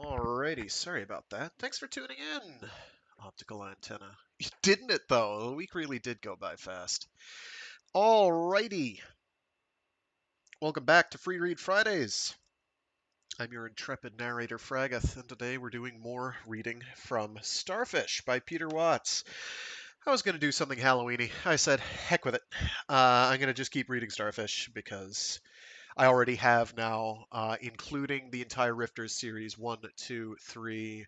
Alrighty, sorry about that. Thanks for tuning in, Optical Antenna. Didn't it though? The week really did go by fast. Alrighty, welcome back to Free Read Fridays. I'm your intrepid narrator Fragath, and today we're doing more reading from Starfish by Peter Watts. I was going to do something Halloweeny. I said, heck with it. I'm going to just keep reading Starfish because I already have now, including the entire Rifters series 1, 2, 3,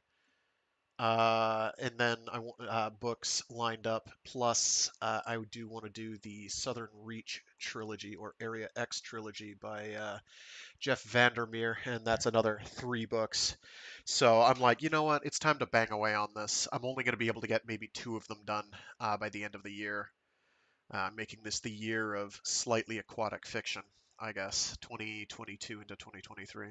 and then I want books lined up. Plus, I do want to do the Southern Reach trilogy or Area X trilogy by Jeff Vandermeer, and that's another 3 books. So I'm like, you know what? It's time to bang away on this. I'm only going to be able to get maybe 2 of them done by the end of the year, making this the year of slightly aquatic fiction, I guess, 2022 into 2023.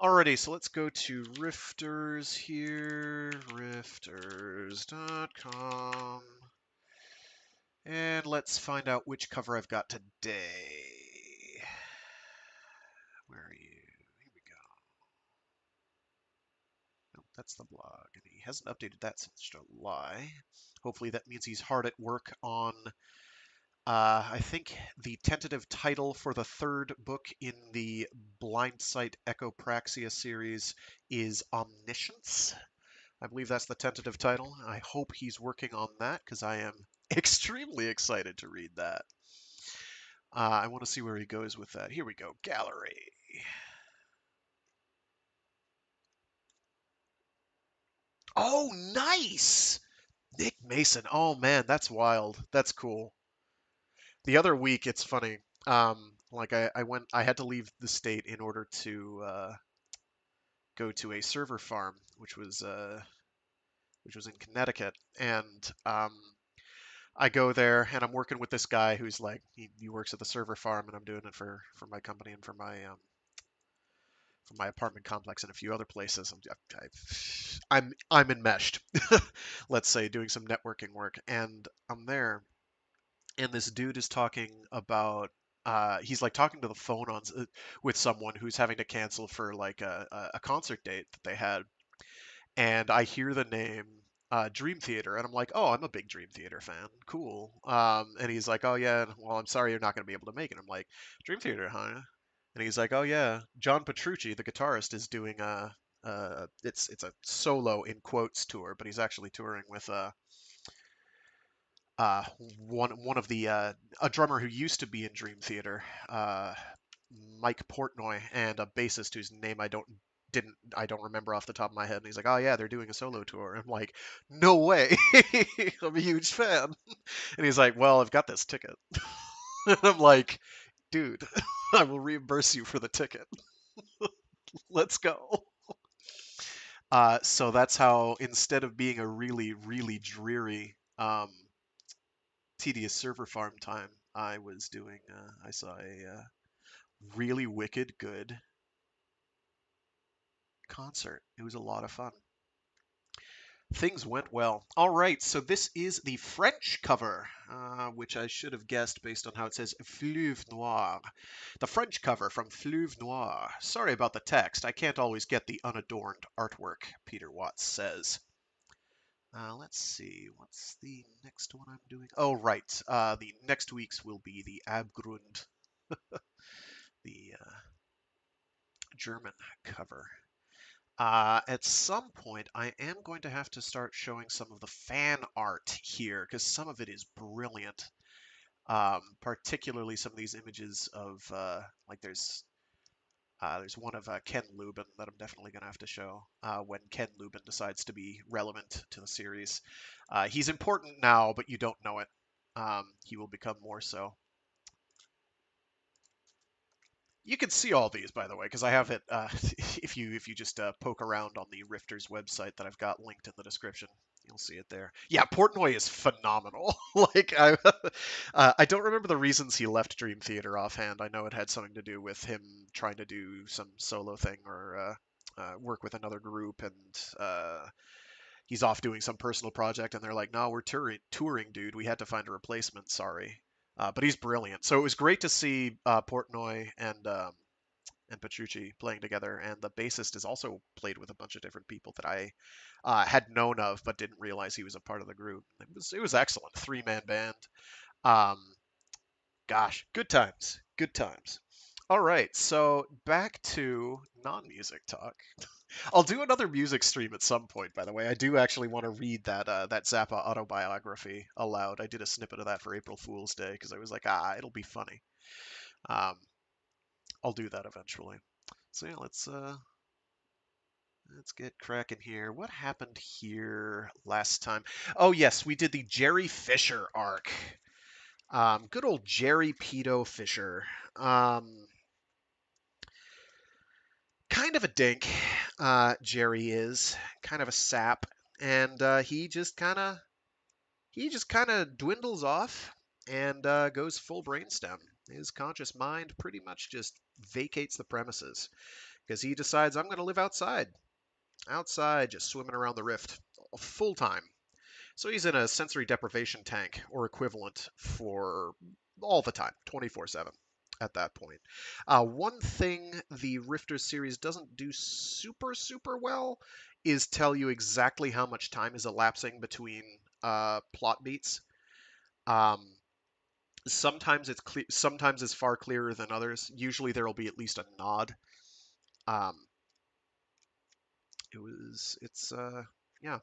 Alrighty, so let's go to Rifters here, rifters.com, and let's find out which cover I've got today. Where are you? Here we go. Nope, that's the blog, and he hasn't updated that since July. Hopefully that means he's hard at work on, I think the tentative title for the 3rd book in the Blind Sight Echopraxia series is Omniscience. I believe that's the tentative title. I hope he's working on that because I am extremely excited to read that. I want to see where he goes with that. Here we go. Gallery. Oh, nice! Nick Mason. Oh, man, that's wild. That's cool. The other week, it's funny. I had to leave the state in order to go to a server farm, which was in Connecticut, and I go there and I'm working with this guy who's like he works at the server farm, and I'm doing it for my company and for my apartment complex and a few other places. I'm enmeshed, let's say, doing some networking work, and I'm there, and this dude is talking about. He's like talking to the phone on with someone who's having to cancel for like a concert date that they had, and I hear the name Dream Theater, and I'm like, oh, I'm a big Dream Theater fan. Cool. And he's like, oh yeah, well, I'm sorry you're not going to be able to make it. I'm like, Dream Theater, huh? And he's like, oh yeah, John Petrucci, the guitarist, is doing it's a solo in quotes tour, but he's actually touring with uh one of the a drummer who used to be in Dream Theater, Mike Portnoy, and a bassist whose name I don't remember off the top of my head. And he's like, "Oh yeah, they're doing a solo tour." I'm like, "No way!" I'm a huge fan. And he's like, "Well, I've got this ticket." And I'm like, "Dude, I will reimburse you for the ticket. Let's go." So that's how, instead of being a really, really dreary, tedious server farm time, I was doing. I saw a really wicked good concert. It was a lot of fun. Things went well. All right, so this is the French cover, which I should have guessed based on how it says Fleuve Noir. The French cover from Fleuve Noir. Sorry about the text. I can't always get the unadorned artwork, Peter Watts says. Let's see, what's the next one I'm doing? Oh, right. The next week's will be the Abgrund, the German cover. At some point, I am going to have to start showing some of the fan art here because some of it is brilliant. Particularly some of these images of like there's one of Ken Lubin that I'm definitely going to have to show when Ken Lubin decides to be relevant to the series. He's important now, but you don't know it. He will become more so. You can see all these, by the way, because I have it. If you just poke around on the Rifters website that I've got linked in the description, you'll see it there. Yeah, Portnoy is phenomenal. I don't remember the reasons he left Dream Theater offhand. I know it had something to do with him trying to do some solo thing or work with another group, and he's off doing some personal project, and they're like, "No, we're touring, dude. We had to find a replacement. Sorry." But he's brilliant. So it was great to see Portnoy and and Petrucci playing together, and the bassist is also played with a bunch of different people that I had known of but didn't realize he was a part of the group. It was excellent, 3-man band. Um, Gosh, good times, good times. All right, so back to non-music talk. I'll do another music stream at some point, by the way. I do actually want to read that Zappa autobiography aloud. I did a snippet of that for April Fool's Day because I was like, it'll be funny. Um, I'll do that eventually. So yeah, let's get cracking here. What happened here last time? Oh yes, we did the Gerry Fischer arc. Good old Gerry Pedo Fischer. Kind of a dink, Gerry is kind of a sap, and he just kind of dwindles off and goes full brainstem. His conscious mind pretty much just vacates the premises because he decides I'm going to live outside, just swimming around the rift full time. So he's in a sensory deprivation tank or equivalent for all the time, 24/7 at that point. One thing the Rifters series doesn't do super, super well is tell you exactly how much time is elapsing between plot beats. Um, sometimes it's far clearer than others. Usually there will be at least a nod. Um, it's yeah.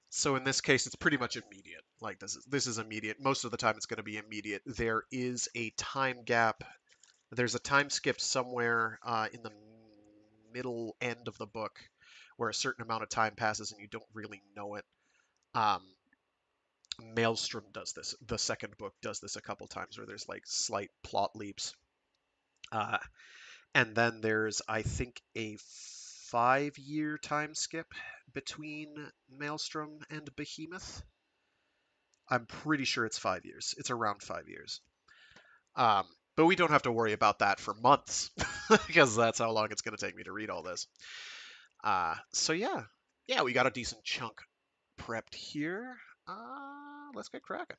So in this case, it's pretty much immediate. Like this is immediate. Most of the time, it's going to be immediate. There is a time gap. There's a time skip somewhere in the middle end of the book where a certain amount of time passes and you don't really know it. Um, Maelstrom does this. The second book does this a couple times where there's like slight plot leaps. Uh, and then there's, I think, a 5-year time skip between Maelstrom and Behemoth. I'm pretty sure it's 5 years. It's around 5 years. Um, but we don't have to worry about that for months because that's how long it's going to take me to read all this. So yeah, we got a decent chunk prepped here. Let's get cracking.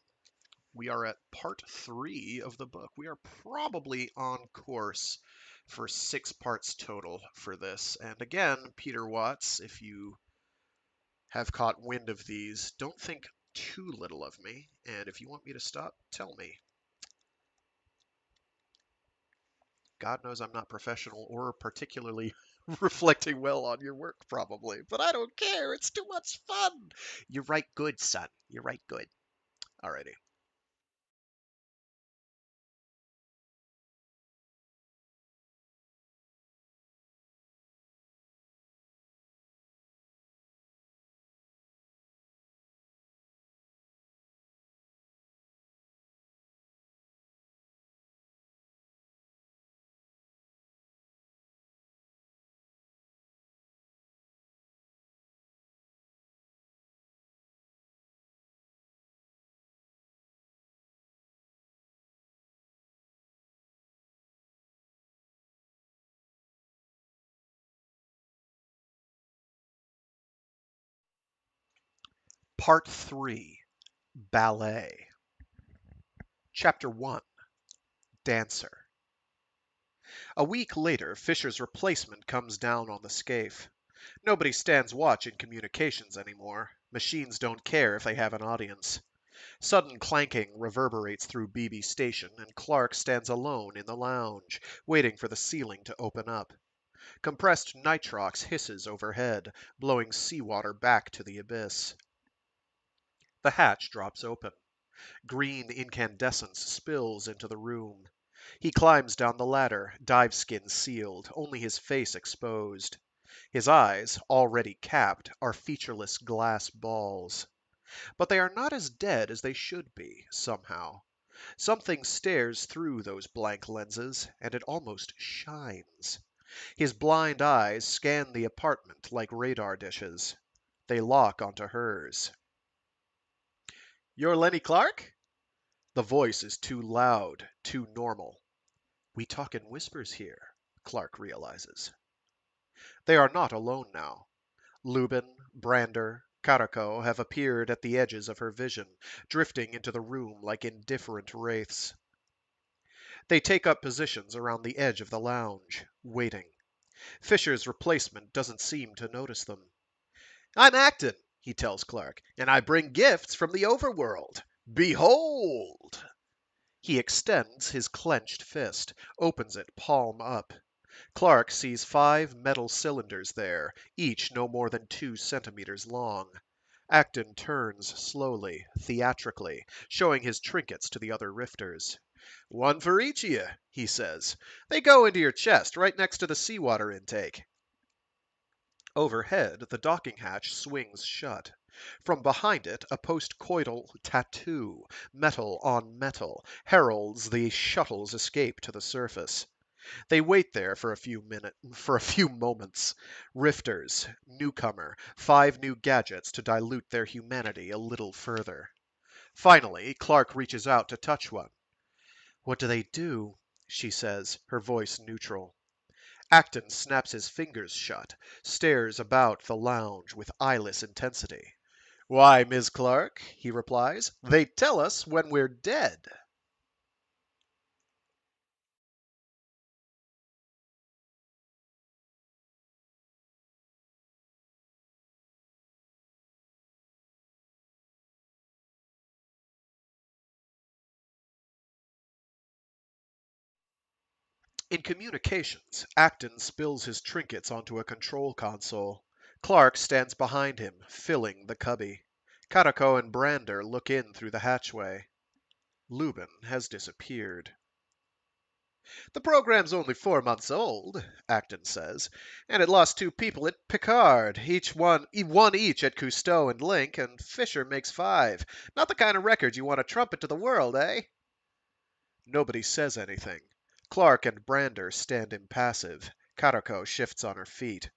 We are at part 3 of the book. We are probably on course for 6 parts total for this. And again, Peter Watts, if you have caught wind of these, don't think too little of me. And if you want me to stop, tell me. God knows I'm not professional or particularly reflecting well on your work, probably. But I don't care. It's too much fun. You write good, son. You write good. Alrighty. Part 3 Ballet. Chapter 1 Dancer. A week later, Fisher's replacement comes down on the scaife. Nobody stands watch in communications anymore. Machines don't care if they have an audience. Sudden clanking reverberates through BB Station, and Clark stands alone in the lounge, waiting for the ceiling to open up. Compressed nitrox hisses overhead, blowing seawater back to the abyss. The hatch drops open. Green incandescence spills into the room. He climbs down the ladder, diveskin sealed, only his face exposed. His eyes, already capped, are featureless glass balls. But they are not as dead as they should be, somehow. Something stares through those blank lenses, and it almost shines. His blind eyes scan the apartment like radar dishes. They lock onto hers. "You're Lenny Clark?" The voice is too loud, too normal. We talk in whispers here, Clark realizes. They are not alone now. Lubin, Brander, Karako have appeared at the edges of her vision, drifting into the room like indifferent wraiths. They take up positions around the edge of the lounge, waiting. Fischer's replacement doesn't seem to notice them. "I'm Acton," he tells Clark, "and I bring gifts from the overworld. Behold!" He extends his clenched fist, opens it palm up. Clark sees 5 metal cylinders there, each no more than 2 centimeters long. Acton turns slowly, theatrically, showing his trinkets to the other rifters. "One for each of you," he says. "They go into your chest right next to the seawater intake." Overhead, the docking hatch swings shut. From behind it, a postcoital tattoo, metal on metal, heralds the shuttle's escape to the surface. They wait there for a few moments. Rifters, newcomer, 5 new gadgets to dilute their humanity a little further. Finally, Clark reaches out to touch one. "What do they do?" she says, her voice neutral. Acton snaps his fingers shut, stares about the lounge with eyeless intensity. "Why, Ms. Clark," he replies, "they tell us when we're dead." In communications, Acton spills his trinkets onto a control console. Clark stands behind him, filling the cubby. Karako and Brander look in through the hatchway. Lubin has disappeared. "The program's only 4 months old," Acton says, "and it lost 2 people at Picard, one each at Cousteau and Link, and Fischer makes 5. Not the kind of record you want to trumpet to the world, eh?" Nobody says anything. Clark and Brander stand impassive. Karako shifts on her feet.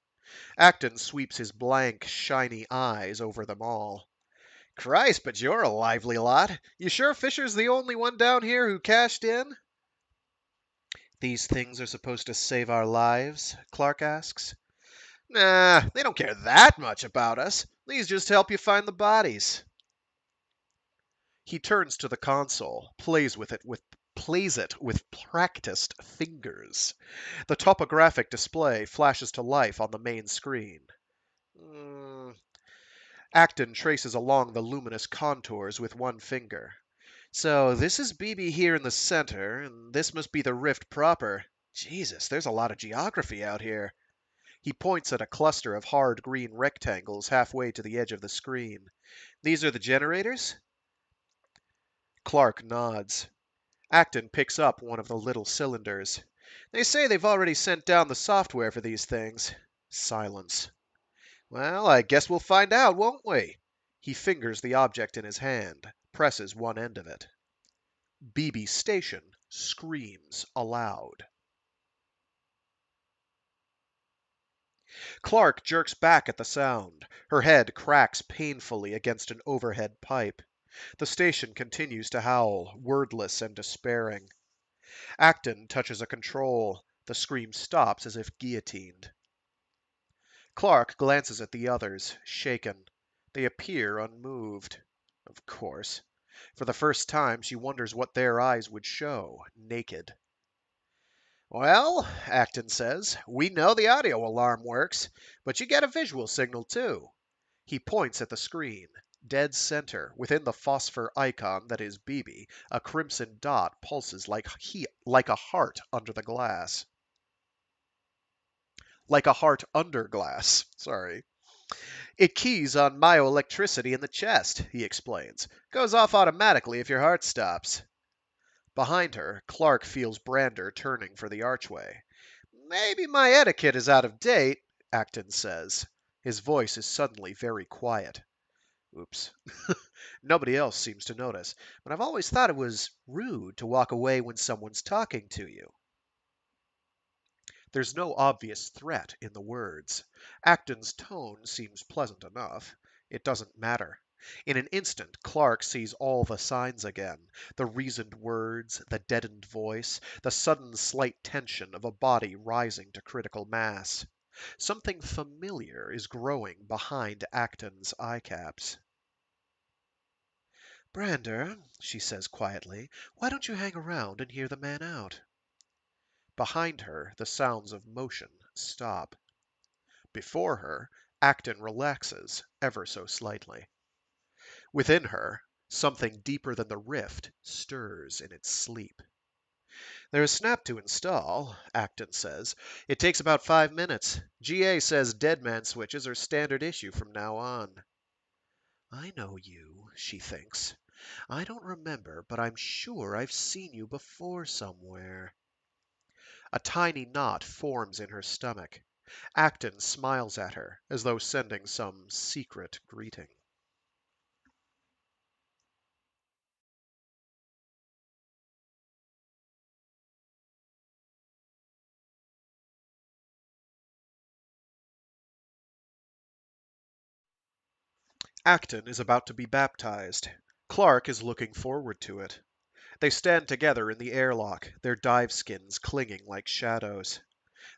Acton sweeps his blank, shiny eyes over them all. "Christ, but you're a lively lot. You sure Fisher's the only one down here who cashed in?" "These things are supposed to save our lives?" Clark asks. "Nah, they don't care that much about us. These just help you find the bodies." He turns to the console, plays it with practiced fingers. The topographic display flashes to life on the main screen. Acton traces along the luminous contours with one finger. "So this is BB here in the center, and this must be the rift proper. Jesus, there's a lot of geography out here." He points at a cluster of hard green rectangles halfway to the edge of the screen. "These are the generators?" Clark nods. Acton picks up one of the little cylinders. "They say they've already sent down the software for these things." Silence. "Well, I guess we'll find out, won't we?" He fingers the object in his hand, presses one end of it. BB Station screams aloud. Clark jerks back at the sound. Her head cracks painfully against an overhead pipe. The station continues to howl, wordless and despairing. Acton touches a control. The scream stops as if guillotined. Clark glances at the others, shaken. They appear unmoved. Of course. For the first time, she wonders what their eyes would show, naked. "Well," Acton says, "we know the audio alarm works, but you get a visual signal too." He points at the screen. Dead center, within the phosphor icon that is BB, a crimson dot pulses like a heart under the glass. Like a heart under glass, sorry. "It keys on myoelectricity in the chest," he explains. "Goes off automatically if your heart stops." Behind her, Clark feels Brander turning for the archway. "Maybe my etiquette is out of date," Acton says. His voice is suddenly very quiet. Oops. Nobody else seems to notice, but I've always thought it was rude to walk away when someone's talking to you. There's no obvious threat in the words. Acton's tone seems pleasant enough. It doesn't matter. In an instant, Clark sees all the signs again. The reasoned words, the deadened voice, the sudden slight tension of a body rising to critical mass. Something familiar is growing behind Acton's eye caps. Brander, she says quietly, why don't you hang around and hear the man out? Behind her, the sounds of motion stop. Before her, Acton relaxes ever so slightly. Within her, something deeper than the rift stirs in its sleep. There's Snap to install, Acton says. It takes about 5 minutes. GA says dead man switches are standard issue from now on. I know you, she thinks. I don't remember, but I'm sure I've seen you before somewhere. A tiny knot forms in her stomach. Acton smiles at her, as though sending some secret greeting. Acton is about to be baptized. Clark is looking forward to it. They stand together in the airlock, their dive skins clinging like shadows.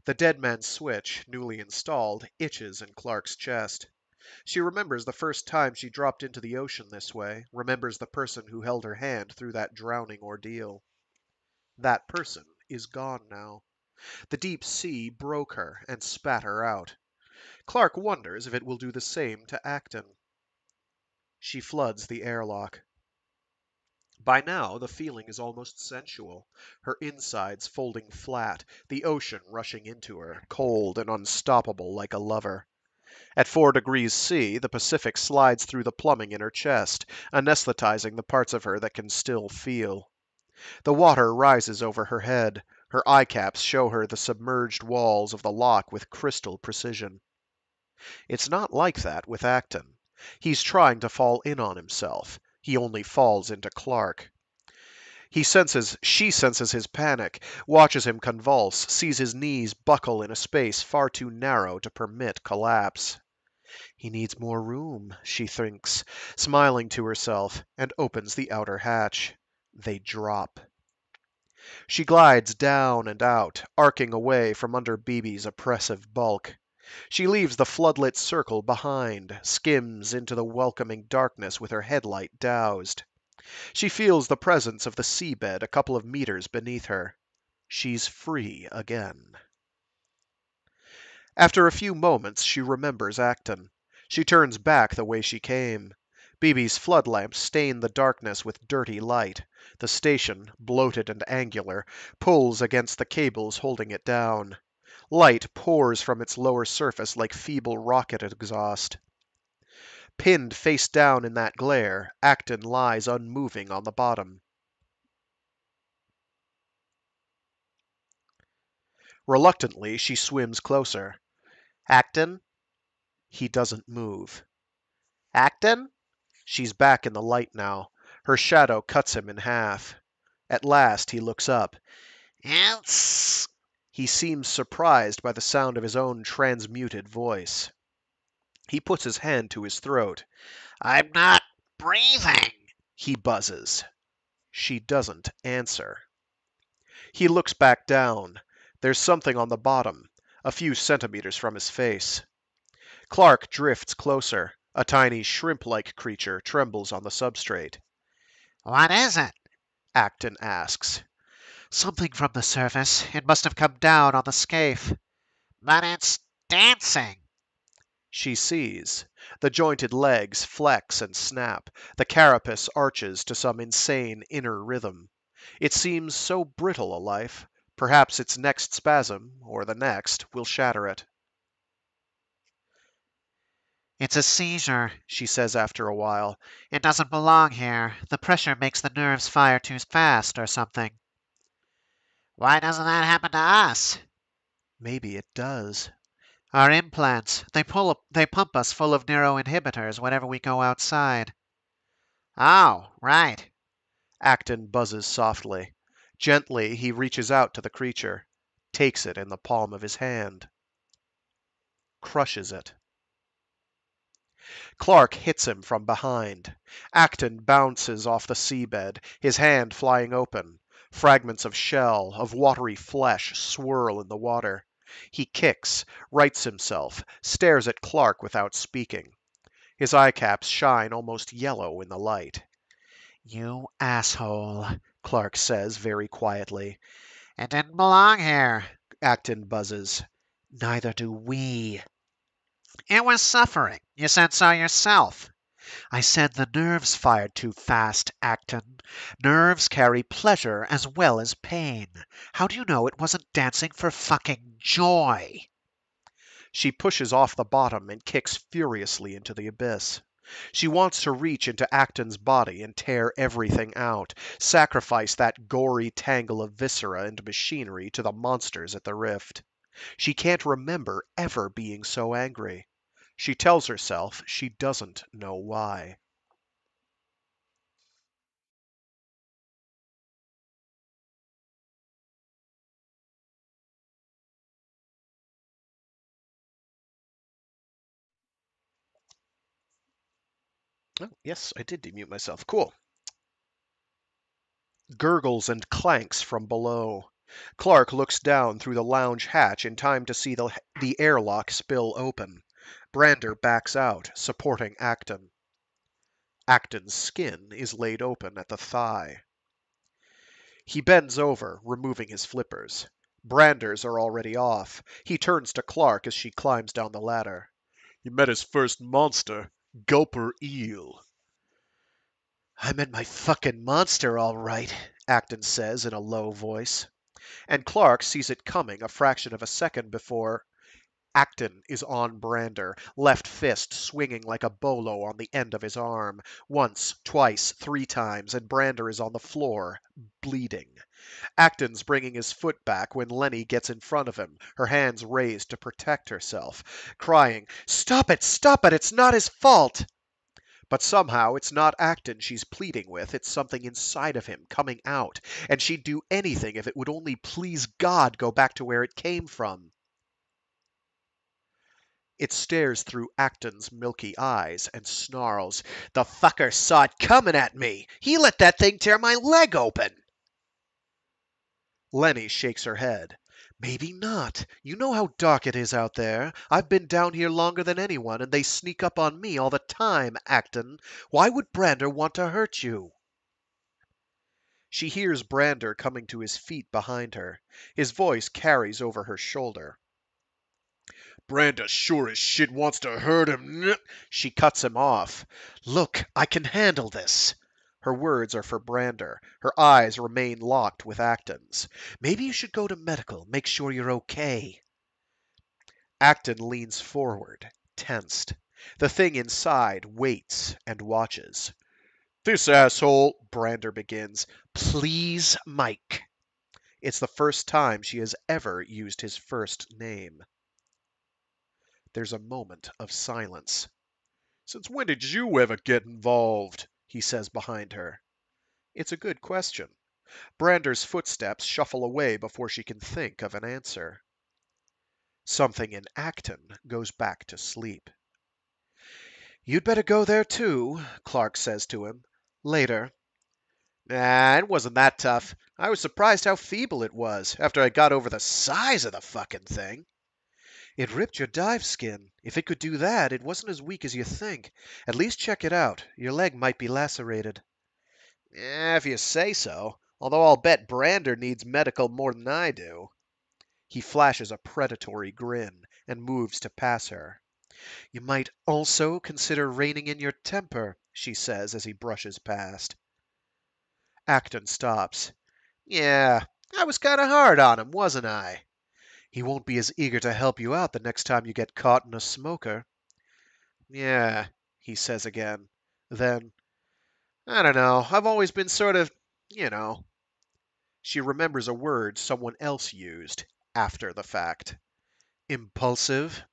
The dead man's switch, newly installed, itches in Clark's chest. She remembers the first time she dropped into the ocean this way, remembers the person who held her hand through that drowning ordeal. That person is gone now. The deep sea broke her and spat her out. Clark wonders if it will do the same to Acton. She floods the airlock. By now, the feeling is almost sensual, her insides folding flat, the ocean rushing into her, cold and unstoppable like a lover. At 4 degrees C, the Pacific slides through the plumbing in her chest, anesthetizing the parts of her that can still feel. The water rises over her head. Her eye caps show her the submerged walls of the lock with crystal precision. It's not like that with Acton. He's trying to fall in on himself. He only falls into Clark. She senses his panic, watches him convulse, sees his knees buckle in a space far too narrow to permit collapse. He needs more room, she thinks, smiling to herself, and opens the outer hatch. They drop. She glides down and out, arcing away from under BB's oppressive bulk. She leaves the floodlit circle behind, skims into the welcoming darkness with her headlight doused. She feels the presence of the seabed a couple of meters beneath her. She's free again. After a few moments, she remembers Acton. She turns back the way she came. BB's flood lamps stain the darkness with dirty light. The station, bloated and angular, pulls against the cables holding it down. Light pours from its lower surface like feeble rocket exhaust. Pinned face down in that glare, Acton lies unmoving on the bottom. Reluctantly, she swims closer. Acton? He doesn't move. Acton? She's back in the light now. Her shadow cuts him in half. At last he looks up. It's... He seems surprised by the sound of his own transmuted voice. He puts his hand to his throat. I'm not breathing, he buzzes. She doesn't answer. He looks back down. There's something on the bottom, a few centimeters from his face. Clark drifts closer. A tiny shrimp-like creature trembles on the substrate. What is it? Acton asks. Something from the surface. It must have come down on the scaife. But it's dancing. She sees. The jointed legs flex and snap. The carapace arches to some insane inner rhythm. It seems so brittle a life. Perhaps its next spasm, or the next, will shatter it. It's a seizure, she says after a while. It doesn't belong here. The pressure makes the nerves fire too fast or something. Why doesn't that happen to us? Maybe it does. Our implants, they pump us full of neuroinhibitors whenever we go outside. Oh, right. Acton buzzes softly. Gently, he reaches out to the creature, takes it in the palm of his hand, crushes it. Clark hits him from behind. Acton bounces off the seabed, his hand flying open. Fragments of shell, of watery flesh, swirl in the water. He kicks, rights himself, stares at Clark without speaking. His eye caps shine almost yellow in the light. You asshole, Clark says very quietly. It didn't belong here, Acton buzzes. Neither do we. It was suffering. You said so yourself. I said the nerves fired too fast, Acton. Nerves carry pleasure as well as pain. How do you know it wasn't dancing for fucking joy? She pushes off the bottom and kicks furiously into the abyss. She wants to reach into Acton's body and tear everything out, sacrifice that gory tangle of viscera and machinery to the monsters at the rift. She can't remember ever being so angry. She tells herself she doesn't know why. Oh, yes, I did demute myself. Cool. Gurgles and clanks from below. Clark looks down through the lounge hatch in time to see the airlock spill open. Brander backs out, supporting Acton. Acton's skin is laid open at the thigh. He bends over, removing his flippers. Brander's are already off. He turns to Clark as she climbs down the ladder. You met his first monster, Gulper Eel. I met my fucking monster, all right, Acton says in a low voice. And Clark sees it coming a fraction of a second before Acton is on Brander, left fist swinging like a bolo on the end of his arm. Once, twice, three times, and Brander is on the floor, bleeding. Acton's bringing his foot back when Lenny gets in front of him, her hands raised to protect herself, crying, stop it, it's not his fault! But somehow it's not Acton she's pleading with, it's something inside of him coming out, and she'd do anything if it would only please God go back to where it came from. It stares through Acton's milky eyes and snarls, The fucker saw it coming at me! He let that thing tear my leg open! Lenny shakes her head. Maybe not. You know how dark it is out there. I've been down here longer than anyone, and they sneak up on me all the time, Acton. Why would Brander want to hurt you? She hears Brander coming to his feet behind her. His voice carries over her shoulder. Brander sure as shit wants to hurt him. She cuts him off. Look, I can handle this. Her words are for Brander. Her eyes remain locked with Acton's. Maybe you should go to medical, make sure you're okay. Acton leans forward, tensed. The thing inside waits and watches. This asshole, Brander begins. Please, Mike. It's the first time she has ever used his first name. There's a moment of silence. Since when did you ever get involved? He says behind her. It's a good question. Brander's footsteps shuffle away before she can think of an answer. Something in Acton goes back to sleep. You'd better go there too, Clark says to him. Later. Nah, it wasn't that tough. I was surprised how feeble it was after I got over the size of the fucking thing. It ripped your dive skin. If it could do that, it wasn't as weak as you think. At least check it out. Your leg might be lacerated. If you say so. Although I'll bet Brander needs medical more than I do. He flashes a predatory grin and moves to pass her. You might also consider reining in your temper, she says as he brushes past. Acton stops. Yeah, I was kind of hard on him, wasn't I? He won't be as eager to help you out the next time you get caught in a smoker. Yeah, he says again. Then, I don't know, I've always been sort of, you know. She remembers a word someone else used after the fact. Impulsive?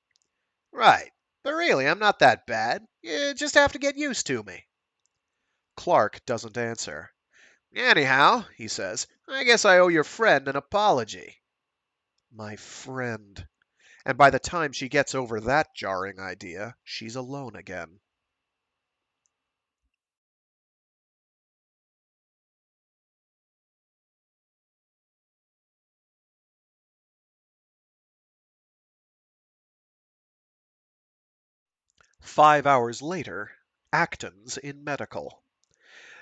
Right. But really, I'm not that bad. You just have to get used to me. Clark doesn't answer. Anyhow, he says, I guess I owe your friend an apology. My friend. And by the time she gets over that jarring idea, she's alone again. 5 hours later, Acton's in medical.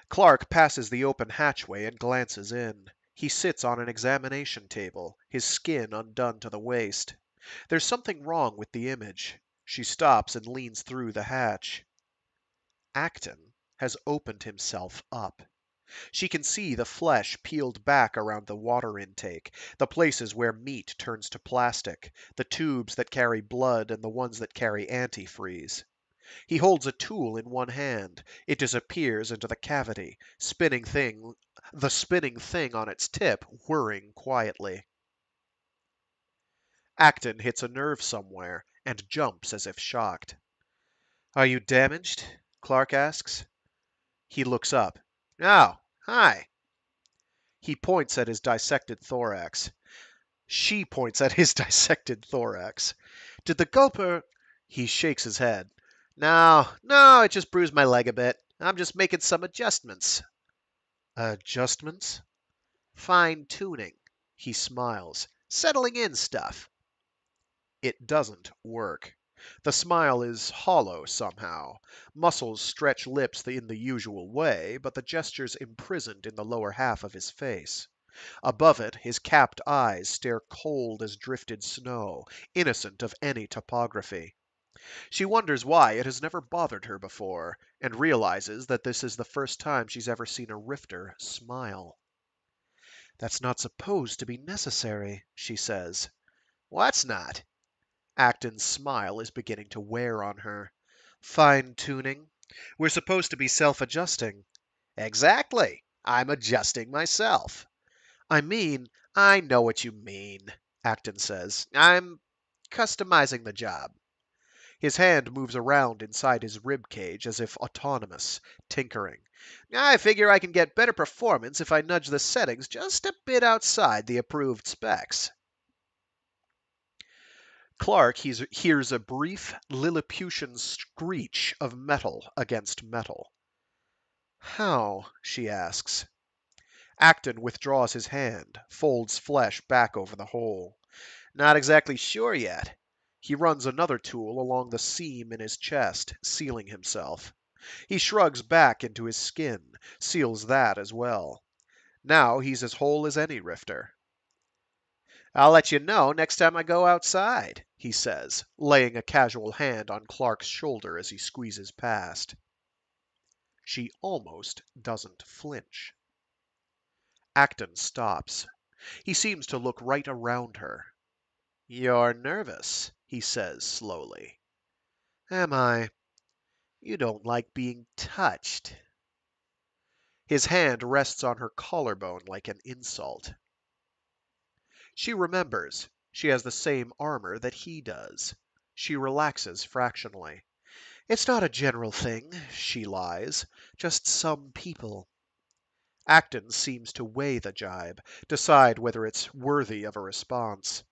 Clark passes the open hatchway and glances in. He sits on an examination table, his skin undone to the waist. There's something wrong with the image. She stops and leans through the hatch. Acton has opened himself up. She can see the flesh peeled back around the water intake, the places where meat turns to plastic, the tubes that carry blood and the ones that carry antifreeze. He holds a tool in one hand. It disappears into the cavity, the spinning thing on its tip whirring quietly. Acton hits a nerve somewhere and jumps as if shocked. Are you damaged? Clark asks. He looks up. Oh, hi. He points at his dissected thorax. She points at his dissected thorax. Did the gulper... He shakes his head. No, it just bruised my leg a bit. I'm just making some adjustments. Adjustments? Fine-tuning. He smiles. Settling in stuff. It doesn't work. The smile is hollow somehow. Muscles stretch lips in the usual way, but the gesture's imprisoned in the lower half of his face. Above it, his capped eyes stare cold as drifted snow, innocent of any topography. She wonders why it has never bothered her before, and realizes that this is the first time she's ever seen a rifter smile. That's not supposed to be necessary, she says. What's not? Acton's smile is beginning to wear on her. Fine-tuning? We're supposed to be self-adjusting. Exactly. I'm adjusting myself. I know what you mean, Acton says. I'm customizing the job. His hand moves around inside his rib cage as if autonomous, tinkering. I figure I can get better performance if I nudge the settings just a bit outside the approved specs. Clark hears a brief Lilliputian screech of metal against metal. How? She asks. Acton withdraws his hand, folds flesh back over the hole. Not exactly sure yet. He runs another tool along the seam in his chest, sealing himself. He shrugs back into his skin, seals that as well. Now he's as whole as any rifter. I'll let you know next time I go outside, he says, laying a casual hand on Clark's shoulder as he squeezes past. She almost doesn't flinch. Acton stops. He seems to look right around her. You're nervous, he says slowly. Am I? You don't like being touched. His hand rests on her collarbone like an insult. She remembers. She has the same armor that he does. She relaxes fractionally. It's not a general thing, she lies. Just some people. Acton seems to weigh the jibe, decide whether it's worthy of a response.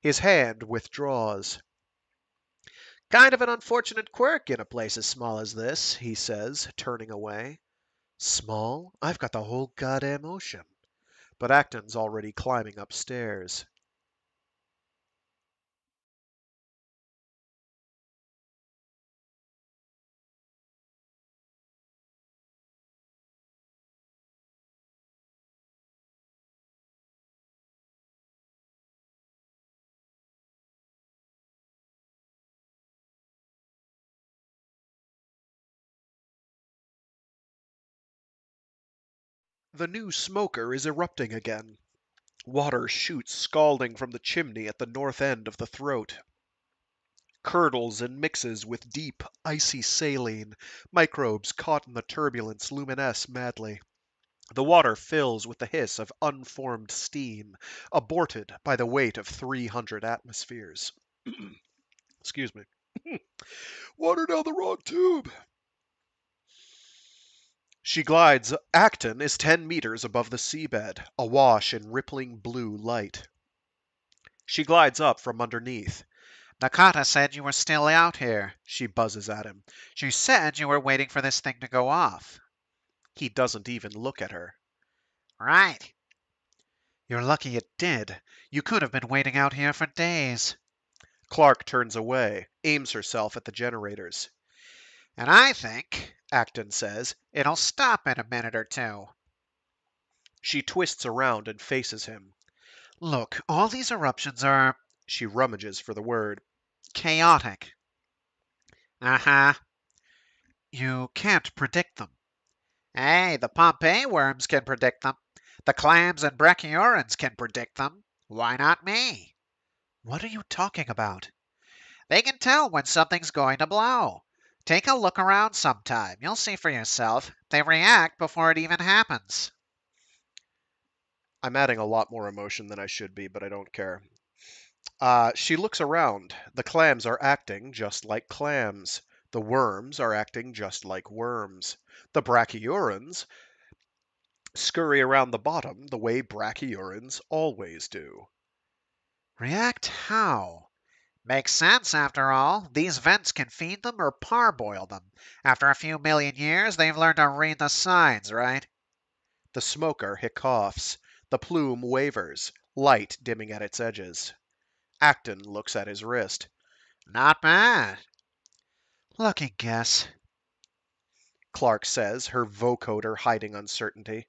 His hand withdraws. Kind of an unfortunate quirk in a place as small as this, he says, turning away. Small? I've got the whole goddamn ocean. But Acton's already climbing upstairs. The new smoker is erupting again. Water shoots scalding from the chimney at the north end of the throat. Curdles and mixes with deep, icy saline. Microbes caught in the turbulence luminesce madly. The water fills with the hiss of unformed steam, aborted by the weight of 300 atmospheres. Excuse me. Water down the wrong tube. She glides. Acton is 10 meters above the seabed, awash in rippling blue light. She glides up from underneath. Nakata said you were still out here, she buzzes at him. She said you were waiting for this thing to go off. He doesn't even look at her. Right. You're lucky it did. You could have been waiting out here for days. Clark turns away, aims herself at the generators. And I think, Acton says, it'll stop in a minute or two. She twists around and faces him. Look, all these eruptions are She rummages for the word. chaotic. Uh-huh. You can't predict them. Hey, the Pompeii worms can predict them. The clams and brachyurans can predict them. Why not me? What are you talking about? They can tell when something's going to blow. Take a look around sometime. You'll see for yourself. They react before it even happens. I'm adding a lot more emotion than I should be, but I don't care. She looks around. The clams are acting just like clams. The worms are acting just like worms. The brachyurans scurry around the bottom the way brachyurans always do. React how? Makes sense, after all. These vents can feed them or parboil them. After a few million years, they've learned to read the signs, right? The smoker hiccoughs. The plume wavers, light dimming at its edges. Acton looks at his wrist. Not bad. Lucky guess. Clark says, her vocoder hiding uncertainty.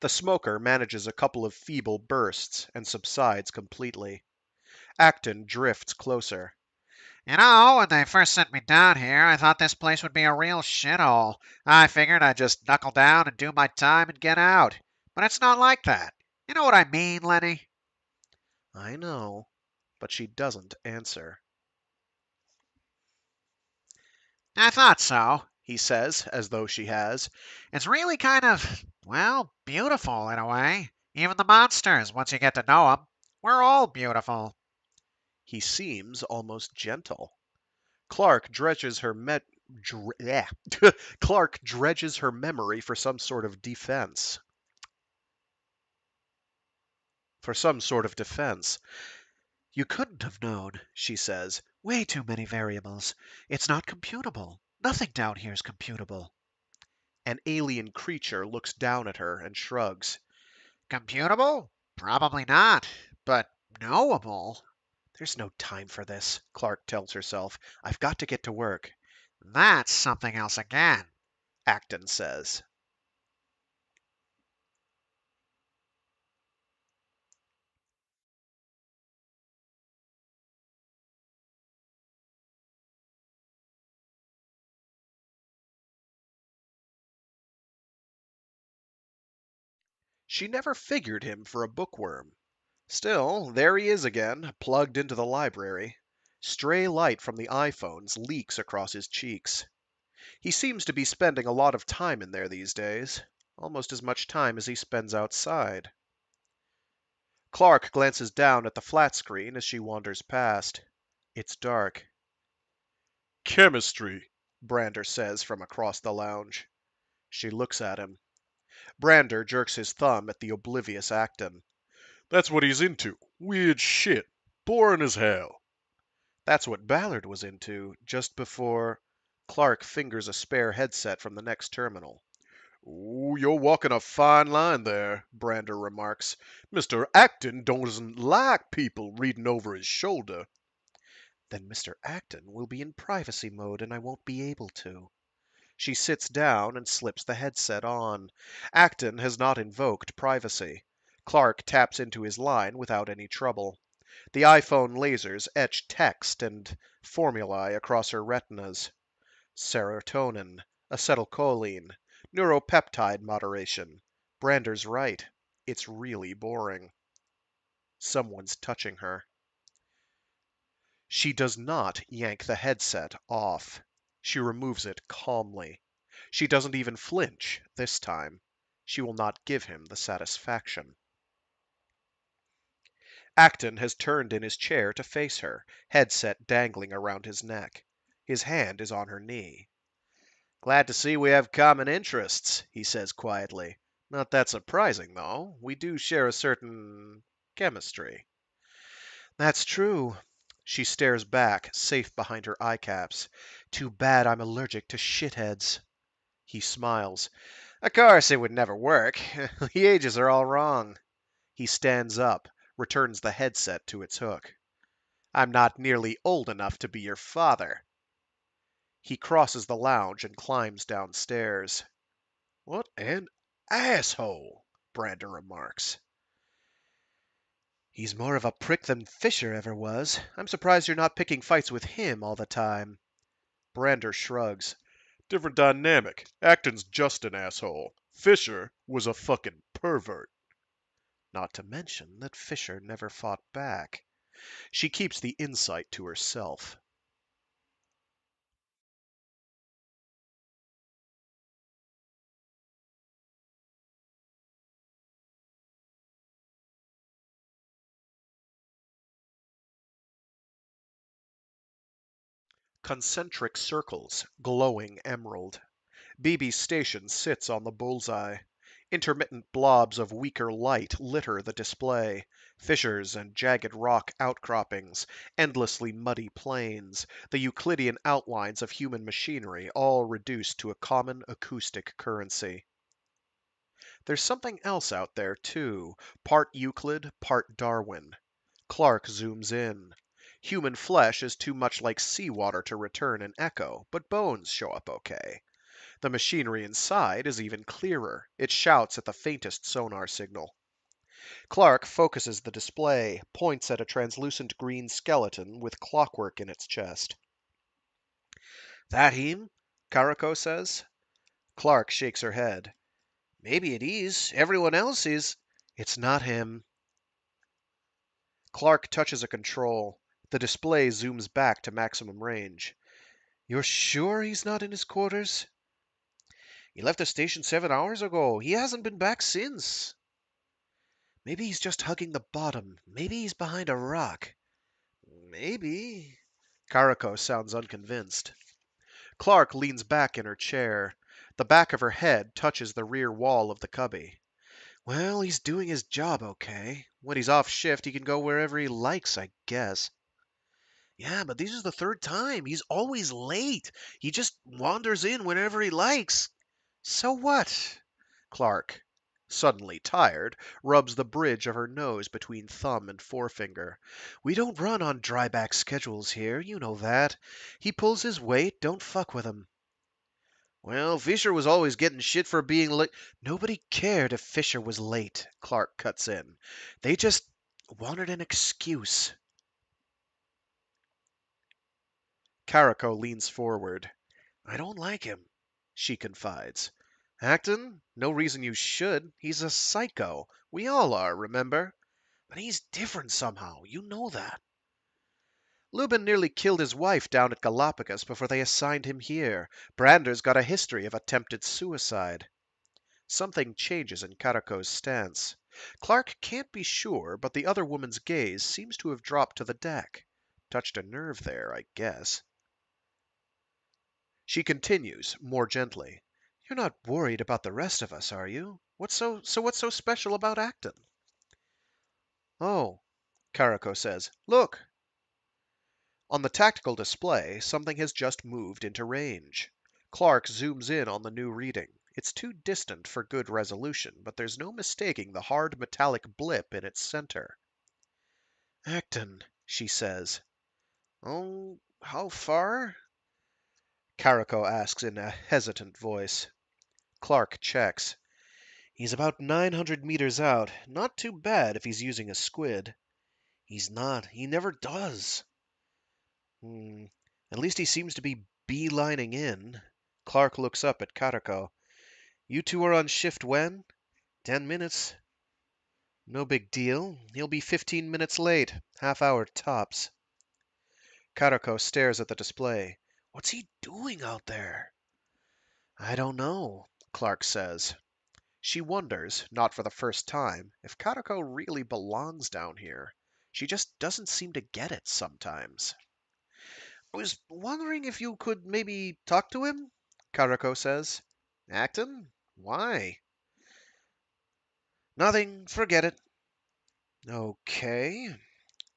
The smoker manages a couple of feeble bursts and subsides completely. Acton drifts closer. You know, when they first sent me down here, I thought this place would be a real shithole. I figured I'd just knuckle down and do my time and get out. But it's not like that. You know what I mean, Lenny? I know, but she doesn't answer. I thought so, he says, as though she has. It's really kind of, well, beautiful in a way. Even the monsters, once you get to know them. We're all beautiful. He seems almost gentle. Clark dredges her Clark dredges her memory for some sort of defense. You couldn't have known, she says. Way too many variables. It's not computable. Nothing down here is computable. An alien creature looks down at her and shrugs. Computable? Probably not. But knowable? There's no time for this, Clark tells herself. I've got to get to work. That's something else again. Acton says. She never figured him for a bookworm. Still, there he is again, plugged into the library. Stray light from the iPhones leaks across his cheeks. He seems to be spending a lot of time in there these days, almost as much time as he spends outside. Clark glances down at the flat screen as she wanders past. It's dark. Chemistry, Brander says from across the lounge. She looks at him. Brander jerks his thumb at the oblivious Acton. That's what he's into. Weird shit. Boring as hell. That's what Ballard was into just before. Clark fingers a spare headset from the next terminal. Ooh, you're walking a fine line there, Brander remarks. Mr. Acton doesn't like people reading over his shoulder. Then Mr. Acton will be in privacy mode and I won't be able to. She sits down and slips the headset on. Acton has not invoked privacy. Clark taps into his line without any trouble. The iPhone lasers etch text and formulae across her retinas. Serotonin, acetylcholine, neuropeptide moderation. Brander's right. It's really boring. Someone's touching her. She does not yank the headset off. She removes it calmly. She doesn't even flinch this time. She will not give him the satisfaction. Acton has turned in his chair to face her, headset dangling around his neck. His hand is on her knee. Glad to see we have common interests, he says quietly. Not that surprising, though. We do share a certain chemistry. That's true. She stares back, safe behind her eye caps. Too bad I'm allergic to shitheads. He smiles. Of course, it would never work. The ages are all wrong. He stands up, returns the headset to its hook. I'm not nearly old enough to be your father. He crosses the lounge and climbs downstairs. What an asshole, Brander remarks. He's more of a prick than Fischer ever was. I'm surprised you're not picking fights with him all the time. Brander shrugs. Different dynamic. Acton's just an asshole. Fischer was a fucking pervert. Not to mention that Fischer never fought back. She keeps the insight to herself. Concentric circles, glowing emerald. BB's station sits on the bullseye. Intermittent blobs of weaker light litter the display. Fissures and jagged rock outcroppings, endlessly muddy plains, the Euclidean outlines of human machinery, all reduced to a common acoustic currency. There's something else out there, too, part Euclid, part Darwin. Clark zooms in. Human flesh is too much like seawater to return an echo, but bones show up okay. The machinery inside is even clearer. It shouts at the faintest sonar signal. Clark focuses the display, points at a translucent green skeleton with clockwork in its chest. That him? Karako says. Clark shakes her head. Maybe it is. Everyone else is. It's not him. Clark touches a control. The display zooms back to maximum range. You're sure he's not in his quarters? He left the station 7 hours ago. He hasn't been back since. Maybe he's just hugging the bottom. Maybe he's behind a rock. Maybe. Karako sounds unconvinced. Clark leans back in her chair. The back of her head touches the rear wall of the cubby. Well, he's doing his job okay. When he's off shift, he can go wherever he likes, I guess. Yeah, but this is the third time. He's always late. He just wanders in whenever he likes. So what? Clark, suddenly tired, rubs the bridge of her nose between thumb and forefinger. We don't run on dryback schedules here, you know that. He pulls his weight, don't fuck with him. Well, Fischer was always getting shit for being late. Nobody cared if Fischer was late, Clark cuts in. They just wanted an excuse. Karako leans forward. I don't like him, she confides. Acton? No reason you should. He's a psycho. We all are, remember? But he's different somehow. You know that. Lubin nearly killed his wife down at Galapagos before they assigned him here. Brander's got a history of attempted suicide. Something changes in Karako's stance. Clark can't be sure, but the other woman's gaze seems to have dropped to the deck. Touched a nerve there, I guess. She continues, more gently. You're not worried about the rest of us, are you? What's so special about Acton? Oh, Karako says. Look! On the tactical display, something has just moved into range. Clark zooms in on the new reading. It's too distant for good resolution, but there's no mistaking the hard metallic blip in its center. Acton, she says. Oh, how far? Karako asks in a hesitant voice. Clark checks. He's about 900 meters out. Not too bad if he's using a squid. He's not. He never does. At least he seems to be beelining in. Clark looks up at Karako. You two are on shift when? 10 minutes. No big deal. He'll be 15 minutes late. Half hour tops. Karako stares at the display. What's he doing out there? I don't know, Clark says. She wonders, not for the first time, if Karako really belongs down here. She just doesn't seem to get it sometimes. I was wondering if you could maybe talk to him, Karako says. Acton? Why? Nothing. Forget it. Okay.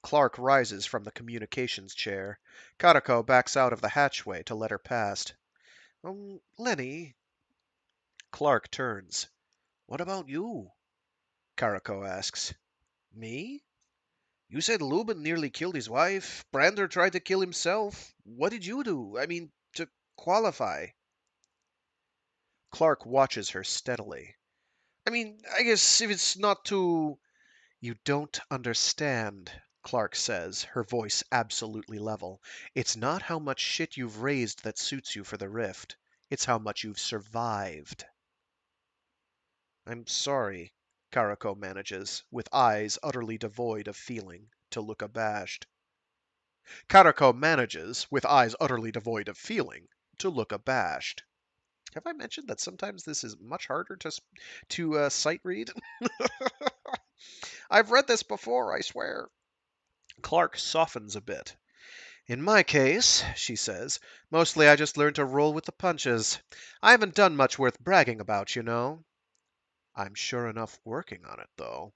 Clark rises from the communications chair. Karako backs out of the hatchway to let her past. Lenny. Clark turns. What about you? Karako asks. Me? You said Lubin nearly killed his wife. Brander tried to kill himself. What did you do? I mean, to qualify? Clark watches her steadily. I mean, I guess if it's not too... You don't understand, Clark says, her voice absolutely level. It's not how much shit you've raised that suits you for the rift. It's how much you've survived. I'm sorry, Karako manages, with eyes utterly devoid of feeling, to look abashed. Karako manages, with eyes utterly devoid of feeling, to look abashed. Have I mentioned that sometimes this is much harder to sight read? I've read this before, I swear. Clark softens a bit. In my case, she says, mostly I just learned to roll with the punches. I haven't done much worth bragging about, you know. I'm sure enough working on it, though.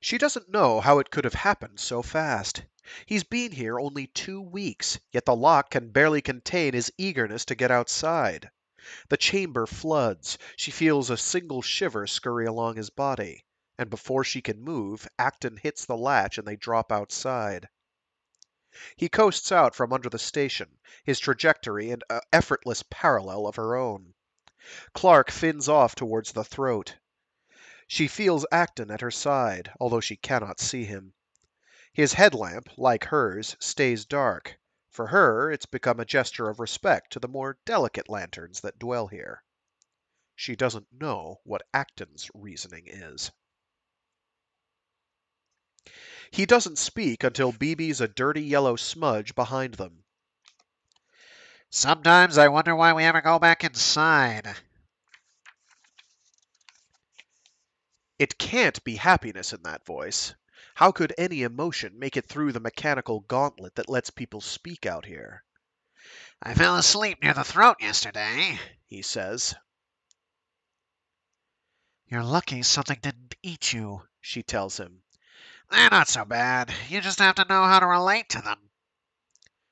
She doesn't know how it could have happened so fast. He's been here only 2 weeks, yet the lock can barely contain his eagerness to get outside. The chamber floods. She feels a single shiver scurry along his body. And before she can move, Acton hits the latch and they drop outside. He coasts out from under the station, his trajectory an effortless parallel of her own. Clark fins off towards the throat. She feels Acton at her side, although she cannot see him. His headlamp, like hers, stays dark. For her, it's become a gesture of respect to the more delicate lanterns that dwell here. She doesn't know what Acton's reasoning is. He doesn't speak until BB's a dirty yellow smudge behind them. Sometimes I wonder why we ever go back inside. It can't be happiness in that voice. How could any emotion make it through the mechanical gauntlet that lets people speak out here? I fell asleep near the throat yesterday, He says. You're lucky something didn't eat you, She tells him. They're not so bad. You just have to know how to relate to them.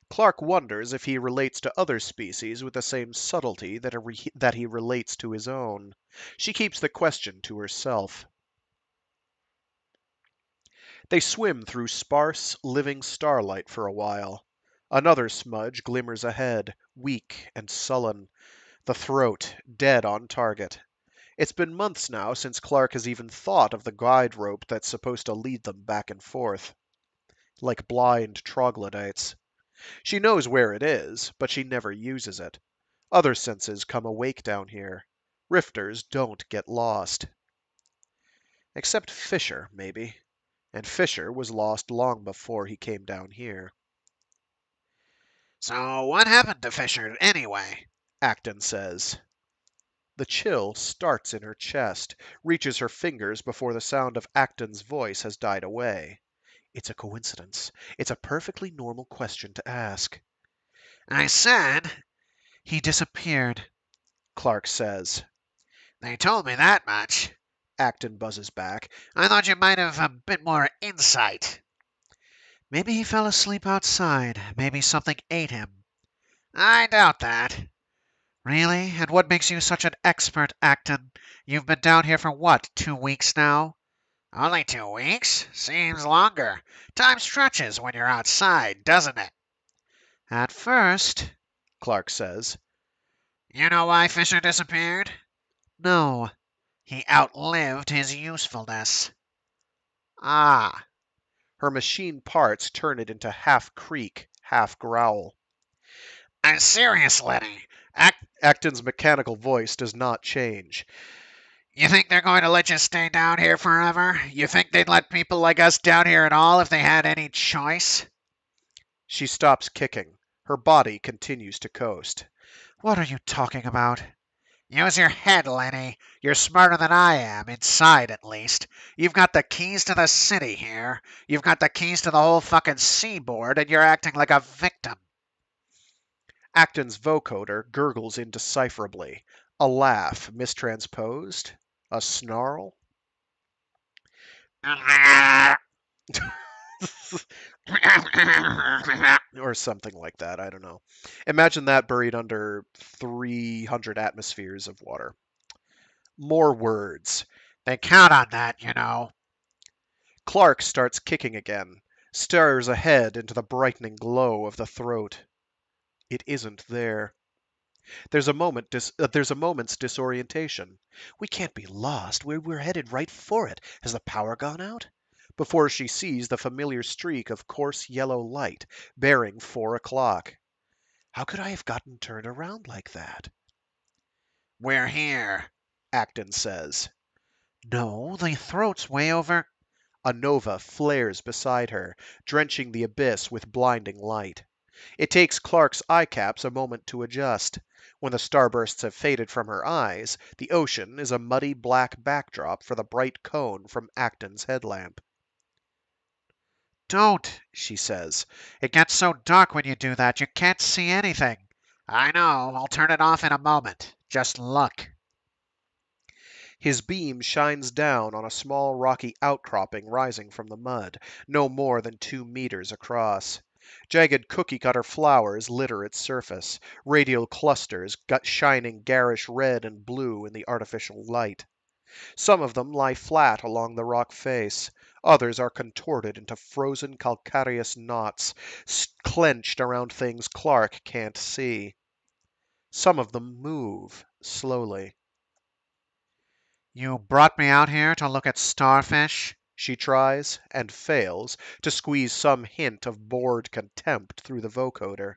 Clark wonders if he relates to other species with the same subtlety that he relates to his own. She keeps the question to herself. They swim through sparse, living starlight for a while. Another smudge glimmers ahead, weak and sullen. The throat, dead on target. It's been months now since Clark has even thought of the guide rope that's supposed to lead them back and forth. Like blind troglodytes. She knows where it is, but she never uses it. Other senses come awake down here. Rifters don't get lost. Except Fischer, maybe. And Fischer was lost long before he came down here. So what happened to Fischer anyway? Acton says. The chill starts in her chest, reaches her fingers before the sound of Acton's voice has died away. It's a coincidence. It's a perfectly normal question to ask. I said he disappeared, Clark says. They told me that much. Acton buzzes back. I thought you might have a bit more insight. Maybe he fell asleep outside. Maybe something ate him. I doubt that. Really? And what makes you such an expert, Acton? You've been down here for what, 2 weeks now? Only 2 weeks? Seems longer. Time stretches when you're outside, doesn't it? At first, Clark says. You know why Fischer disappeared? No. He outlived his usefulness. Ah. Her machine parts turn it into half creak, half growl. I'm serious, Lenny. Acton's mechanical voice does not change. You think they're going to let you stay down here forever? You think they'd let people like us down here at all if they had any choice? She stops kicking. Her body continues to coast. What are you talking about? Use your head, Lenny. You're smarter than I am, inside at least. You've got the keys to the city here. You've got the keys to the whole fucking seaboard, and you're acting like a victim. Acton's vocoder gurgles indecipherably. A laugh mistransposed? A snarl? Or something like that. I don't know. Imagine that buried under 300 atmospheres of water. More words. They count on that, you know. Clark starts kicking again, stares ahead into the brightening glow of the throat. It isn't there. There's a moment's disorientation. We can't be lost. We're headed right for it. Has the power gone out? Before she sees the familiar streak of coarse yellow light bearing 4 o'clock. How could I have gotten turned around like that? We're here. Acton says. No, the throat's way over. A nova flares beside her, drenching the abyss with blinding light. It takes Clark's eye caps a moment to adjust. When the starbursts have faded from her eyes, the ocean is a muddy black backdrop for the bright cone from Acton's headlamp. Don't, she says. It gets so dark when you do that, you can't see anything. I know, I'll turn it off in a moment. Just look. His beam shines down on a small rocky outcropping rising from the mud, no more than 2 meters across. Jagged cookie-cutter flowers litter its surface, radial clusters shining garish red and blue in the artificial light. Some of them lie flat along the rock face. Others are contorted into frozen calcareous knots, clenched around things Clark can't see. Some of them move slowly. You brought me out here to look at starfish? She tries, and fails, to squeeze some hint of bored contempt through the vocoder.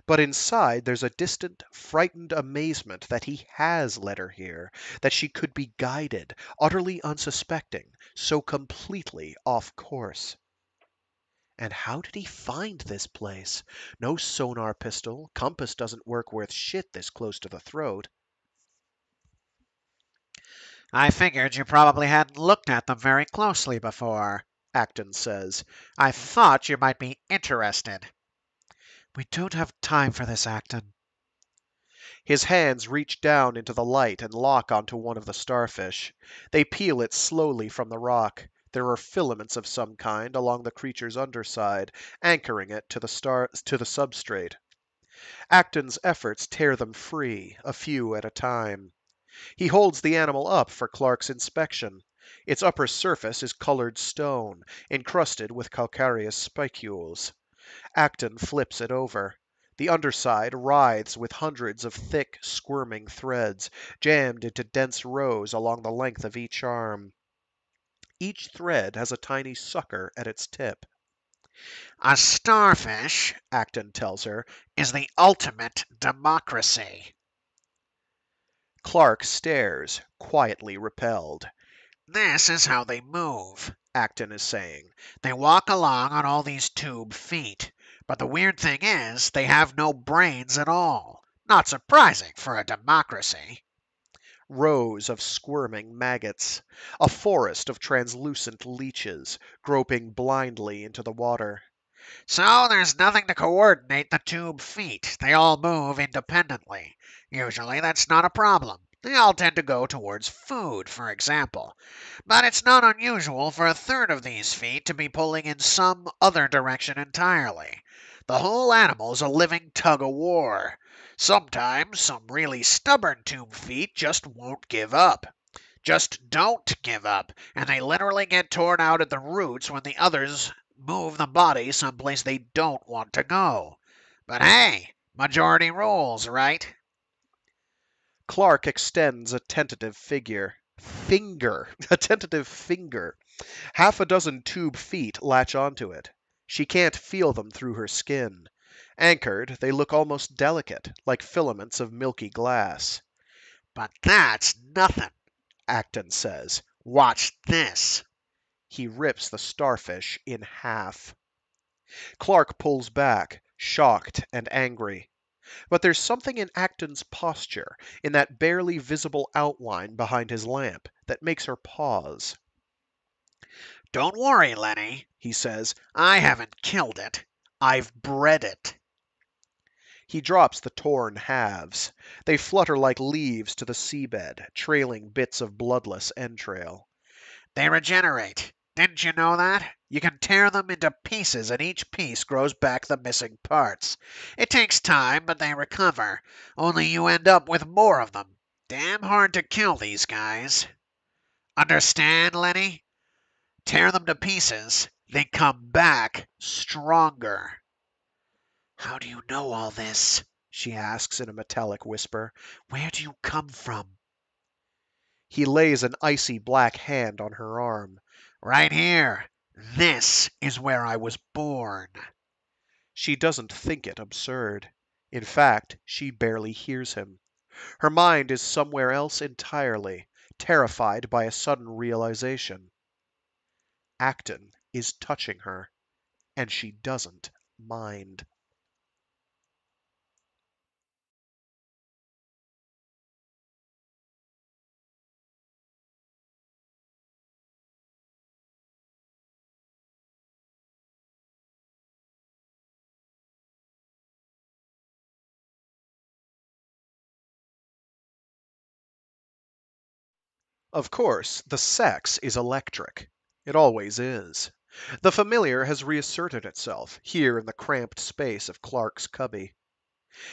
But inside there's a distant, frightened amazement that he has led her here, that she could be guided, utterly unsuspecting, so completely off course. And how did he find this place? No sonar pistol, compass doesn't work worth shit this close to the throat. I figured you probably hadn't looked at them very closely before, Acton says. I thought you might be interested. We don't have time for this, Acton. His hands reach down into the light and lock onto one of the starfish. They peel it slowly from the rock. There are filaments of some kind along the creature's underside, anchoring it to the substrate. Acton's efforts tear them free, a few at a time. He holds the animal up for Clark's inspection. Its upper surface is colored stone, encrusted with calcareous spicules. Acton flips it over. The underside writhes with hundreds of thick, squirming threads, jammed into dense rows along the length of each arm. Each thread has a tiny sucker at its tip. A starfish, Acton tells her. is the ultimate democracy. Clark stares, quietly repelled. This is how they move, Acton is saying. They walk along on all these tube feet. But the weird thing is, they have no brains at all. Not surprising for a democracy. Rows of squirming maggots. A forest of translucent leeches, groping blindly into the water. So there's nothing to coordinate the tube feet. They all move independently. Usually that's not a problem. They all tend to go towards food, for example. But it's not unusual for a third of these feet to be pulling in some other direction entirely. The whole animal's a living tug-of-war. Sometimes some really stubborn tube feet just won't give up. Just don't give up, and they literally get torn out at the roots when the others move the body someplace they don't want to go. But hey, majority rules, right? Clark extends a tentative a tentative finger. Half a dozen tube feet latch onto it. She can't feel them through her skin. Anchored, they look almost delicate, like filaments of milky glass. But that's nothing, Acton says. Watch this. He rips the starfish in half. Clark pulls back, shocked and angry. But there's something in Acton's posture, in that barely visible outline behind his lamp, that makes her pause. Don't worry, Lenny, he says. I haven't killed it. I've bred it. He drops the torn halves. They flutter like leaves to the seabed, trailing bits of bloodless entrail. They regenerate. Didn't you know that? You can tear them into pieces, and each piece grows back the missing parts. It takes time, but they recover. Only you end up with more of them. Damn hard to kill these guys. Understand, Lenny? Tear them to pieces. They come back stronger. How do you know all this? She asks in a metallic whisper. Where do you come from? He lays an icy black hand on her arm. Right here. This is where I was born. She doesn't think it absurd. In fact, she barely hears him. Her mind is somewhere else entirely, terrified by a sudden realization. Acton is touching her, and she doesn't mind. Of course, the sex is electric. It always is. The familiar has reasserted itself here in the cramped space of Clark's cubby.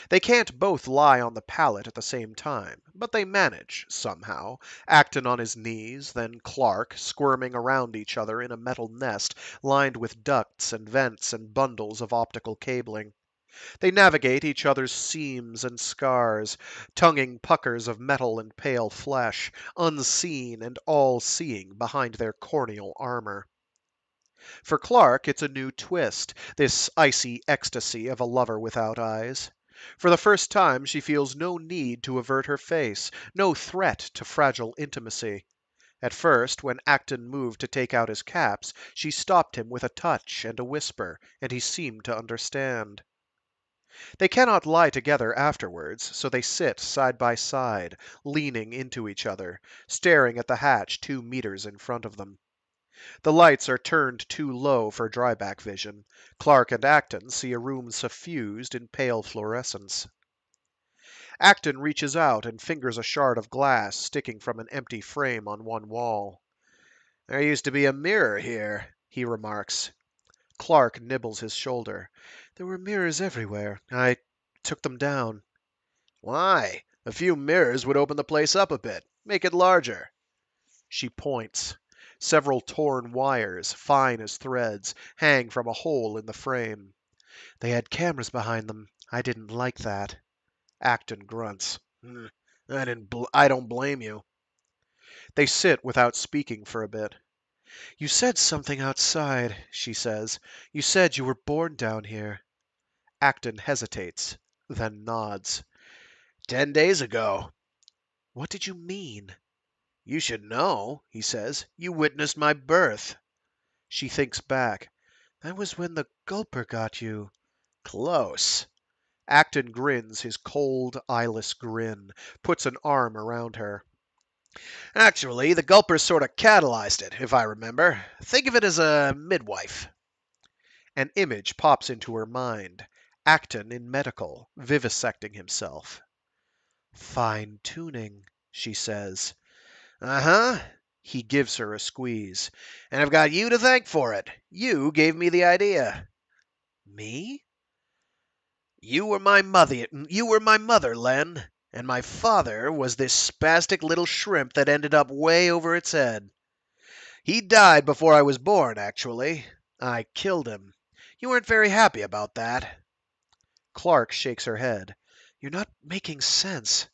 They can't both lie on the pallet at the same time, but they manage, somehow, Acton on his knees, then Clark, squirming around each other in a metal nest lined with ducts and vents and bundles of optical cabling. They navigate each other's seams and scars, tonguing puckers of metal and pale flesh, unseen and all-seeing behind their corneal armor. For Clark, it's a new twist, this icy ecstasy of a lover without eyes. For the first time, she feels no need to avert her face, no threat to fragile intimacy. At first, when Acton moved to take out his caps, she stopped him with a touch and a whisper, and he seemed to understand. They cannot lie together afterwards, so they sit side by side, leaning into each other, staring at the hatch 2 meters in front of them. The lights are turned too low for dryback vision. Clark and Acton see a room suffused in pale fluorescence. Acton reaches out and fingers a shard of glass sticking from an empty frame on one wall. There used to be a mirror here, he remarks. Clark nibbles his shoulder. There were mirrors everywhere. I took them down. Why? A few mirrors would open the place up a bit, make it larger. She points. Several torn wires, fine as threads, hang from a hole in the frame. They had cameras behind them. I didn't like that. Acton grunts. I don't blame you. They sit without speaking for a bit. You said something outside, she says. You said you were born down here. Acton hesitates, then nods. 10 days ago. What did you mean? You should know, he says. You witnessed my birth. She thinks back. That was when the gulper got you. Close. Acton grins his cold, eyeless grin, puts an arm around her. Actually, the gulper sort of catalyzed it, if I remember. Think of it as a midwife. An image pops into her mind. Acton in medical, vivisecting himself. Fine tuning, she says. Uh-huh. He gives her a squeeze. And I've got you to thank for it. You gave me the idea. Me? You were my mother, Len. And my father was this spastic little shrimp that ended up way over its head. He died before I was born, actually. I killed him. You weren't very happy about that. Clark shakes her head. You're not making sense.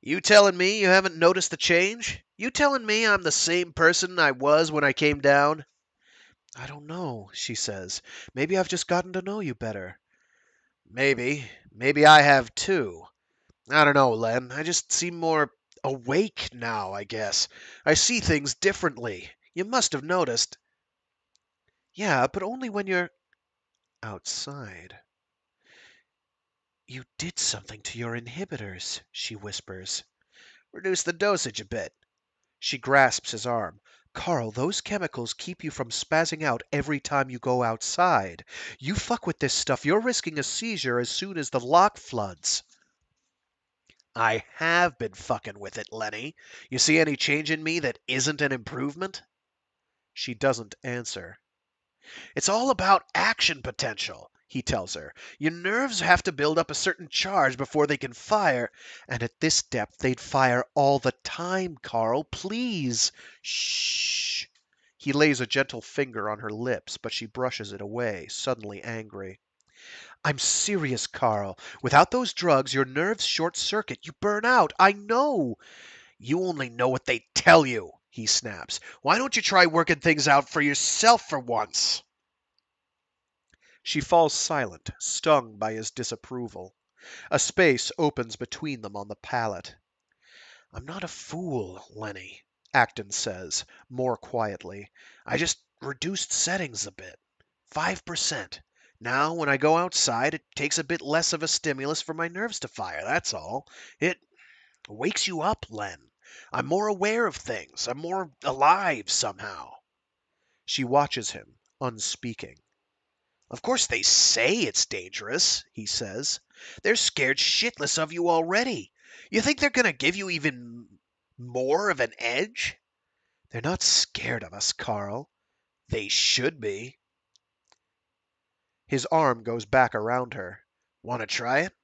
You telling me you haven't noticed the change? You telling me I'm the same person I was when I came down? I don't know, she says. Maybe I've just gotten to know you better. Maybe. Maybe I have too. I don't know, Len. I just seem more awake now, I guess. I see things differently. You must have noticed. Yeah, but only when you're outside. You did something to your inhibitors, she whispers. Reduce the dosage a bit. She grasps his arm. Carl, those chemicals keep you from spazzing out every time you go outside. You fuck with this stuff, you're risking a seizure as soon as the lock floods. I have been fucking with it, Lenny. You see any change in me that isn't an improvement? She doesn't answer. It's all about action potential, he tells her. Your nerves have to build up a certain charge before they can fire, and at this depth they'd fire all the time, Carl. Please. Shh. He lays a gentle finger on her lips, but she brushes it away, suddenly angry. I'm serious, Carl. Without those drugs, your nerves short circuit. You burn out. I know. You only know what they tell you, he snaps. Why don't you try working things out for yourself for once? She falls silent, stung by his disapproval. A space opens between them on the pallet. I'm not a fool, Lenny, Acton says, more quietly. I just reduced settings a bit. 5%. Now, when I go outside, it takes a bit less of a stimulus for my nerves to fire, that's all. It wakes you up, Len. I'm more aware of things. I'm more alive, somehow. She watches him, unspeaking. Of course they say it's dangerous, he says. They're scared shitless of you already. You think they're going to give you even more of an edge? They're not scared of us, Carl. They should be. His arm goes back around her. Want to try it?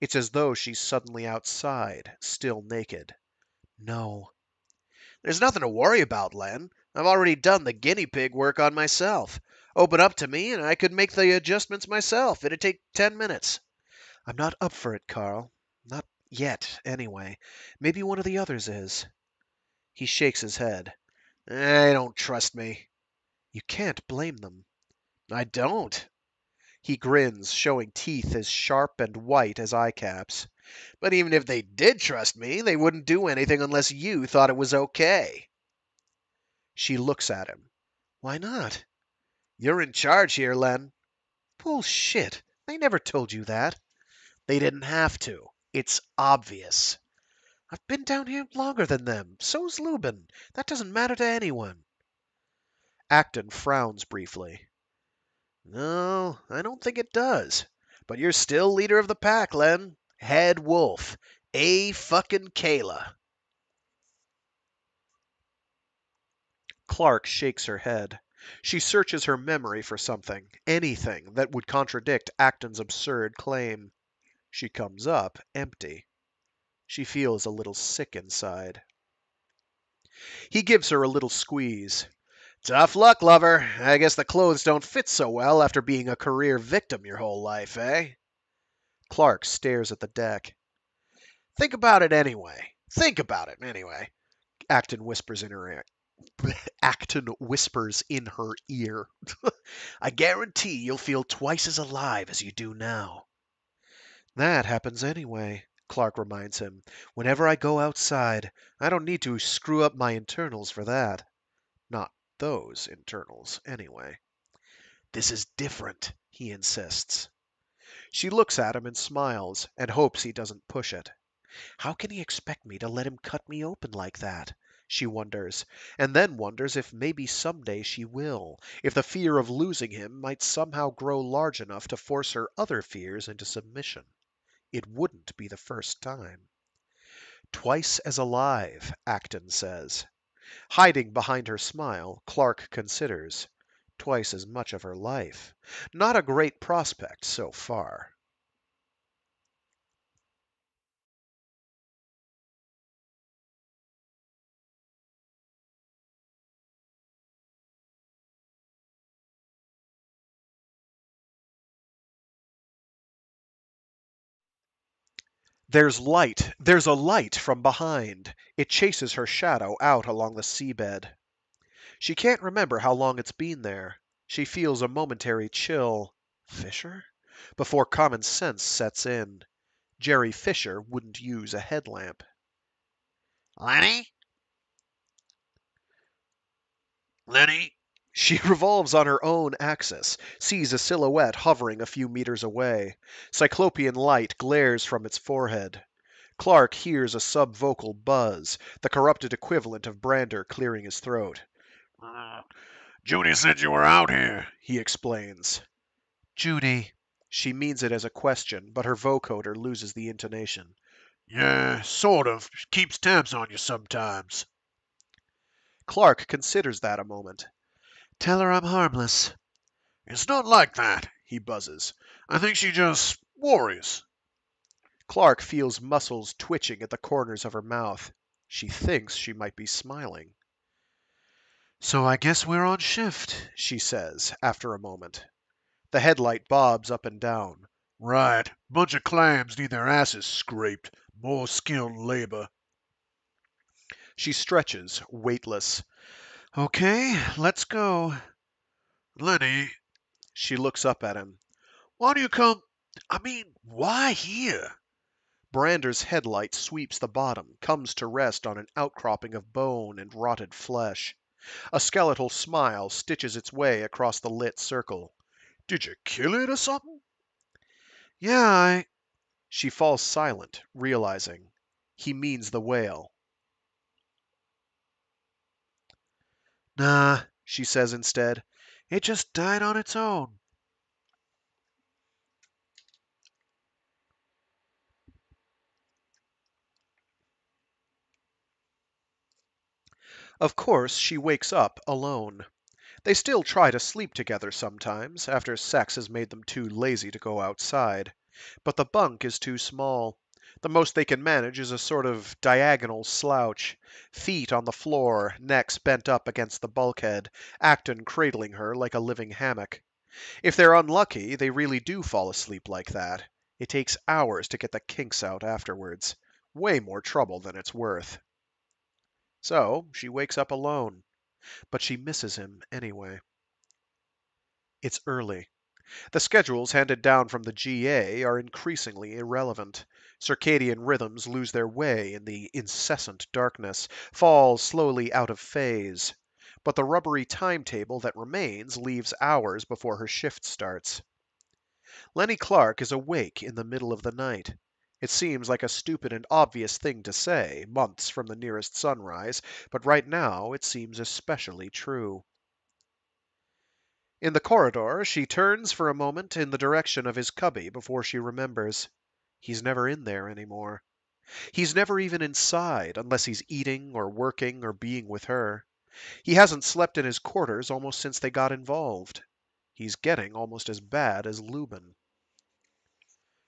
It's as though she's suddenly outside, still naked. No. There's nothing to worry about, Len. I've already done the guinea pig work on myself. Open up to me and I could make the adjustments myself. It'd take 10 minutes. I'm not up for it, Carl. Not yet, anyway. Maybe one of the others is. He shakes his head. They don't trust me. You can't blame them. I don't. He grins, showing teeth as sharp and white as eye caps. But even if they did trust me, they wouldn't do anything unless you thought it was okay. She looks at him. Why not? You're in charge here, Len. Bullshit. They never told you that. They didn't have to. It's obvious. I've been down here longer than them. So's Lubin. That doesn't matter to anyone. Acton frowns briefly. No, I don't think it does. But you're still leader of the pack, Len. Head wolf. Fucking Kayla. Clark shakes her head. She searches her memory for something, anything that would contradict Acton's absurd claim. She comes up empty. She feels a little sick inside. He gives her a little squeeze. Tough luck, lover. I guess the clothes don't fit so well after being a career victim your whole life, eh? Clark stares at the deck. Think about it anyway. Think about it anyway. Acton whispers in her ear. Acton whispers in her ear. I guarantee you'll feel twice as alive as you do now. That happens anyway, Clark reminds him. Whenever I go outside, I don't need to screw up my internals for that. Not those internals, anyway. This is different, he insists. She looks at him and smiles, and hopes he doesn't push it. How can he expect me to let him cut me open like that? She wonders, and then wonders if maybe someday she will, if the fear of losing him might somehow grow large enough to force her other fears into submission. It wouldn't be the first time. Twice as alive, Acton says. Hiding behind her smile, Clark considers. Twice as much of her life. Not a great prospect so far. There's light. There's a light from behind. It chases her shadow out along the seabed. She can't remember how long it's been there. She feels a momentary chill. Fisher? Before common sense sets in. Gerry Fischer wouldn't use a headlamp. Lenny? Lenny? She revolves on her own axis, sees a silhouette hovering a few meters away. Cyclopean light glares from its forehead. Clark hears a subvocal buzz, the corrupted equivalent of Brander clearing his throat. Judy said you were out here, He explains. Judy. She means it as a question, but her vocoder loses the intonation. Yeah, sort of. Keeps tabs on you sometimes. Clark considers that a moment. Tell her I'm harmless. It's not like that, he buzzes. I think she just worries. Clark feels muscles twitching at the corners of her mouth. She thinks she might be smiling. So I guess we're on shift, She says, after a moment. The headlight bobs up and down. Right. Bunch of clams need their asses scraped. More skilled labor. She stretches, weightless. Okay, let's go. Lenny, She looks up at him. why do you come? I mean, why here? Brander's headlight sweeps the bottom, comes to rest on an outcropping of bone and rotted flesh. A skeletal smile stitches its way across the lit circle. Did you kill it or something? Yeah, She falls silent, realizing. He means the whale. Nah, She says instead. it just died on its own. Of course, she wakes up alone. They still try to sleep together sometimes, after sex has made them too lazy to go outside. But the bunk is too small. The most they can manage is a sort of diagonal slouch, feet on the floor, necks bent up against the bulkhead, Acton cradling her like a living hammock. If they're unlucky, they really do fall asleep like that. It takes hours to get the kinks out afterwards. Way more trouble than it's worth. So, she wakes up alone. But she misses him anyway. It's early. The schedules handed down from the GA are increasingly irrelevant. Circadian rhythms lose their way in the incessant darkness, fall slowly out of phase. But the rubbery timetable that remains leaves hours before her shift starts. Lenny Clark is awake in the middle of the night. It seems like a stupid and obvious thing to say, months from the nearest sunrise, but right now it seems especially true. In the corridor, she turns for a moment in the direction of his cubby before she remembers. He's never in there anymore. He's never even inside, unless he's eating or working or being with her. He hasn't slept in his quarters almost since they got involved. He's getting almost as bad as Lubin.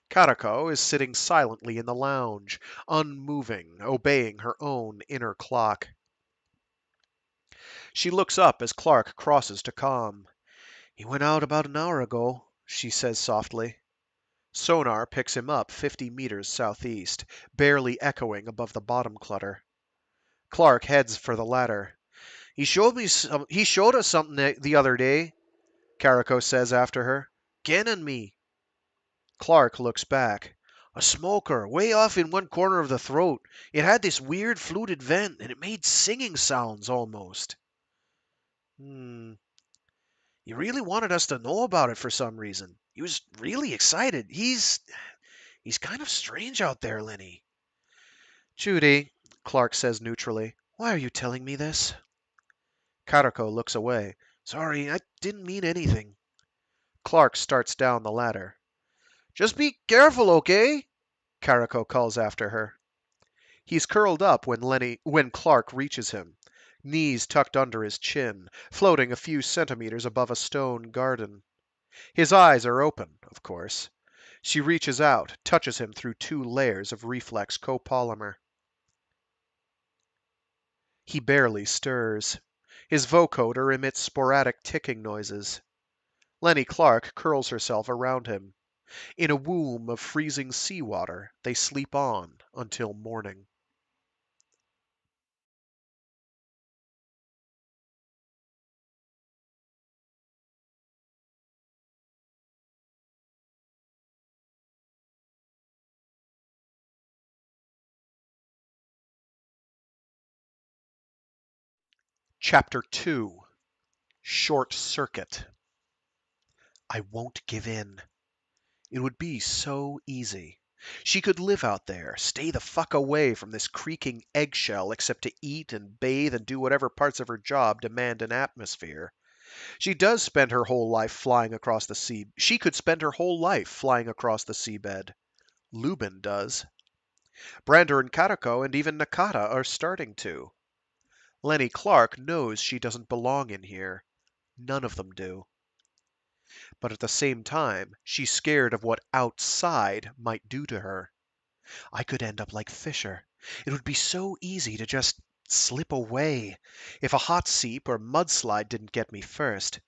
Karako is sitting silently in the lounge, unmoving, obeying her own inner clock. She looks up as Clark crosses to comm. He went out about an hour ago, She says softly. Sonar picks him up 50 meters southeast, barely echoing above the bottom clutter. Clark heads for the ladder. He showed us something the other day, Karako says after her. Ken and me. Clark looks back. A smoker, way off in one corner of the throat. It had this weird fluted vent, and it made singing sounds almost. Hmm. He really wanted us to know about it for some reason. He was really excited. He's kind of strange out there, Lenny. Judy, Clark says neutrally. Why are you telling me this? Karako looks away. Sorry, I didn't mean anything. Clark starts down the ladder. Just be careful, okay? Karako calls after her. He's curled up when Clark reaches him, knees tucked under his chin, floating a few centimeters above a stone garden. His eyes are open, of course. She reaches out, touches him through 2 layers of reflex copolymer. He barely stirs. His vocoder emits sporadic ticking noises. Lenny Clark curls herself around him. In a womb of freezing seawater, they sleep on until morning. Chapter 2. Short Circuit. I won't give in. It would be so easy. She could live out there, stay the fuck away from this creaking eggshell except to eat and bathe and do whatever parts of her job demand an atmosphere. She does spend her whole life flying across the sea. She could spend her whole life flying across the seabed. Lubin does. Brander and Karako and even Nakata are starting to. Lenny Clark knows she doesn't belong in here. None of them do. But at the same time, she's scared of what outside might do to her. I could end up like Fisher. It would be so easy to just slip away if a hot seep or mudslide didn't get me first.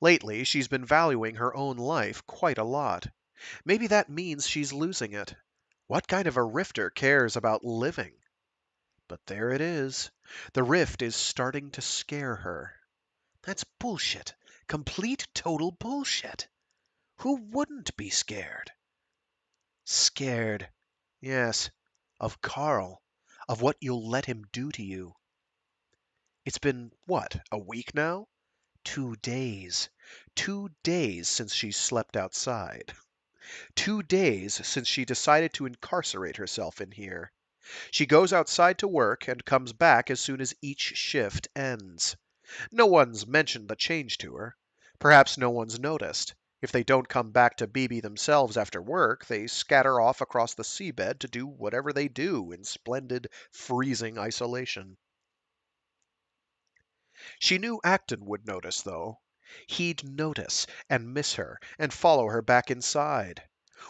Lately, she's been valuing her own life quite a lot. Maybe that means she's losing it. What kind of a rifter cares about living? But there it is. The rift is starting to scare her. That's bullshit. Complete, total bullshit. Who wouldn't be scared? Scared. Yes. Of Carl. Of what you'll let him do to you. It's been, what, a week now? 2 days. 2 days since she slept outside. 2 days since she decided to incarcerate herself in here. She goes outside to work and comes back as soon as each shift ends. No one's mentioned the change to her. Perhaps no one's noticed. If they don't come back to BB themselves after work, they scatter off across the seabed to do whatever they do in splendid, freezing isolation. She knew Acton would notice, though. He'd notice and miss her and follow her back inside.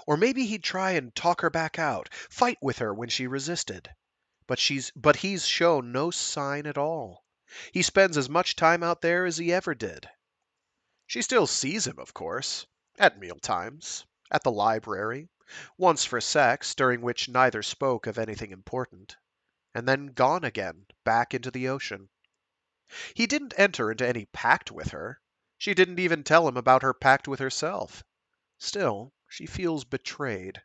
Or maybe he'd try and talk her back out, fight with her when she resisted. But he's shown no sign at all. He spends as much time out there as he ever did. She still sees him, of course, at mealtimes, at the library, once for sex, during which neither spoke of anything important, and then gone again, back into the ocean. He didn't enter into any pact with her. She didn't even tell him about her pact with herself. Still, she feels betrayed.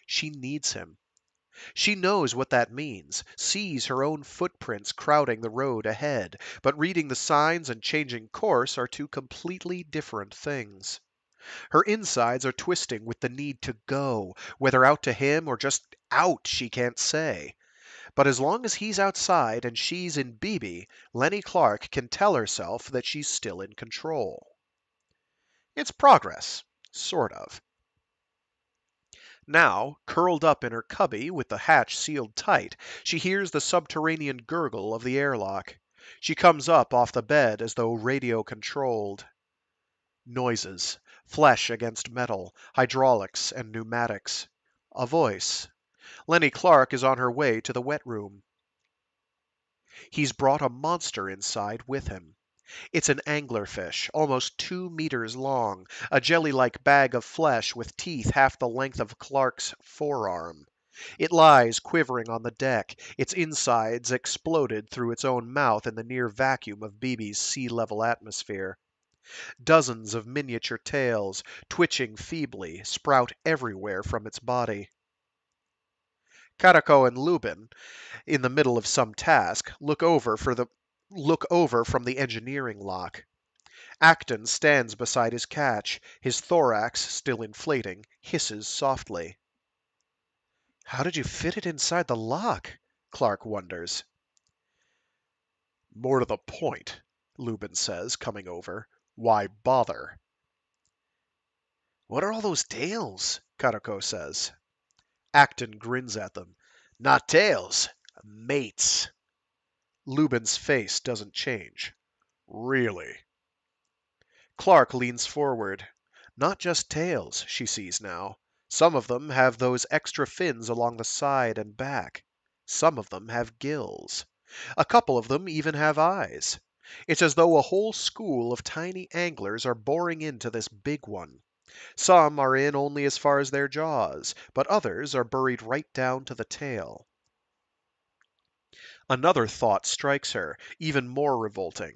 She needs him. She knows what that means, sees her own footprints crowding the road ahead, but reading the signs and changing course are two completely different things. Her insides are twisting with the need to go, whether out to him or just out, she can't say. But as long as he's outside and she's in BB, Lenny Clark can tell herself that she's still in control. It's progress, sort of. Now, curled up in her cubby with the hatch sealed tight, she hears the subterranean gurgle of the airlock. She comes up off the bed as though radio-controlled. Noises. Flesh against metal. Hydraulics and pneumatics. A voice. Lenny Clark is on her way to the wet room. He's brought a monster inside with him. It's an anglerfish, almost 2 meters long, a jelly-like bag of flesh with teeth half the length of Clark's forearm. It lies quivering on the deck, its insides exploded through its own mouth in the near vacuum of BB's sea-level atmosphere. Dozens of miniature tails, twitching feebly, sprout everywhere from its body. Karako and Lubin, in the middle of some task, look over from the engineering lock. Acton stands beside his catch, his thorax still inflating, hisses softly. How did you fit it inside the lock? Clark wonders. More to the point, Lubin says, coming over. Why bother? What are all those tails? Karako says. Acton grins at them. Not tails, mates. Lubin's face doesn't change. Really? Clark leans forward. Not just tails, she sees now. Some of them have those extra fins along the side and back. Some of them have gills. A couple of them even have eyes. It's as though a whole school of tiny anglers are boring into this big one. Some are in only as far as their jaws, but others are buried right down to the tail. Another thought strikes her, even more revolting.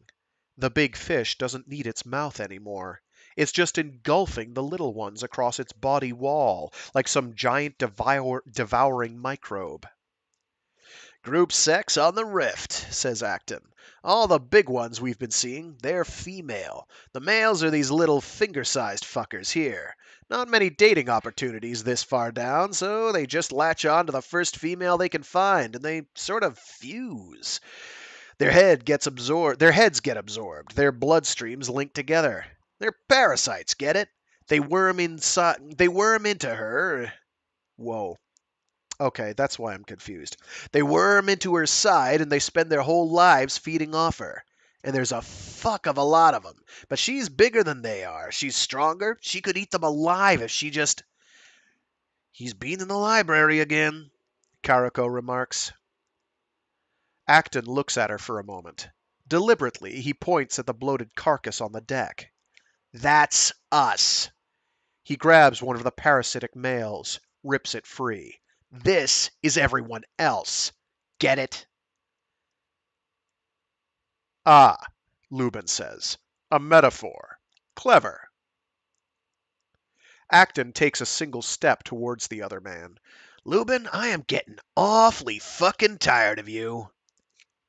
The big fish doesn't need its mouth anymore. It's just engulfing the little ones across its body wall, like some giant devouring microbe. Group sex on the Rift, says Acton. All the big ones we've been seeing, they're female. The males are these little finger-sized fuckers here. Not many dating opportunities this far down, so they just latch on to the first female they can find, and they sort of fuse. Their heads get absorbed, their bloodstreams link together. They're parasites, get it? They worm into her. Whoa. Okay, that's why I'm confused. They worm into her side and they spend their whole lives feeding off her. And there's a fuck of a lot of them. But she's bigger than they are. She's stronger. She could eat them alive if she just... He's been in the library again, Karako remarks. Acton looks at her for a moment. Deliberately, he points at the bloated carcass on the deck. That's us. He grabs one of the parasitic males, rips it free. This is everyone else. Get it? Ah, Lubin says. A metaphor. Clever. Acton takes a single step towards the other man. Lubin, I am getting awfully fucking tired of you.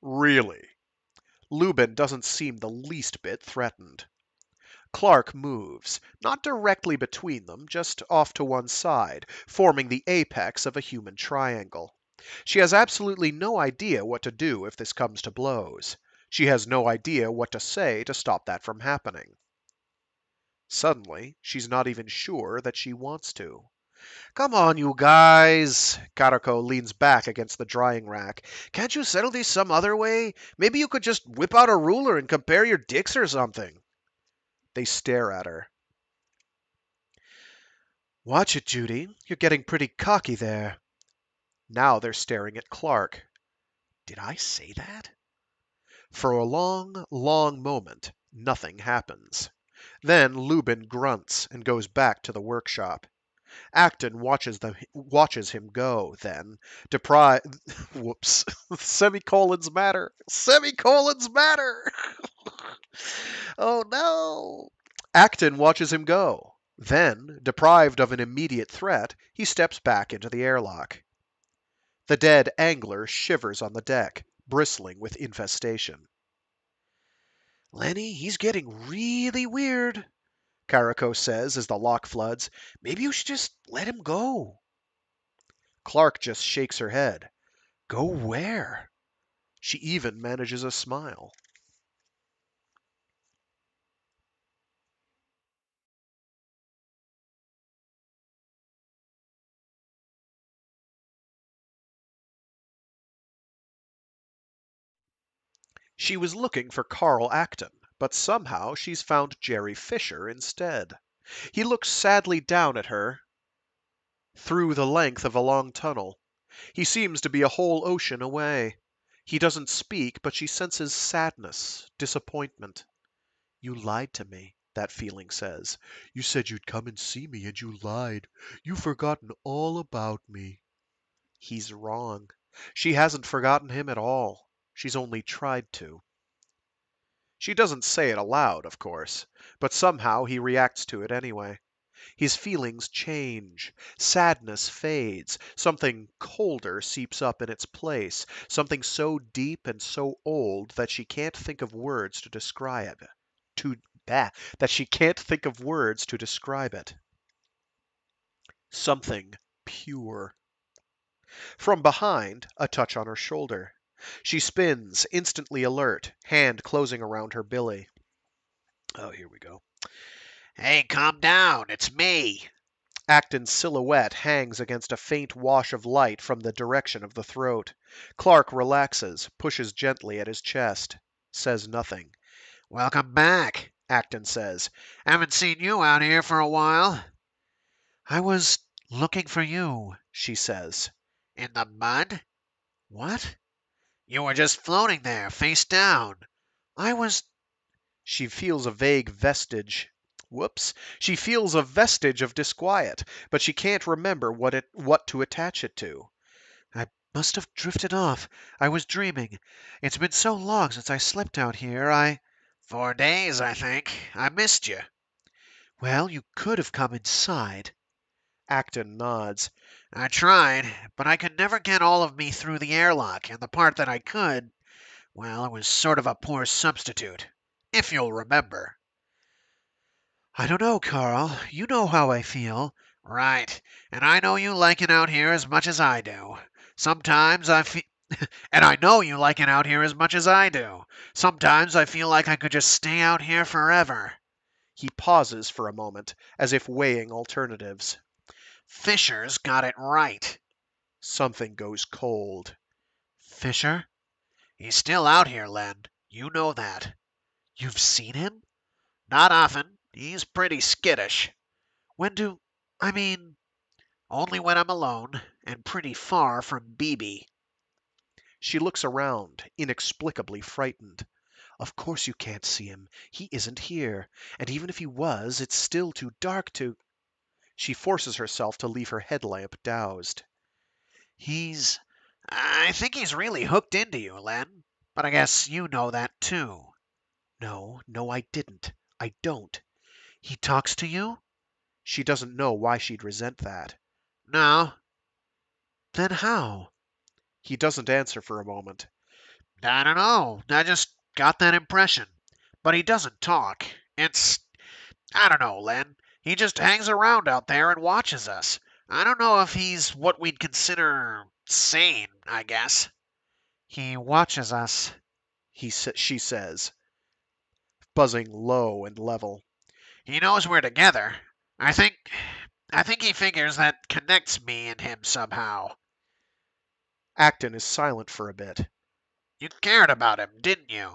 Really? Lubin doesn't seem the least bit threatened. Clark moves, not directly between them, just off to one side, forming the apex of a human triangle. She has absolutely no idea what to do if this comes to blows. She has no idea what to say to stop that from happening. Suddenly, she's not even sure that she wants to. Come on, you guys. Karako leans back against the drying rack. Can't you settle these some other way? Maybe you could just whip out a ruler and compare your dicks or something. They stare at her. Watch it, Judy. You're getting pretty cocky there. Now they're staring at Clark. Did I say that? For a long, long moment, nothing happens. Then Lubin grunts and goes back to the workshop. Acton watches him go, then, whoops, semicolons matter. Semicolons matter! Oh no! Acton watches him go. Then, deprived of an immediate threat, he steps back into the airlock. The dead angler shivers on the deck, bristling with infestation. Lenny, he's getting really weird, Karako says as the lock floods. Maybe you should just let him go. Clark just shakes her head. Go where? She even manages a smile. She was looking for Carl Acton, but somehow she's found Gerry Fischer instead. He looks sadly down at her through the length of a long tunnel. He seems to be a whole ocean away. He doesn't speak, but she senses sadness, disappointment. You lied to me, that feeling says. You said you'd come and see me, and you lied. You've forgotten all about me. He's wrong. She hasn't forgotten him at all. She's only tried to. She doesn't say it aloud, of course, but somehow he reacts to it anyway. His feelings change. Sadness fades. Something colder seeps up in its place. Something so deep and so old that she can't think of words to describe it. That she can't think of words to describe it. Something pure. From behind, a touch on her shoulder. She spins, instantly alert, hand closing around her billy. Oh, here we go. Hey, calm down. It's me. Acton's silhouette hangs against a faint wash of light from the direction of the throat. Clark relaxes, pushes gently at his chest, says nothing. Welcome back, Acton says. Haven't seen you out here for a while. I was looking for you, She says. In the mud? What? You were just floating there, face down. I was... She feels a vague vestige. She feels a vestige of disquiet, but she can't remember what to attach it to. I must have drifted off. I was dreaming. It's been so long since I slept out here, 4 days, I think. I missed you. Well, you could have come inside. Acton nods. I tried, but I could never get all of me through the airlock, and the part that I could, well, it was sort of a poor substitute, if you'll remember. I don't know, Carl. You know how I feel. Right, and I know you like it out here as much as I do. Sometimes I feel... And I know you like it out here as much as I do. Sometimes I feel like I could just stay out here forever. He pauses for a moment, as if weighing alternatives. Fisher's got it right. Something goes cold. Fisher? He's still out here, Len. You know that. You've seen him? Not often. He's pretty skittish. When do... I mean, only when I'm alone, and pretty far from BB. She looks around, inexplicably frightened. Of course you can't see him. He isn't here. And even if he was, it's still too dark to... She forces herself to leave her headlamp doused. I think he's really hooked into you, Len. But I guess you know that too. No, I didn't. I don't. He talks to you? She doesn't know why she'd resent that. No. Then how? He doesn't answer for a moment. I don't know. I just got that impression. But he doesn't talk. I don't know, Len. He just hangs around out there and watches us. I don't know if he's what we'd consider sane, I guess. He watches us. She says, buzzing low and level. He knows we're together. I think he figures that connects me and him somehow. Acton is silent for a bit. You cared about him, didn't you?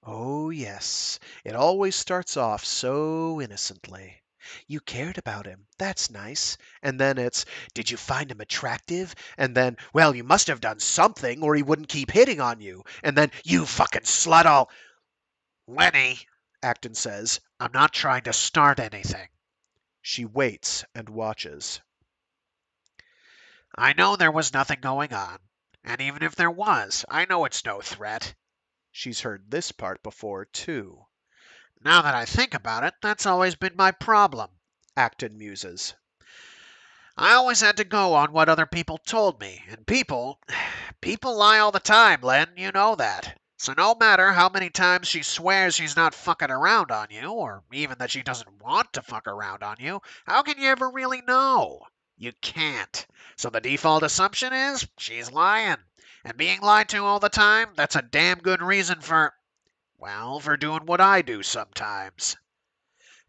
Oh, yes. It always starts off so innocently. You cared about him. That's nice. And then it's, did you find him attractive? And then, well, you must have done something or he wouldn't keep hitting on you. And then, you fucking slut all... Lenny, Acton says. I'm not trying to start anything. She waits and watches. I know there was nothing going on. And even if there was, I know it's no threat. She's heard this part before, too. Now that I think about it, that's always been my problem. Acton muses. I always had to go on what other people told me, and people lie all the time, Len, you know that. So no matter how many times she swears she's not fucking around on you, or even that she doesn't want to fuck around on you, how can you ever really know? You can't. So the default assumption is she's lying. And being lied to all the time, that's a damn good reason for doing what I do sometimes.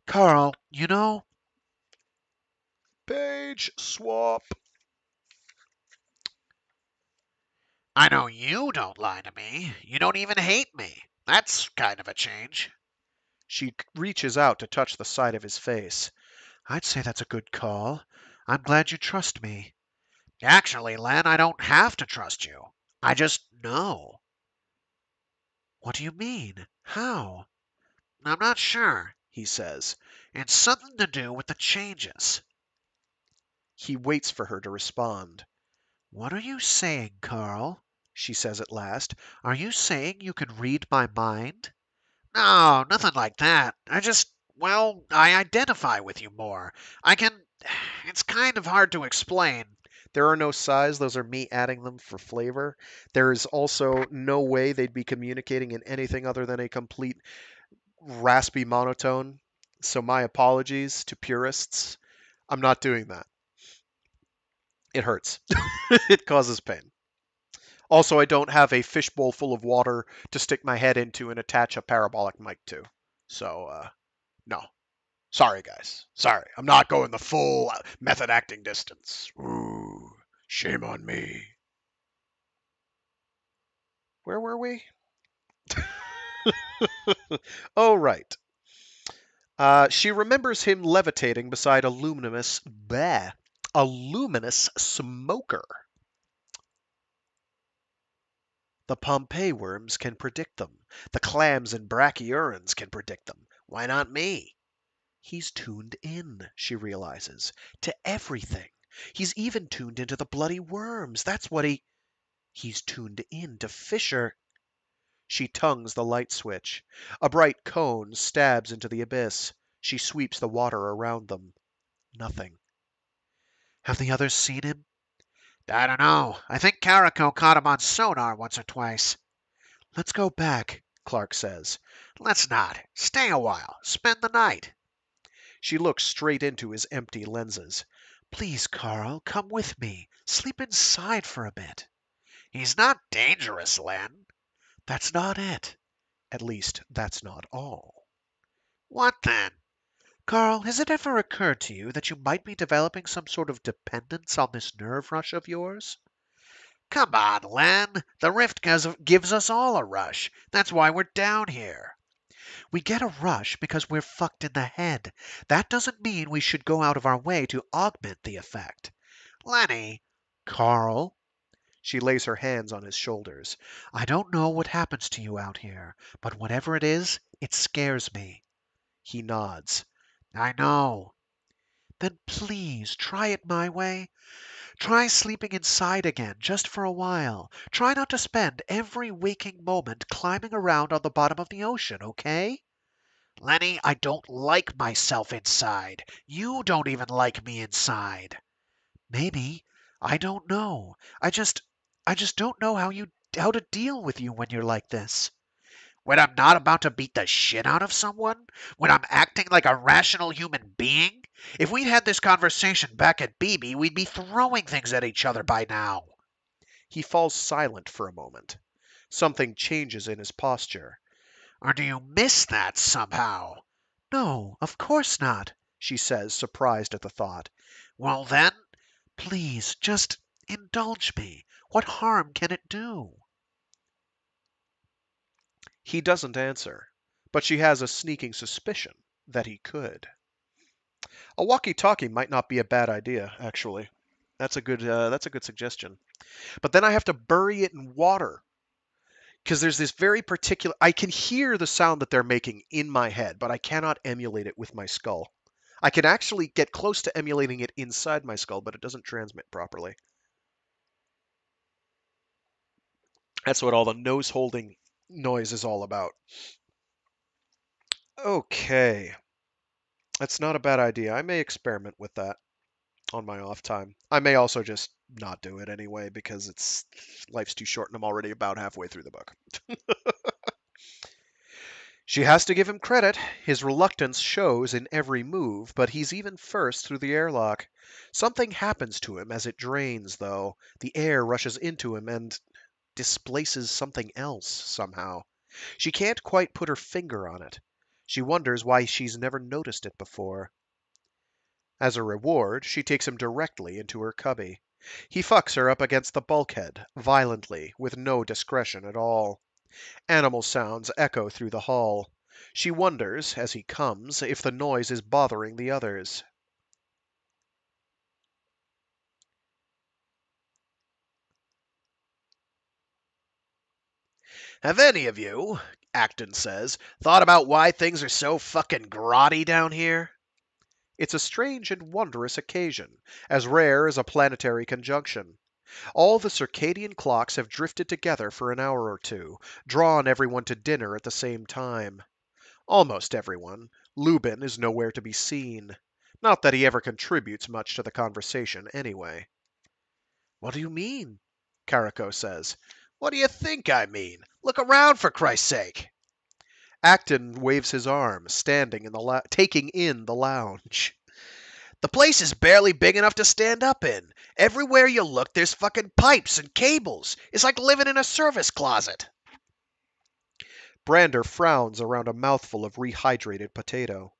Carl, you know... Page swap. I know you don't lie to me. You don't even hate me. That's kind of a change. She reaches out to touch the side of his face. I'd say that's a good call. I'm glad you trust me. Actually, Len, I don't have to trust you. I just know. What do you mean? How? I'm not sure. He says. It's something to do with the changes. He waits for her to respond. What are you saying, Carl? She says at last. Are you saying you can read my mind? No, nothing like that. I identify with you more. It's kind of hard to explain. There are no sighs. Those are me adding them for flavor. There is also no way they'd be communicating in anything other than a complete raspy monotone. So my apologies to purists. I'm not doing that. It hurts. It causes pain. Also, I don't have a fishbowl full of water to stick my head into and attach a parabolic mic to. So, no. Sorry, guys. Sorry. I'm not going the full method acting distance. Ooh, shame on me. Where were we? Oh, right. She remembers him levitating beside a luminous smoker. The Pompeii worms can predict them. The clams and brachyurans can predict them. Why not me? He's tuned in, she realizes, to everything. He's even tuned into the bloody worms. That's what He's tuned in to Fischer. She tongues the light switch. A bright cone stabs into the abyss. She sweeps the water around them. Nothing. Have the others seen him? I don't know. I think Carico caught him on sonar once or twice. Let's go back, Clark says. Let's not. Stay a while. Spend the night. She looks straight into his empty lenses. Please, Carl, come with me. Sleep inside for a bit. He's not dangerous, Len. That's not it. At least, that's not all. What then? Carl, has it ever occurred to you that you might be developing some sort of dependence on this nerve rush of yours? Come on, Len. The rift gives us all a rush. That's why we're down here. We get a rush because we're fucked in the head. That doesn't mean we should go out of our way to augment the effect. Lenny. Carl. She lays her hands on his shoulders. I don't know what happens to you out here, but whatever it is, it scares me. He nods. I know. Then please try it my way. Try sleeping inside again, just for a while. Try not to spend every waking moment climbing around on the bottom of the ocean, okay? Lenny, I don't like myself inside. You don't even like me inside. Maybe. I don't know. I just don't know how to deal with you when you're like this. When I'm not about to beat the shit out of someone? When I'm acting like a rational human being? If we'd had this conversation back at BB, we'd be throwing things at each other by now. He falls silent for a moment. Something changes in his posture. Or do you miss that somehow? No, of course not, she says, surprised at the thought. Well then, Please, just indulge me. What harm can it do? He doesn't answer, but she has a sneaking suspicion that he could. A walkie-talkie might not be a bad idea, actually. That's a good suggestion. But then I have to bury it in water because there's this very particular. I can hear the sound that they're making in my head, but I cannot emulate it with my skull. I can actually get close to emulating it inside my skull, but it doesn't transmit properly. That's what all the nose holding noise is all about. Okay. That's not a bad idea. I may experiment with that on my off time. I may also just not do it anyway because life's too short and I'm already about halfway through the book. She has to give him credit. His reluctance shows in every move, but he's even first through the airlock. Something happens to him as it drains, though. The air rushes into him and displaces something else somehow. She can't quite put her finger on it. She wonders why she's never noticed it before. As a reward, she takes him directly into her cubby. He fucks her up against the bulkhead, violently, with no discretion at all. Animal sounds echo through the hall. She wonders, as he comes, if the noise is bothering the others. have any of you, Acton says, thought about why things are so fucking grotty down here? It's a strange and wondrous occasion, as rare as a planetary conjunction. All the circadian clocks have drifted together for an hour or two, drawn everyone to dinner at the same time. Almost everyone. Lubin is nowhere to be seen. Not that he ever contributes much to the conversation, anyway. What do you mean? Karako says. What do you think I mean? Look around, for Christ's sake. Acton waves his arm, standing in taking in the lounge. The place is barely big enough to stand up in. Everywhere you look, there's fucking pipes and cables. It's like living in a service closet. Brander frowns around a mouthful of rehydrated potato.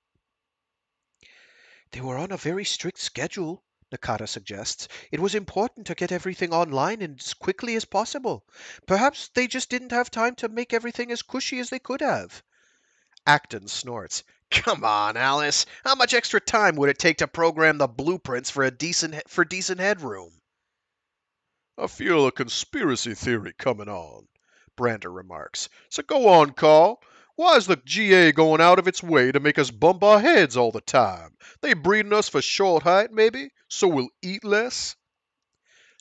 They were on a very strict schedule, Nakata suggests. It was important to get everything online as quickly as possible. Perhaps they just didn't have time to make everything as cushy as they could have. Acton snorts. Come on, Alice. How much extra time would it take to program the blueprints for decent headroom? I feel a conspiracy theory coming on, Brander remarks. So go on, Carl. Why is the GA going out of its way to make us bump our heads all the time? They breeding us for short height, maybe, so we'll eat less?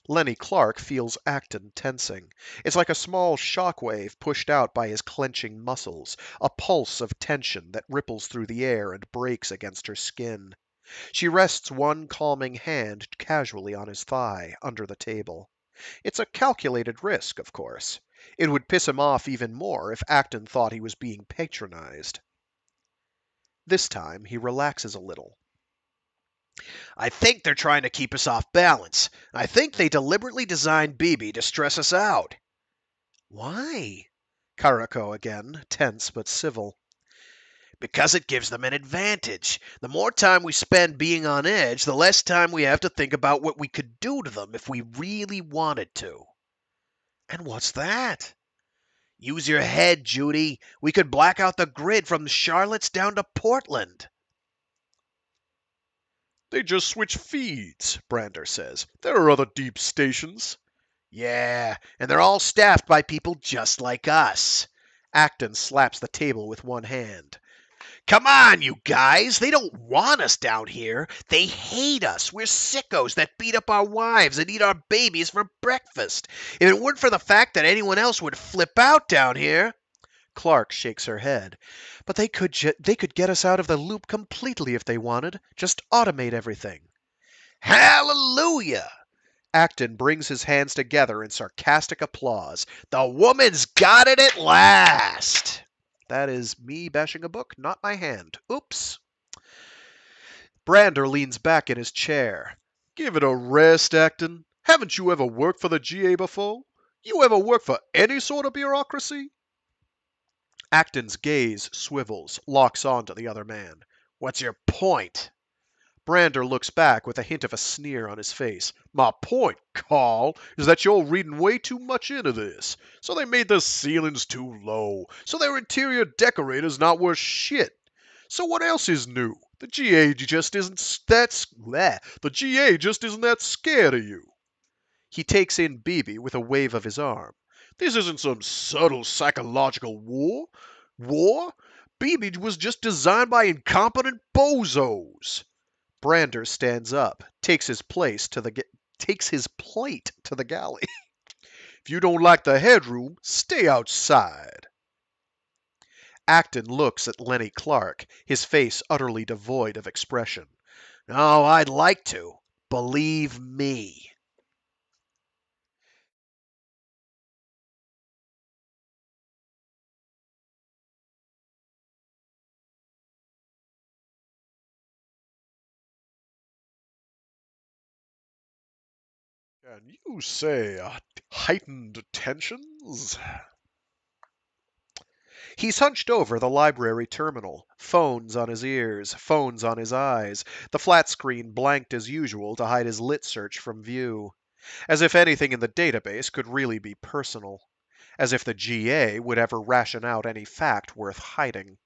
Lenny Clark feels Acton tensing. It's like a small shockwave pushed out by his clenching muscles, a pulse of tension that ripples through the air and breaks against her skin. She rests one calming hand casually on his thigh, under the table. It's a calculated risk, of course. It would piss him off even more if Acton thought he was being patronized. This time he relaxes a little. I think they're trying to keep us off balance. I think they deliberately designed BB to stress us out. Why? Karako again, tense but civil. Because it gives them an advantage. The more time we spend being on edge, the less time we have to think about what we could do to them if we really wanted to. And what's that? Use your head, Judy. We could black out the grid from Charlotte's down to Portland. They just switch feeds, Brander says. There are other deep stations. Yeah, and they're all staffed by people just like us. Acton slaps the table with one hand. Come on, you guys. They don't want us down here. They hate us. We're sickos that beat up our wives and eat our babies for breakfast. If it weren't for the fact that anyone else would flip out down here. Clark shakes her head. But they could get us out of the loop completely if they wanted. Just automate everything. Hallelujah! Acton brings his hands together in sarcastic applause. The woman's got it at last! That is me bashing a book, not my hand. Oops. Brander leans back in his chair. Give it a rest, Acton. Haven't you ever worked for the GA before? You ever worked for any sort of bureaucracy? Acton's gaze swivels, locks on to the other man. What's your point? Brander looks back with a hint of a sneer on his face. My point, Carl, is that you're reading way too much into this. So they made the ceilings too low. So their interior decorator's not worth shit. So what else is new? The GA just isn't that scared of you. He takes in Beebe with a wave of his arm. This isn't some subtle psychological war. Beebe was just designed by incompetent bozos. Brander stands up, takes his plate to the galley. If you don't like the headroom, stay outside. Acton looks at Lenny Clark, his face utterly devoid of expression. Oh, I'd like to. Believe me. Can you say heightened tensions? He's hunched over the library terminal, phones on his ears, phones on his eyes, the flat screen blanked as usual to hide his lit search from view. As if anything in the database could really be personal. As if the GA would ever ration out any fact worth hiding.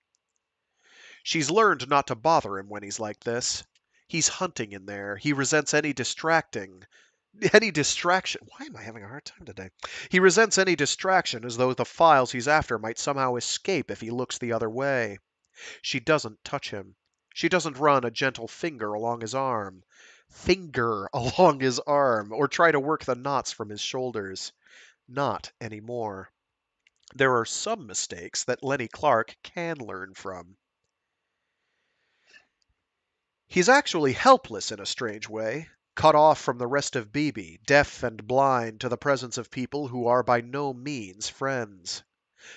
She's learned not to bother him when he's like this. He's hunting in there. He resents any distraction. Why am I having a hard time today? He resents any distraction as though the files he's after might somehow escape if he looks the other way. She doesn't touch him. She doesn't run a gentle finger along his arm. Or try to work the knots from his shoulders. Not anymore. There are some mistakes that Lenny Clark can learn from. He's actually helpless in a strange way. Cut off from the rest of Beebe, deaf and blind to the presence of people who are by no means friends.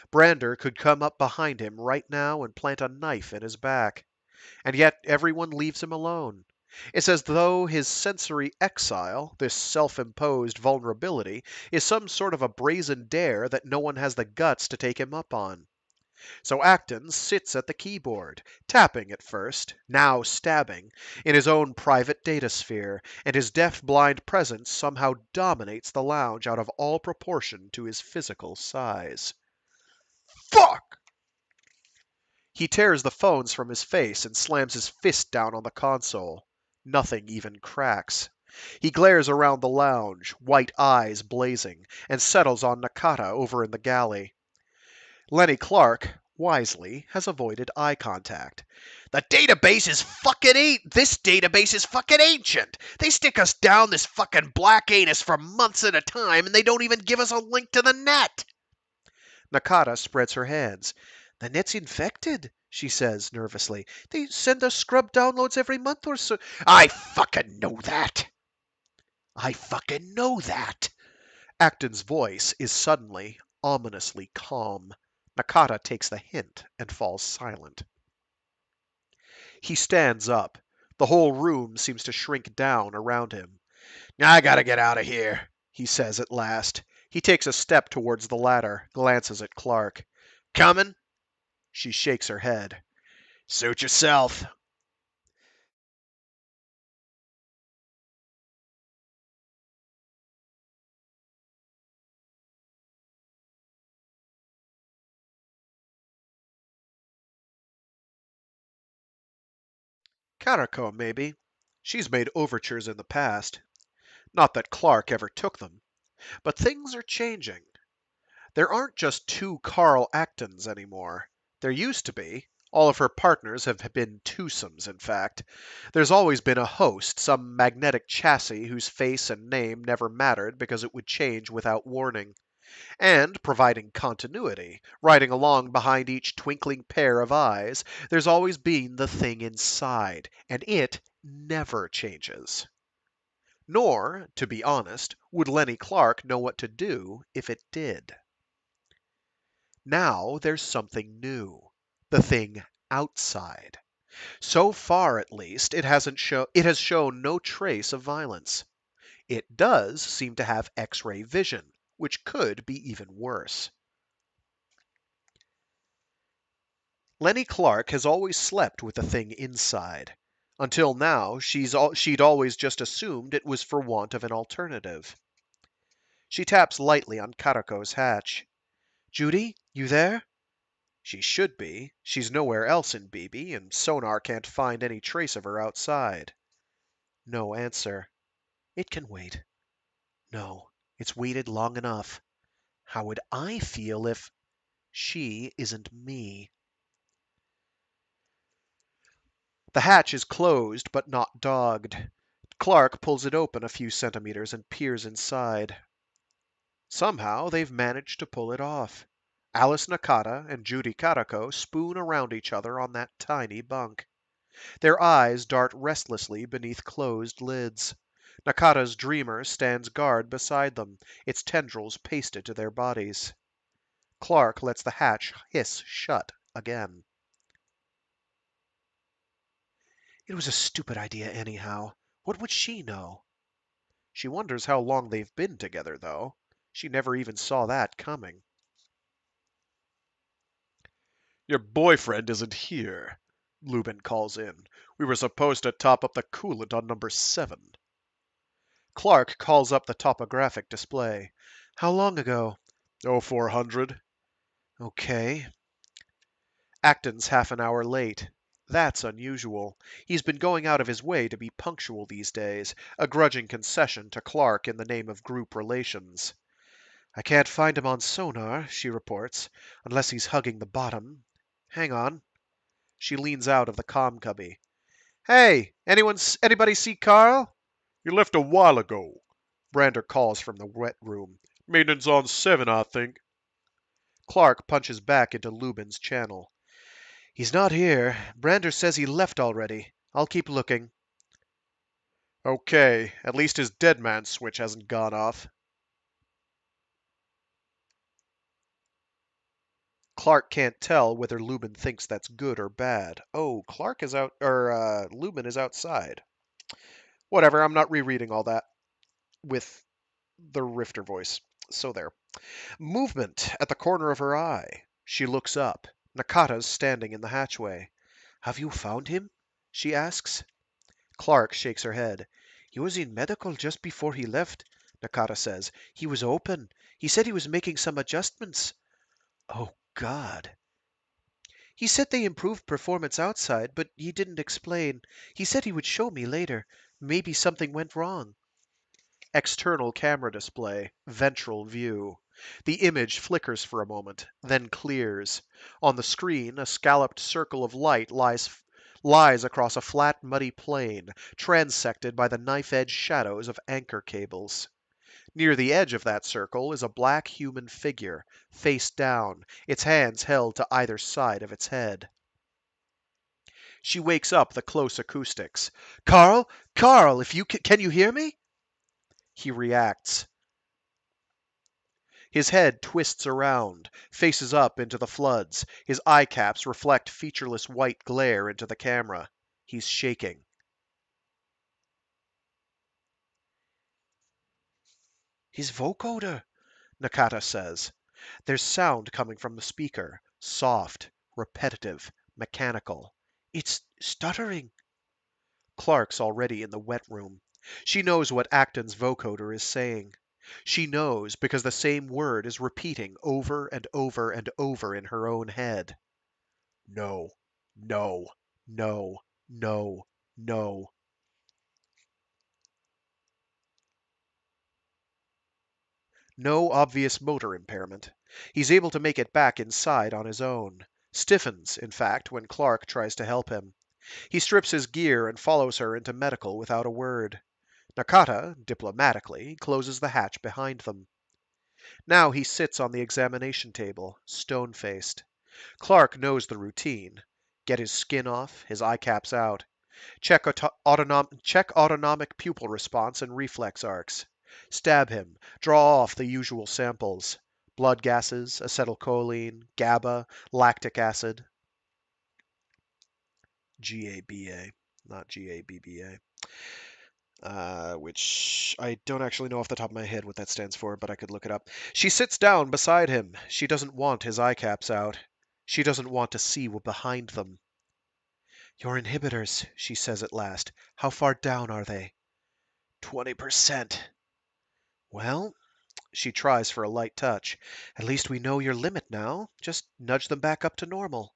Brander could come up behind him right now and plant a knife in his back. And yet everyone leaves him alone. It's as though his sensory exile, this self-imposed vulnerability, is some sort of a brazen dare that no one has the guts to take him up on. So Acton sits at the keyboard, tapping at first, now stabbing, in his own private datasphere, and his deaf-blind presence somehow dominates the lounge out of all proportion to his physical size. Fuck! He tears the phones from his face and slams his fist down on the console. Nothing even cracks. He glares around the lounge, white eyes blazing, and settles on Nakata over in the galley. Lenny Clark, wisely, has avoided eye contact. This database is fucking ancient. They stick us down this fucking black anus for months at a time, and they don't even give us a link to the net. Nakata spreads her hands. The net's infected, she says nervously. They send us scrub downloads every month or so. I fucking know that. Acton's voice is suddenly, ominously calm. Nakata takes the hint and falls silent. He stands up. The whole room seems to shrink down around him. I gotta get out of here, he says at last. He takes a step towards the ladder, glances at Clark. Coming? She shakes her head. Suit yourself. Karako, maybe. She's made overtures in the past. Not that Clark ever took them. But things are changing. There aren't just two Carl Actons anymore. There used to be. All of her partners have been twosomes, in fact. There's always been a host, some magnetic chassis whose face and name never mattered because it would change without warning. And, providing continuity, riding along behind each twinkling pair of eyes, there's always been the thing inside, and it never changes. Nor, to be honest, would Lenny Clark know what to do if it did. Now there's something new. The thing outside. So far, at least, it has shown no trace of violence. It does seem to have X-ray vision, which could be even worse. Lenny Clark has always slept with the thing inside. Until now, she'd always just assumed it was for want of an alternative. She taps lightly on Karako's hatch. Judy, you there? She should be. She's nowhere else in BB, and sonar can't find any trace of her outside. No answer. It can wait. No, it's waited long enough. How would I feel if she isn't me? The hatch is closed, but not dogged. Clark pulls it open a few centimeters and peers inside. Somehow they've managed to pull it off. Alice Nakata and Judy Karako spoon around each other on that tiny bunk. Their eyes dart restlessly beneath closed lids. Nakata's dreamer stands guard beside them, its tendrils pasted to their bodies. Clark lets the hatch hiss shut again. It was a stupid idea anyhow. What would she know? She wonders how long they've been together, though. She never even saw that coming. Your boyfriend isn't here, Lubin calls in. We were supposed to top up the coolant on number 7. Clark calls up the topographic display. How long ago? Oh, 400. Okay. Acton's half an hour late. That's unusual. He's been going out of his way to be punctual these days, a grudging concession to Clark in the name of group relations. I can't find him on sonar, she reports, unless he's hugging the bottom. Hang on. She leans out of the comm cubby. Hey, anybody see Carl? He left a while ago. Brander calls from the wet room. Maintenance on 7, I think. Clark punches back into Lubin's channel. He's not here. Brander says he left already. I'll keep looking. Okay, at least his dead man switch hasn't gone off. Clark can't tell whether Lubin thinks that's good or bad. Oh, Lubin is outside. Whatever, I'm not rereading all that with the Rifter voice. So there. Movement at the corner of her eye. She looks up. Nakata's standing in the hatchway. Have you found him? She asks. Clark shakes her head. He was in medical just before he left, Nakata says. He was open. He said he was making some adjustments. Oh, God. He said they improved performance outside, but he didn't explain. He said he would show me later. Maybe something went wrong. External camera display, ventral view. The image flickers for a moment, then clears. On the screen, a scalloped circle of light lies across a flat, muddy plain, transected by the knife-edge shadows of anchor cables. Near the edge of that circle is a black human figure, face down, its hands held to either side of its head. She wakes up the close acoustics. Carl? Carl, can you hear me? He reacts. His head twists around, faces up into the floods. His eye caps reflect featureless white glare into the camera. He's shaking. His vocoder, Nakata says. There's sound coming from the speaker, soft, repetitive, mechanical. It's stuttering. Clark's already in the wet room. She knows what Acton's vocoder is saying. She knows because the same word is repeating over and over and over in her own head. No, no, no, no, no. No obvious motor impairment. He's able to make it back inside on his own. Stiffens, in fact, when Clark tries to help him. He strips his gear and follows her into medical without a word. Nakata, diplomatically, closes the hatch behind them. Now he sits on the examination table, stone-faced. Clark knows the routine. Get his skin off, his eye caps out. Check autonomic pupil response and reflex arcs. Stab him. Draw off the usual samples. Blood gases, acetylcholine, GABA, lactic acid. GABA, not GABBA. Which I don't actually know off the top of my head what that stands for, but I could look it up. She sits down beside him. She doesn't want his eye caps out. She doesn't want to see behind them. Your inhibitors, she says at last. How far down are they? 20%. Well, she tries for a light touch. At least we know your limit now. Just nudge them back up to normal.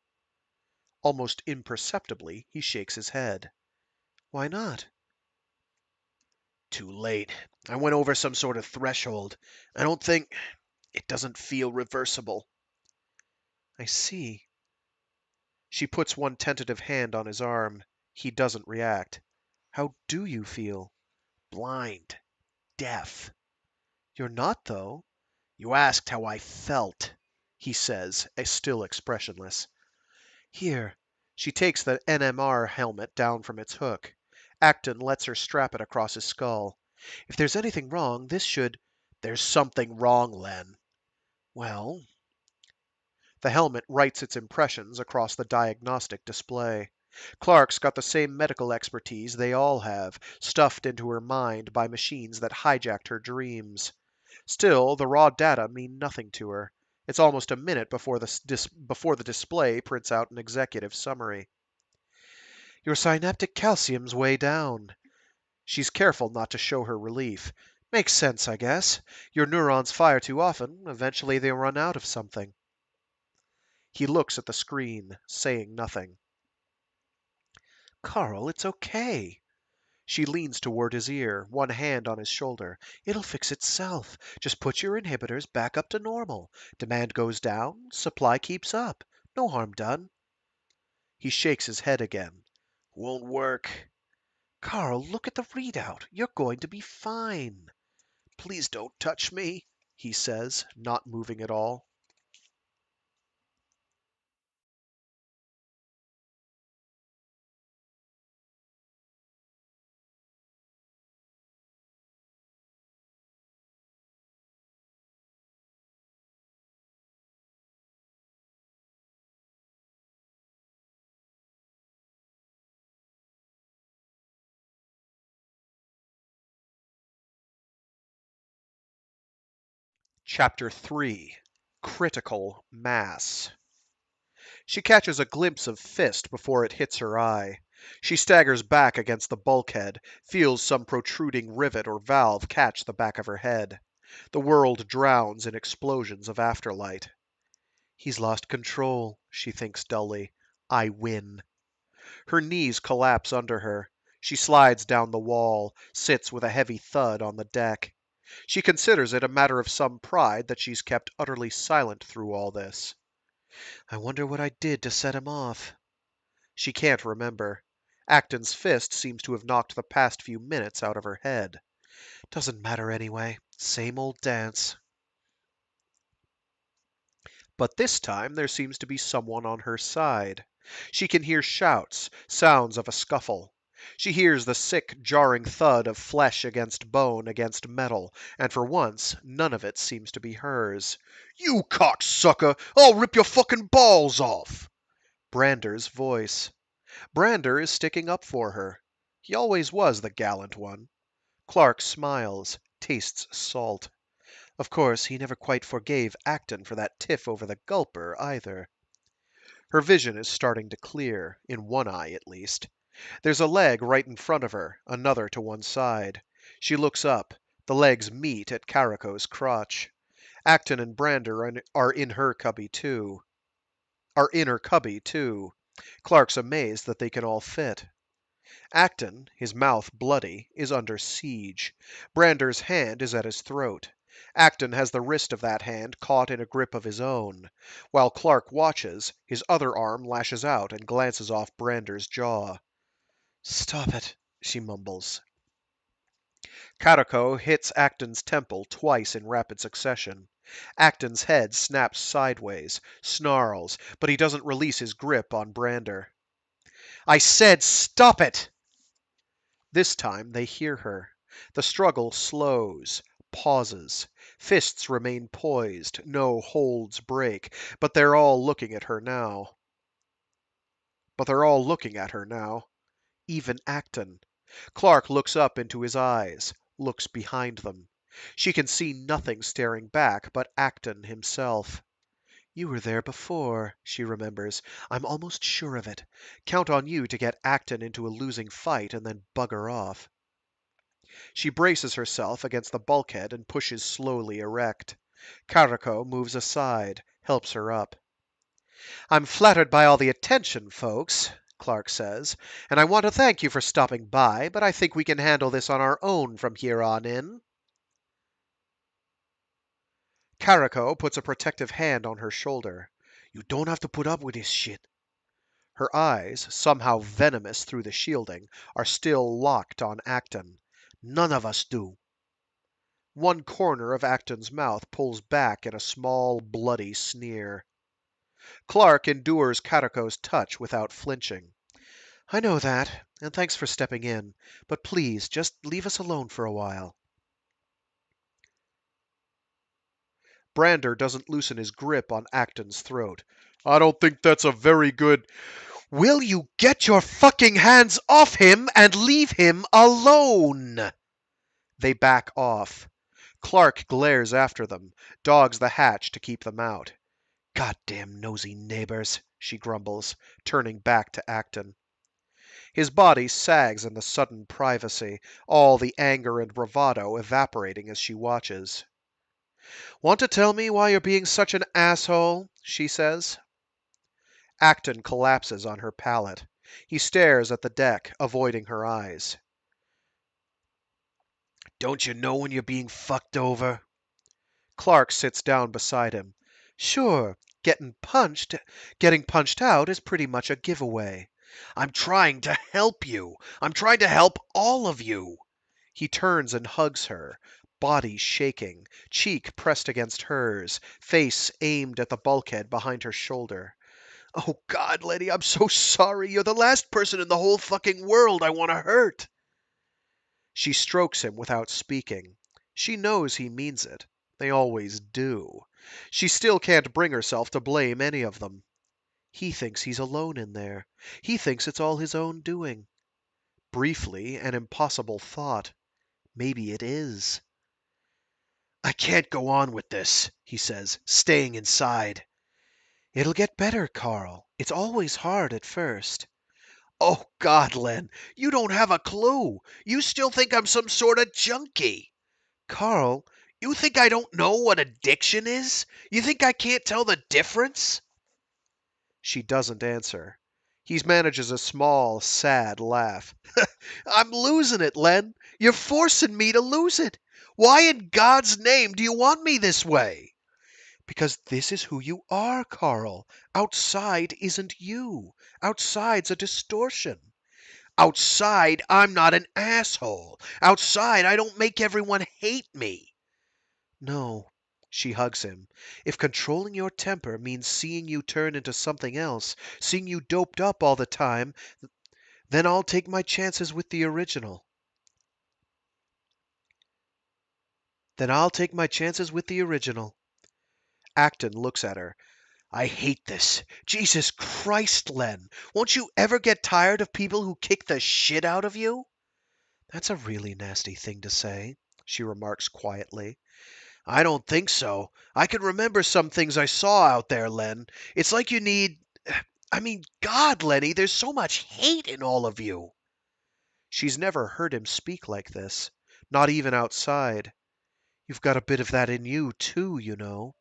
Almost imperceptibly, he shakes his head. Why not? Too late. I went over some sort of threshold. I don't think... It doesn't feel reversible. I see. She puts one tentative hand on his arm. He doesn't react. How do you feel? Blind. Deaf. You're not, though. You asked how I felt, he says, still expressionless. Here. She takes the NMR helmet down from its hook. Acton lets her strap it across his skull. If there's anything wrong, this should... There's something wrong, Len. Well... The helmet writes its impressions across the diagnostic display. Clark's got the same medical expertise they all have, stuffed into her mind by machines that hijacked her dreams. Still, the raw data mean nothing to her. It's almost a minute before the display prints out an executive summary. Your synaptic calcium's way down. She's careful not to show her relief. Makes sense, I guess. Your neurons fire too often. Eventually they run out of something. He looks at the screen, saying nothing. Carl, it's okay. She leans toward his ear, one hand on his shoulder. It'll fix itself. Just put your inhibitors back up to normal. Demand goes down, supply keeps up. No harm done. He shakes his head again. Won't work. Carl, look at the readout. You're going to be fine. Please don't touch me, he says, not moving at all. Chapter 3 Critical Mass. She catches a glimpse of Fist before it hits her eye. She staggers back against the bulkhead, feels some protruding rivet or valve catch the back of her head. The world drowns in explosions of afterlight. He's lost control, she thinks dully. I win. Her knees collapse under her. She slides down the wall, sits with a heavy thud on the deck. She considers it a matter of some pride that she's kept utterly silent through all this. I wonder what I did to set him off. She can't remember. Acton's fist seems to have knocked the past few minutes out of her head. Doesn't matter anyway. Same old dance. But this time there seems to be someone on her side. She can hear shouts, sounds of a scuffle. She hears the sick, jarring thud of flesh against bone against metal, and for once, none of it seems to be hers. You cocksucker! I'll rip your fucking balls off! Brander's voice. Brander is sticking up for her. He always was the gallant one. Clark smiles, tastes salt. Of course, he never quite forgave Acton for that tiff over the gulper, either. Her vision is starting to clear, in one eye at least. There's a leg right in front of her, another to one side. She looks up. The legs meet at Caraco's crotch. Acton and Brander are in her cubby too. Clark's amazed that they can all fit. Acton, his mouth bloody, is under siege. Brander's hand is at his throat. Acton has the wrist of that hand caught in a grip of his own. While Clark watches, his other arm lashes out and glances off Brander's jaw. "Stop it," she mumbles. Caraco hits Acton's temple twice in rapid succession. Acton's head snaps sideways, snarls, but he doesn't release his grip on Brander. "I said stop it!" This time they hear her. The struggle slows, pauses. Fists remain poised, no holds break, but they're all looking at her now. Even Acton. Clark looks up into his eyes, looks behind them. She can see nothing staring back but Acton himself. "You were there before," she remembers. "I'm almost sure of it. Count on you to get Acton into a losing fight and then bugger off." She braces herself against the bulkhead and pushes slowly erect. Caraco moves aside, helps her up. "I'm flattered by all the attention, folks," Clark says, "and I want to thank you for stopping by, but I think we can handle this on our own from here on in." Caraco puts a protective hand on her shoulder. "You don't have to put up with this shit." Her eyes, somehow venomous through the shielding, are still locked on Acton. "None of us do." One corner of Acton's mouth pulls back in a small, bloody sneer. Clark endures Caraco's touch without flinching. "I know that, and thanks for stepping in, but please, just leave us alone for a while." Brander doesn't loosen his grip on Acton's throat. I don't think that's a very good. "Will you get your fucking hands off him and leave him alone?" They back off. Clark glares after them, dogs the hatch to keep them out. "Goddamn nosy neighbors," she grumbles, turning back to Acton. His body sags in the sudden privacy, all the anger and bravado evaporating as she watches. "Want to tell me why you're being such an asshole?" she says. Acton collapses on her pallet. He stares at the deck, avoiding her eyes. "Don't you know when you're being fucked over?" Clark sits down beside him. "Sure, getting punched out is pretty much a giveaway." "I'm trying to help you. I'm trying to help all of you." He turns and hugs her, body shaking, cheek pressed against hers, face aimed at the bulkhead behind her shoulder. "Oh God, Letty, I'm so sorry. You're the last person in the whole fucking world I want to hurt." She strokes him without speaking. She knows he means it. They always do. She still can't bring herself to blame any of them. He thinks he's alone in there. He thinks it's all his own doing. Briefly, an impossible thought. Maybe it is. "I can't go on with this," he says, "staying inside." "It'll get better, Carl. It's always hard at first." "Oh, God, Len, you don't have a clue. You still think I'm some sort of junkie." "Carl, You think I don't know what addiction is? You think I can't tell the difference?" She doesn't answer. He manages a small, sad laugh. "I'm losing it, Len. You're forcing me to lose it. Why in God's name do you want me this way?" "Because this is who you are, Carl. Outside isn't you. Outside's a distortion." "Outside, I'm not an asshole. Outside, I don't make everyone hate me." "No." She hugs him. "If controlling your temper means seeing you turn into something else, seeing you doped up all the time, then I'll take my chances with the original." Acton looks at her. "I hate this. Jesus Christ, Len. Won't you ever get tired of people who kick the shit out of you?" "That's a really nasty thing to say," she remarks quietly. "I don't think so. I can remember some things I saw out there, Len. It's like you need I mean, God, Lenny, there's so much hate in all of you. She's never heard him speak like this, not even outside. You've got a bit of that in you, too, you know.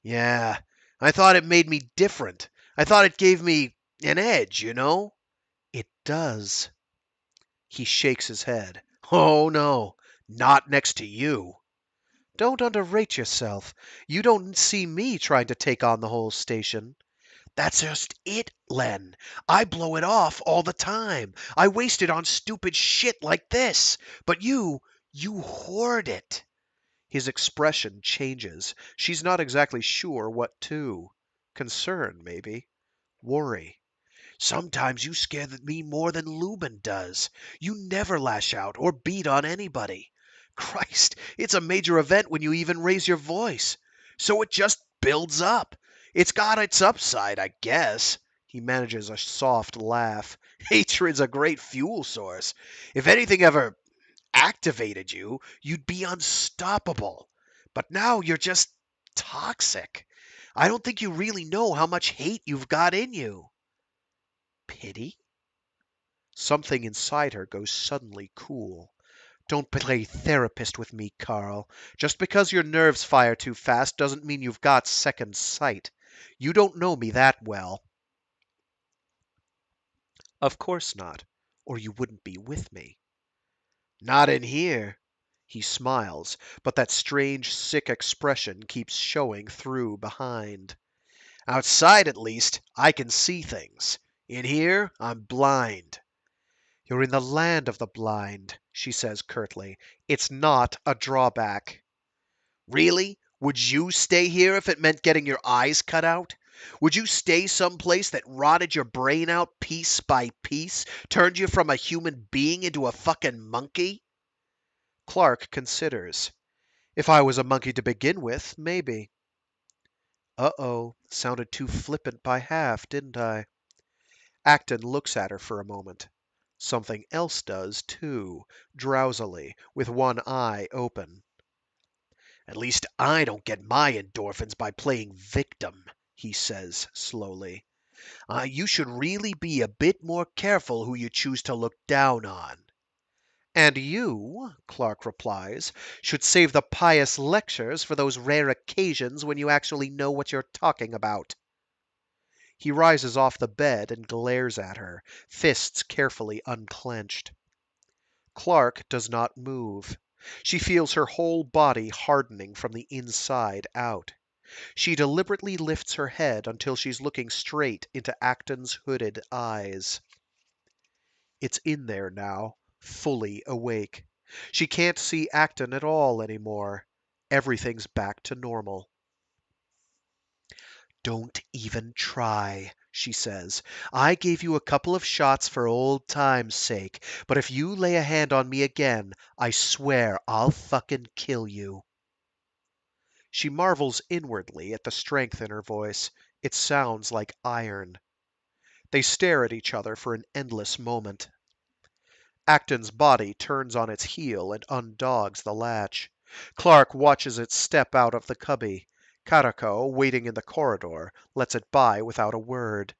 Yeah, I thought it made me different. I thought it gave me an edge, you know? It does. He shakes his head. Oh, no, not next to you. Don't underrate yourself. You don't see me trying to take on the whole station. That's just it, Len. I blow it off all the time. I waste it on stupid shit like this. But you hoard it. His expression changes. She's not exactly sure what to. Concern, maybe. Worry. Sometimes you scare me more than Lubin does. You never lash out or beat on anybody. Christ, it's a major event when you even raise your voice. So it just builds up. It's got its upside, I guess. He manages a soft laugh. Hatred's a great fuel source. If anything ever activated you, you'd be unstoppable. But now you're just toxic. I don't think you really know how much hate you've got in you. Pity? Something inside her goes suddenly cool. Don't play therapist with me, Carl. Just because your nerves fire too fast doesn't mean you've got second sight. You don't know me that well. Of course not, or you wouldn't be with me. Not in here. He smiles, but that strange, sick expression keeps showing through behind. Outside, at least, I can see things. In here, I'm blind. You're in the land of the blind, she says curtly. It's not a drawback. Really? Would you stay here if it meant getting your eyes cut out? Would you stay someplace that rotted your brain out piece by piece, turned you from a human being into a fucking monkey? Clark considers. If I was a monkey to begin with, maybe. Uh-oh, sounded too flippant by half, didn't I? Acton looks at her for a moment. Something else does, too, drowsily, with one eye open. At least I don't get my endorphins by playing victim, he says slowly. You should really be a bit more careful who you choose to look down on. And you, Clark replies, should save the pious lectures for those rare occasions when you actually know what you're talking about. He rises off the bed and glares at her, fists carefully unclenched. Clark does not move. She feels her whole body hardening from the inside out. She deliberately lifts her head until she's looking straight into Acton's hooded eyes. It's in there now, fully awake. She can't see Acton at all anymore. Everything's back to normal. Don't even try, she says. I gave you a couple of shots for old time's sake, but if you lay a hand on me again, I swear I'll fucking kill you. She marvels inwardly at the strength in her voice. It sounds like iron. They stare at each other for an endless moment. Acton's body turns on its heel and undogs the latch. Clark watches it step out of the cubby. Karako, waiting in the corridor, lets it by without a word.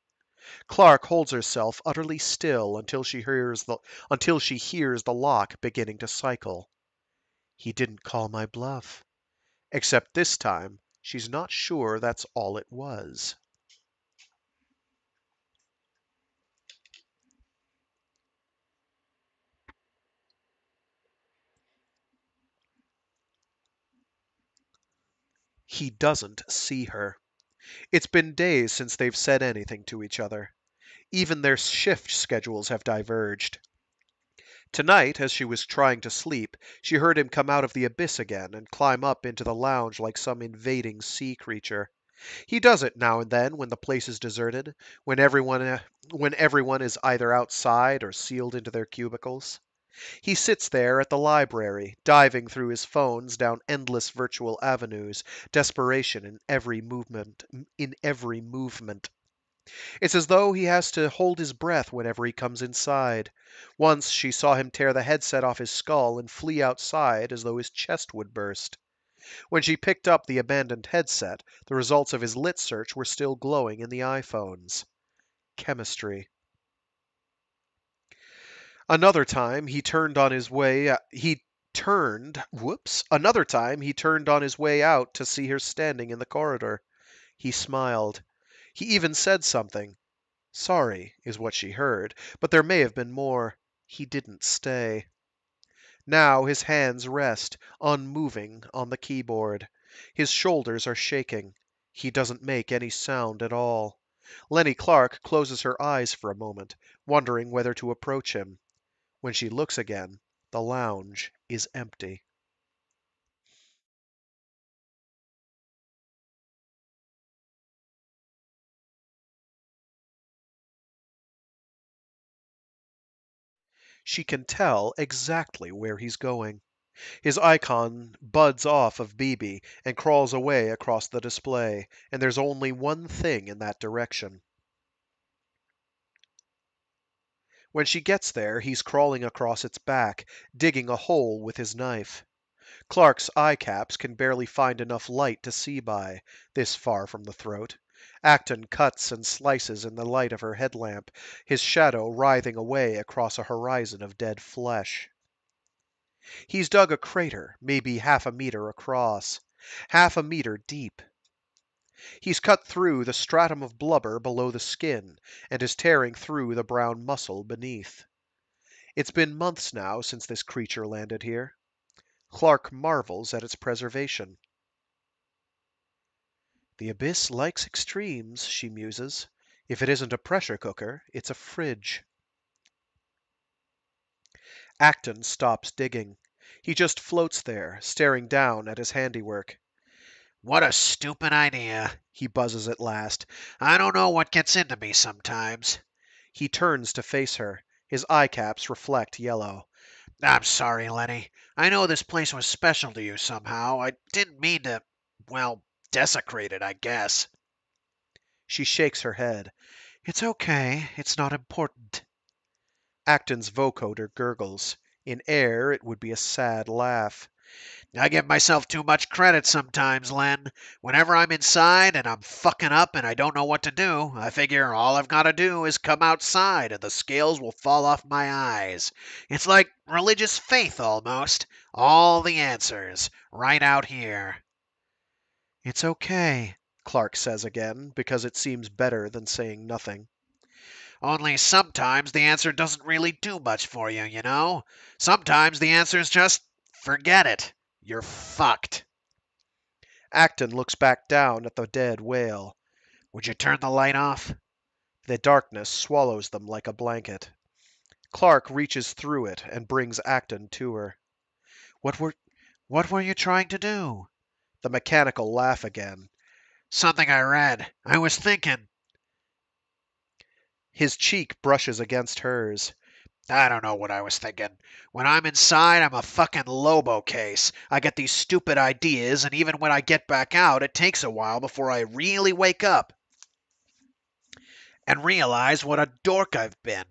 Clark holds herself utterly still until she hears the lock beginning to cycle. He didn't call my bluff. Except this time, she's not sure that's all it was. He doesn't see her. It's been days since they've said anything to each other. Even their shift schedules have diverged. Tonight, as she was trying to sleep, she heard him come out of the abyss again and climb up into the lounge like some invading sea creature. He does it now and then when the place is deserted, when everyone is either outside or sealed into their cubicles. He sits there at the library, diving through his phones down endless virtual avenues, desperation in every movement. It's as though he has to hold his breath whenever he comes inside. Once she saw him tear the headset off his skull and flee outside as though his chest would burst. When she picked up the abandoned headset, the results of his lit search were still glowing in the iPhones. chemistry. Another time he turned on his way Another time he turned on his way out to see her standing in the corridor. He smiled. He even said something. Sorry is what she heard, but there may have been more. He didn't stay. Now his hands rest, unmoving, on the keyboard. His shoulders are shaking. He doesn't make any sound at all. Lenny Clark closes her eyes for a moment, wondering whether to approach him. When she looks again, the lounge is empty. She can tell exactly where he's going. His icon buds off of BB and crawls away across the display, and there's only one thing in that direction. When she gets there, he's crawling across its back, digging a hole with his knife. Clark's eye caps can barely find enough light to see by, this far from the throat. Acton cuts and slices in the light of her headlamp, his shadow writhing away across a horizon of dead flesh. He's dug a crater, maybe half a meter across, half a meter deep. He's cut through the stratum of blubber below the skin and is tearing through the brown muscle beneath. It's been months now since this creature landed here. Clark marvels at its preservation. The abyss likes extremes, she muses. If it isn't a pressure cooker, it's a fridge. Acton stops digging. He just floats there, staring down at his handiwork. What a stupid idea, He buzzes at last. I don't know what gets into me sometimes. He turns to face her. His eye caps reflect yellow. I'm sorry, Lenny. I know this place was special to you somehow. I didn't mean to, well, desecrate it, I guess. She shakes her head. It's okay. It's not important. Acton's vocoder gurgles. In air, it would be a sad laugh. I give myself too much credit sometimes, Len. Whenever I'm inside and I'm fucking up and I don't know what to do, I figure all I've got to do is come outside and the scales will fall off my eyes. It's like religious faith almost. All the answers, right out here. It's okay, Clark says again, because it seems better than saying nothing. Only sometimes the answer doesn't really do much for you, you know? Sometimes the answer's just forget it. You're fucked. Acton looks back down at the dead whale. Would you turn the light off? The darkness swallows them like a blanket. Clark reaches through it and brings Acton to her. What were you trying to do? The mechanical laugh again. Something I read. I was thinking. His cheek brushes against hers. I don't know what I was thinking. When I'm inside, I'm a fucking Lobo case. I get these stupid ideas, and even when I get back out, it takes a while before I really wake up and realize what a dork I've been.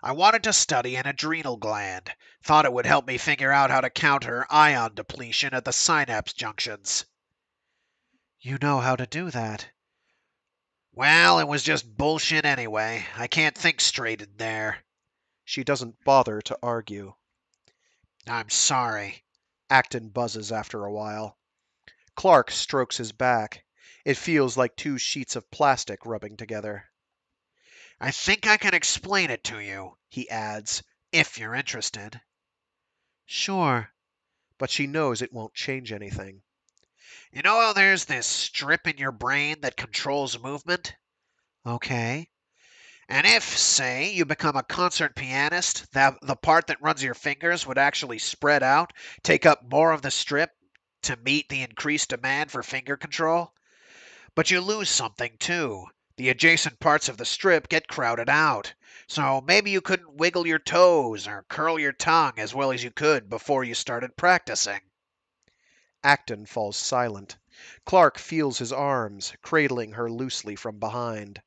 I wanted to study an adrenal gland. Thought it would help me figure out how to counter ion depletion at the synapse junctions. You know how to do that. Well, it was just bullshit anyway. I can't think straight in there. She doesn't bother to argue. I'm sorry. Acton buzzes after a while. Clark strokes his back. It feels like two sheets of plastic rubbing together. I think I can explain it to you, he adds, if you're interested. Sure. But she knows it won't change anything. You know how there's this strip in your brain that controls movement? Okay. And if, say, you become a concert pianist, the part that runs your fingers would actually spread out, take up more of the strip to meet the increased demand for finger control? But you lose something too. The adjacent parts of the strip get crowded out. So maybe you couldn't wiggle your toes or curl your tongue as well as you could before you started practicing. Acton falls silent. Clark feels his arms, cradling her loosely from behind.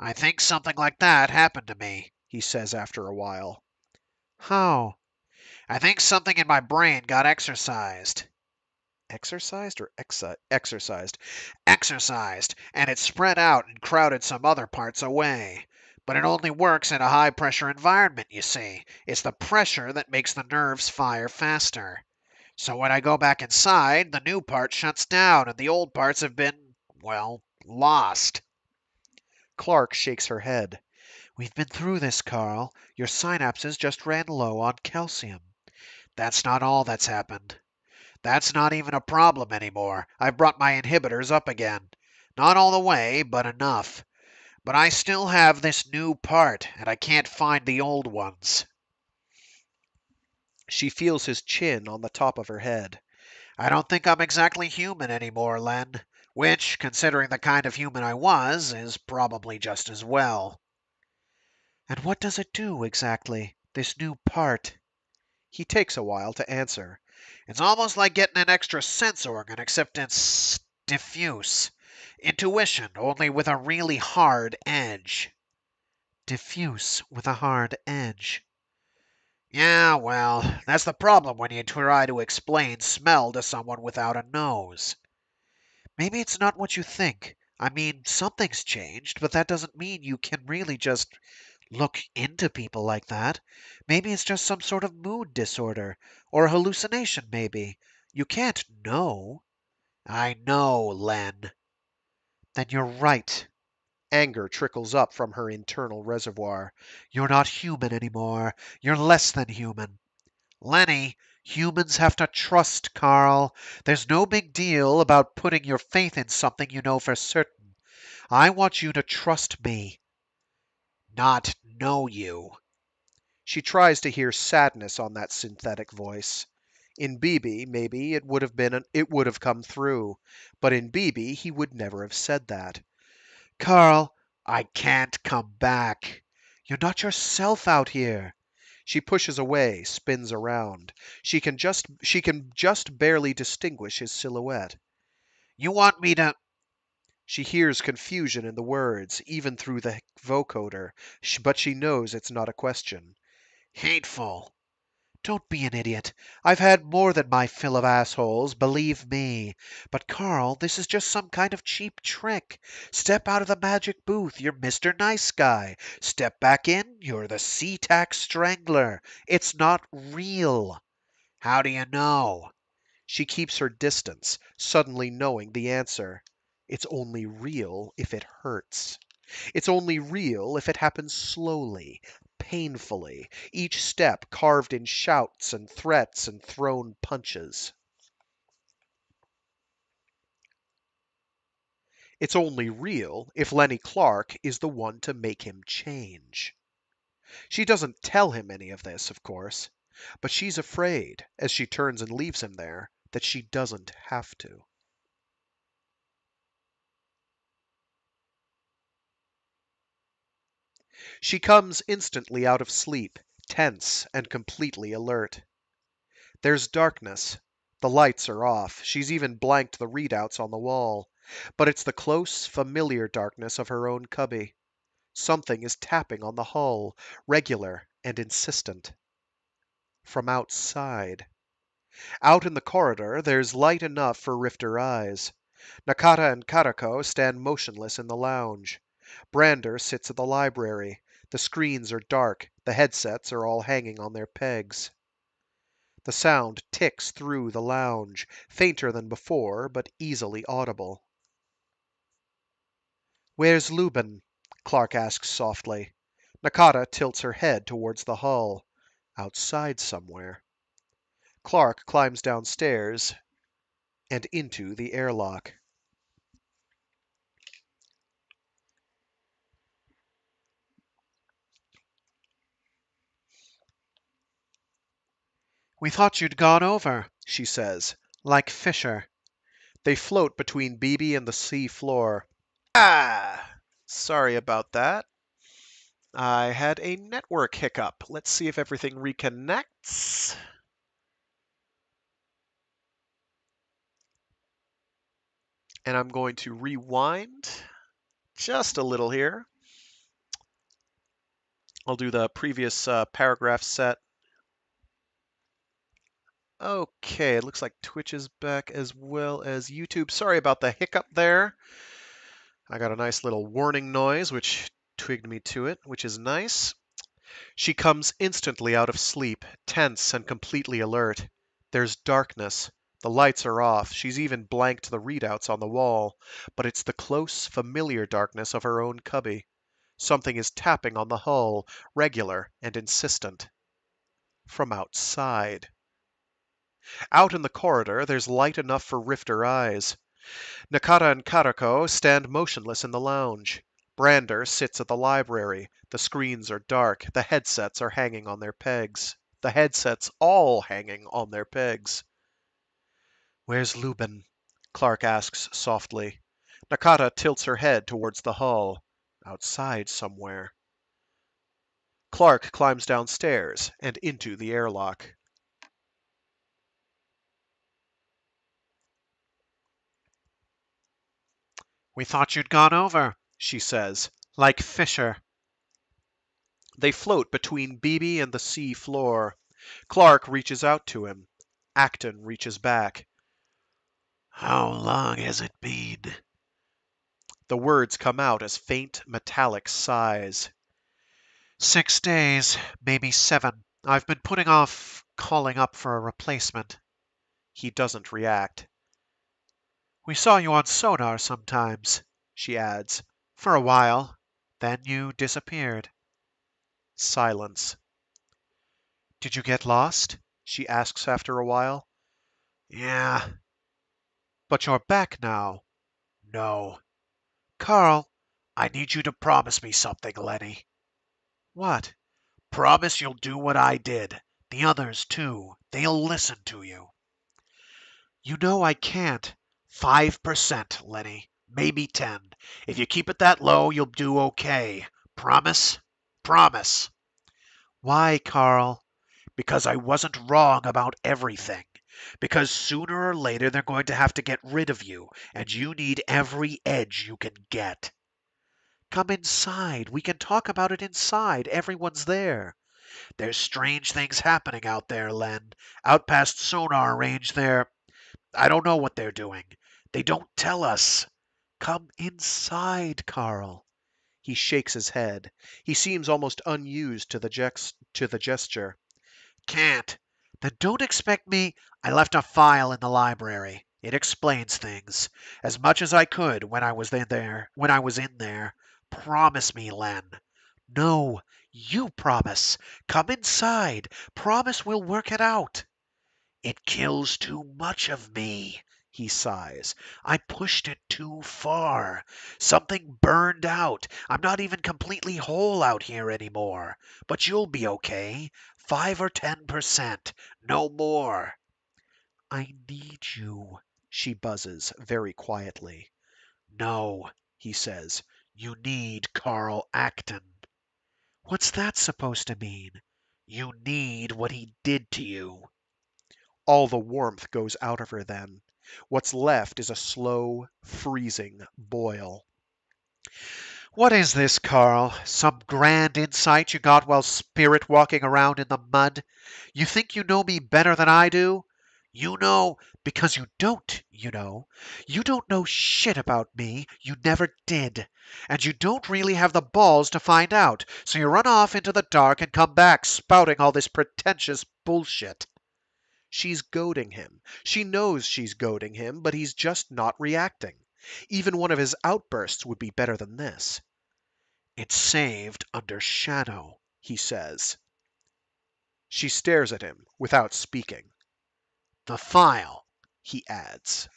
I think something like that happened to me, He says after a while. How? I think something in my brain got exercised. Exercised or exercised? Exercised, and it spread out and crowded some other parts away. But it only works in a high pressure environment, you see. It's the pressure that makes the nerves fire faster. So when I go back inside, the new part shuts down and the old parts have been, well, lost. Clark shakes her head. We've been through this, Carl. Your synapses just ran low on calcium. That's not all that's happened. That's not even a problem anymore. I've brought my inhibitors up again. Not all the way, but enough. But I still have this new part, and I can't find the old ones. She feels his chin on the top of her head. I don't think I'm exactly human anymore, Len. Which, considering the kind of human I was, is probably just as well. And what does it do exactly, this new part? He takes a while to answer. It's almost like getting an extra sense organ, except it's diffuse. Intuition, only with a really hard edge. Diffuse with a hard edge. Yeah, well, that's the problem when you try to explain smell to someone without a nose. Maybe it's not what you think. I mean, something's changed, but that doesn't mean you can really just look into people like that. Maybe it's just some sort of mood disorder, or a hallucination, maybe. You can't know. I know, Len. Then you're right. Anger trickles up from her internal reservoir. You're not human anymore. You're less than human. Lenny, Humans have to trust, Carl. There's no big deal about putting your faith in something you know for certain. I want you to trust me. not know you. She tries to hear sadness on that synthetic voice. In BB, maybe it would have come through, but in BB he would never have said that. Carl, I can't come back. you're not yourself out here. She pushes away, spins around. She can just barely distinguish his silhouette. You want me to. She hears confusion in the words, even through the vocoder, but she knows it's not a question. Hateful. Don't be an idiot. I've had more than my fill of assholes, believe me. But Carl, this is just some kind of cheap trick. Step out of the magic booth, you're Mr. Nice Guy. Step back in, you're the SeaTac Strangler. It's not real. How do you know? She keeps her distance, suddenly knowing the answer. It's only real if it hurts. It's only real if it happens slowly, painfully, each step carved in shouts and threats and thrown punches. It's only real if Lenny Clark is the one to make him change. She doesn't tell him any of this, of course, but she's afraid, as she turns and leaves him there, that she doesn't have to. She comes instantly out of sleep, tense and completely alert. There's darkness. The lights are off. She's even blanked the readouts on the wall. But it's the close, familiar darkness of her own cubby. Something is tapping on the hull, regular and insistent. From outside. Out in the corridor, there's light enough for rifter eyes. Nakata and Karako stand motionless in the lounge. Brander sits at the library. The screens are dark. The headsets are all hanging on their pegs. The sound ticks through the lounge, fainter than before, but easily audible. "Where's Lubin?" Clark asks softly. Nakata tilts her head towards the hull. Outside somewhere. Clark climbs downstairs and into the airlock. We thought you'd gone over, she says, like Fisher. They float between BB and the sea floor. Ah! Sorry about that. I had a network hiccup. Let's see if everything reconnects. And I'm going to rewind just a little here. I'll do the previous paragraph set. Okay, it looks like Twitch is back as well as YouTube. Sorry about the hiccup there. I got a nice little warning noise, which twigged me to it, which is nice. She comes instantly out of sleep, tense and completely alert. There's darkness. The lights are off. She's even blanked the readouts on the wall. But it's the close, familiar darkness of her own cubby. Something is tapping on the hull, regular and insistent. From outside. Out in the corridor, there's light enough for rifter eyes. Nakata and Karako stand motionless in the lounge. Brander sits at the library. The screens are dark. The headsets are hanging on their pegs. The headsets all hanging on their pegs. Where's Lubin? Clark asks softly. Nakata tilts her head towards the hull. Outside somewhere. Clark climbs downstairs and into the airlock. We thought you'd gone over, she says, like Fischer. They float between BB and the sea floor. Clark reaches out to him. Acton reaches back. How long has it been? The words come out as faint, metallic sighs. 6 days, maybe 7. I've been putting off calling up for a replacement. He doesn't react. We saw you on sonar sometimes, she adds. For a while. Then you disappeared. Silence. Did you get lost? She asks after a while. Yeah. But you're back now. No. Carl. I need you to promise me something, Lenny. What? Promise you'll do what I did. The others, too. They'll listen to you. You know I can't. 5%, Lenny. Maybe 10. If you keep it that low, you'll do okay. Promise? Promise. Why, Carl? Because I wasn't wrong about everything. Because sooner or later they're going to have to get rid of you, and you need every edge you can get. Come inside. We can talk about it inside. Everyone's there. There's strange things happening out there, Len. Out past sonar range I don't know what they're doing. They don't tell us. Come inside, Carl. He shakes his head. He seems almost unused to the gesture. Can't. Then don't expect me. I left a file in the library. It explains things. As much as I could when I was in there. Promise me, Len. No, you promise. Come inside. Promise we'll work it out. It kills too much of me, he sighs. I pushed it too far. Something burned out. I'm not even completely whole out here anymore. But you'll be okay. 5 or 10%. No more. I need you, she buzzes very quietly. No, he says. You need Carl Acton. What's that supposed to mean? You need what he did to you. All the warmth goes out of her then. What's left is a slow, freezing boil. What is this, Carl? Some grand insight you got while spirit walking around in the mud? You think you know me better than I do? You know, because you don't, you know. You don't know shit about me. You never did. And you don't really have the balls to find out. So you run off into the dark and come back spouting all this pretentious bullshit. She's goading him. She knows she's goading him, but he's just not reacting. Even one of his outbursts would be better than this. It's saved under shadow, he says. She stares at him without speaking. The file, he adds.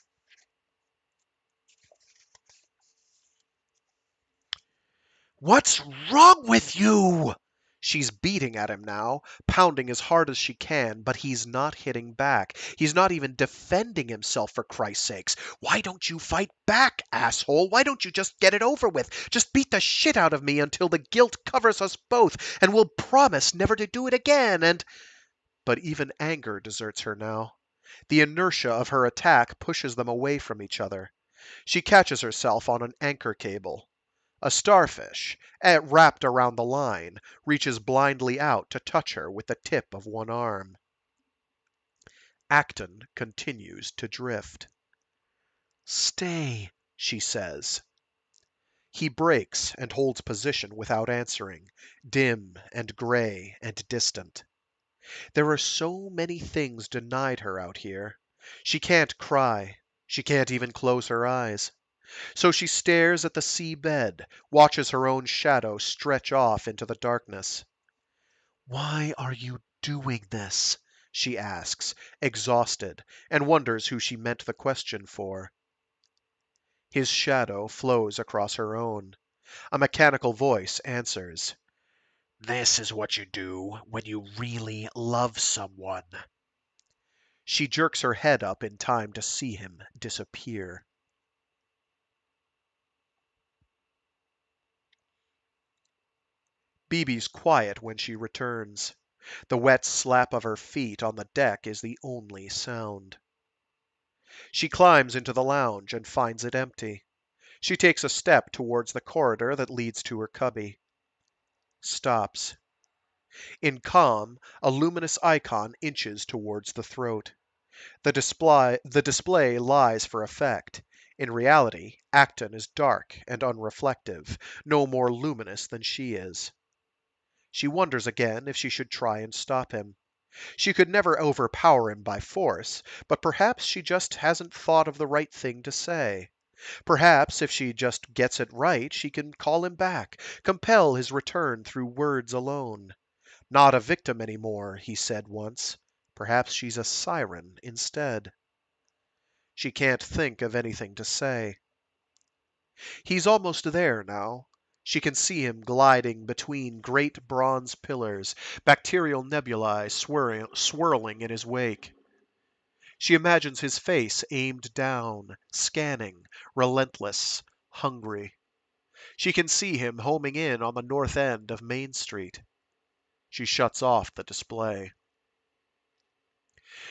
What's wrong with you? She's beating at him now, pounding as hard as she can, but he's not hitting back. He's not even defending himself, for Christ's sakes. Why don't you fight back, asshole? Why don't you just get it over with? Just beat the shit out of me until the guilt covers us both, and we'll promise never to do it again, and... But even anger deserts her now. The inertia of her attack pushes them away from each other. She catches herself on an anchor cable. A starfish, wrapped around the line, reaches blindly out to touch her with the tip of one arm. Acton continues to drift. Stay, she says. He breaks and holds position without answering, dim and gray and distant. There are so many things denied her out here. She can't cry. She can't even close her eyes. So she stares at the sea bed, watches her own shadow stretch off into the darkness. Why are you doing this? She asks, exhausted, and wonders who she meant the question for. His shadow flows across her own. A mechanical voice answers. This is what you do when you really love someone. She jerks her head up in time to see him disappear. Bibi's quiet when she returns. The wet slap of her feet on the deck is the only sound. She climbs into the lounge and finds it empty. She takes a step towards the corridor that leads to her cubby. Stops. In calm, a luminous icon inches towards the throat. The display lies for effect. In reality, Acton is dark and unreflective, no more luminous than she is. She wonders again if she should try and stop him. She could never overpower him by force, but perhaps she just hasn't thought of the right thing to say. Perhaps if she just gets it right, she can call him back, compel his return through words alone. Not a victim anymore, he said once. Perhaps she's a siren instead. She can't think of anything to say. He's almost there now. She can see him gliding between great bronze pillars, bacterial nebulae swirling in his wake. She imagines his face aimed down, scanning, relentless, hungry. She can see him homing in on the north end of Main Street. She shuts off the display.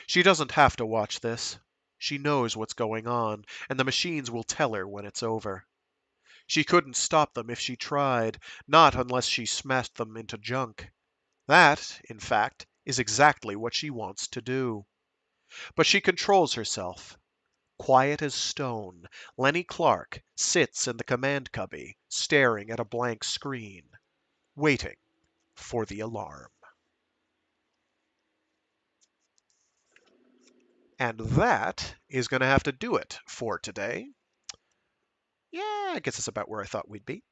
She doesn't have to watch this. She knows what's going on, and the machines will tell her when it's over. She couldn't stop them if she tried, not unless she smashed them into junk. That, in fact, is exactly what she wants to do. But she controls herself. Quiet as stone, Lenny Clark sits in the command cubby, staring at a blank screen, waiting for the alarm. And that is going to have to do it for today. Yeah, I guess it's about where I thought we'd be.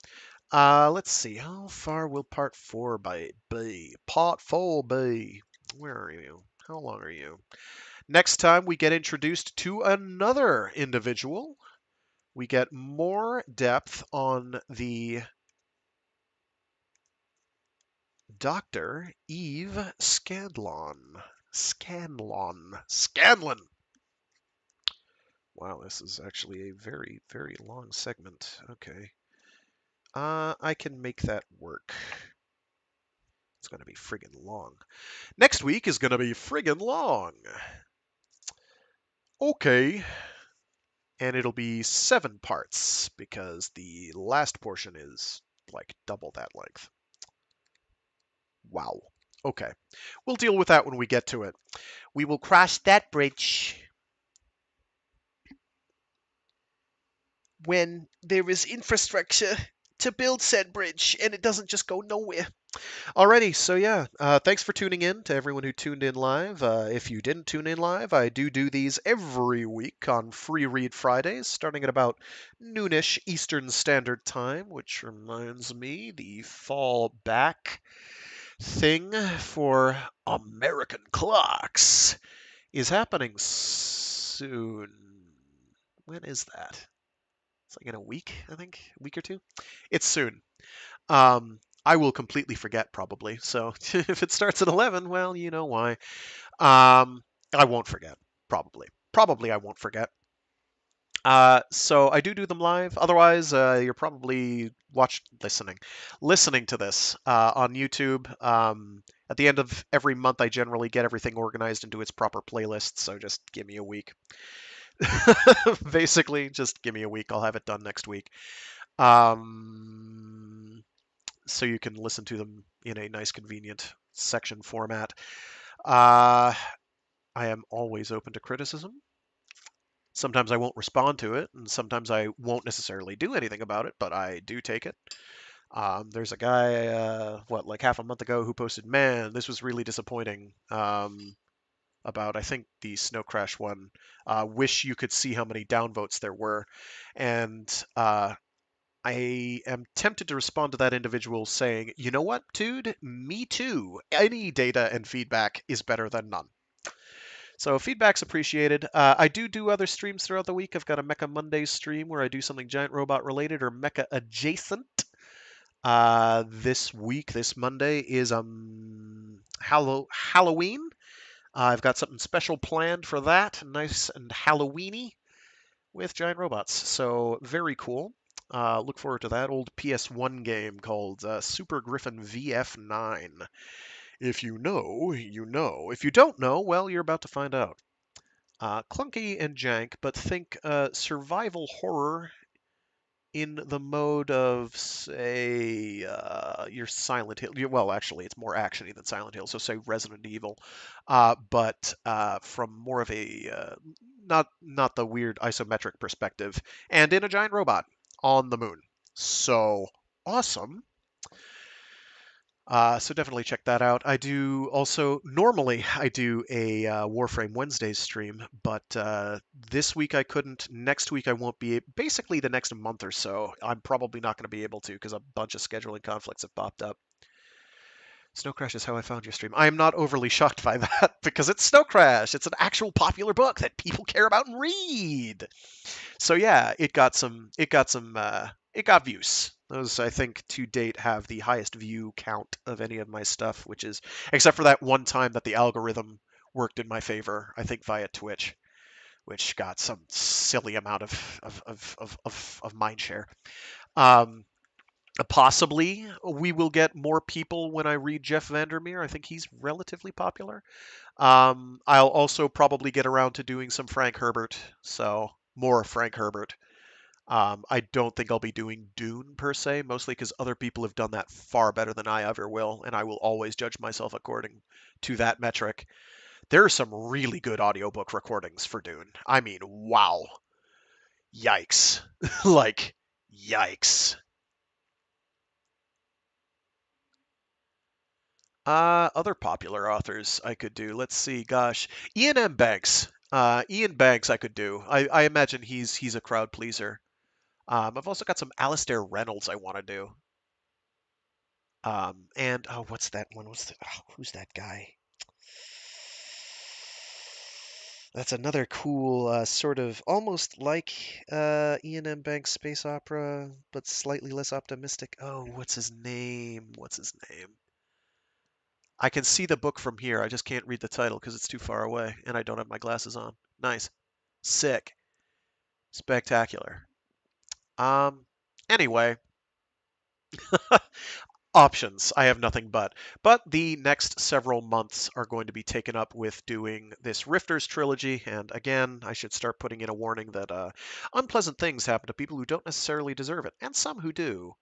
Let's see. How far will part 4 be? Part 4B. Where are you? How long are you? Next time we get introduced to another individual. We get more depth on the Dr. Eve Scanlon. Scanlon! Wow, this is actually a very, very long segment. Okay. I can make that work. It's going to be friggin' long. Next week is going to be friggin' long. Okay. And it'll be 7 parts because the last portion is like double that length. Wow. Okay. We'll deal with that when we get to it. We will cross that bridge when there is infrastructure to build said bridge and it doesn't just go nowhere. Alrighty, so yeah, thanks for tuning in to everyone who tuned in live. If you didn't tune in live, I do these every week on Free Read Fridays, starting at about noonish Eastern Standard Time, which reminds me the fall back thing for American clocks is happening soon. When is that? It's like in a week, I think, a week or two. It's soon. I will completely forget probably. So if it starts at 11, well, you know why. I won't forget. Probably. Probably I won't forget. So I do them live. Otherwise, you're probably listening to this on YouTube. At the end of every month, I generally get everything organized into its proper playlist. So just give me a week. Basically, just give me a week. I'll have it done next week. So you can listen to them in a nice, convenient section format. I am always open to criticism. Sometimes I won't respond to it, and sometimes I won't necessarily do anything about it, but I do take it. There's a guy, like half a month ago, who posted, "Man, this was really disappointing." About, I think, the Snow Crash one. Wish you could see how many downvotes there were, and I am tempted to respond to that individual saying, "You know what, dude? Me too. Any data and feedback is better than none." So feedback's appreciated. I do other streams throughout the week. I've got a Mecha Mondays stream where I do something giant robot related or mecha adjacent. This week, this Monday is Halloween. I've got something special planned for that, nice and Halloweeny with giant robots. So very cool. Look forward to that old PS1 game called Super Griffin VF9. If you know, you know. If you don't know, well, you're about to find out. Clunky and jank, but think survival horror in the mode of, say, your Silent Hill. Well, actually, it's more actiony than Silent Hill, so say Resident Evil, but from more of a not the weird isometric perspective, and in a giant robot on the moon. So awesome. So definitely check that out. I do also, normally I do a Warframe Wednesdays stream, but this week I couldn't. Next week I won't be. Basically the next month or so, I'm probably not going to be able to because a bunch of scheduling conflicts have popped up. Snow Crash is how I found your stream. I am not overly shocked by that because it's Snow Crash. It's an actual popular book that people care about and read. So yeah, it got views. Those, I think, to date have the highest view count of any of my stuff, which is, except for that one time that the algorithm worked in my favor, I think via Twitch, which got some silly amount of mind share. Possibly we will get more people when I read Jeff Vandermeer. I think he's relatively popular. I'll also probably get around to doing some Frank Herbert, so more Frank Herbert. I don't think I'll be doing Dune per se, mostly because other people have done that far better than I ever will, and I will always judge myself according to that metric. There are some really good audiobook recordings for Dune. I mean, wow. Yikes. Like, yikes. Other popular authors I could do. Let's see, gosh. Ian M. Banks. Ian Banks I could do. I imagine he's a crowd pleaser. I've also got some Alistair Reynolds I want to do. And oh, what's that one? Who's that guy? That's another cool sort of almost like Ian M. Banks space opera, but slightly less optimistic. Oh, what's his name? What's his name? I can see the book from here. I just can't read the title because it's too far away, and I don't have my glasses on. Nice, sick, spectacular. Um, anyway. Options. I have nothing but. But the next several months are going to be taken up with doing this Rifters trilogy, and again, I should start putting in a warning that unpleasant things happen to people who don't necessarily deserve it, and some who do.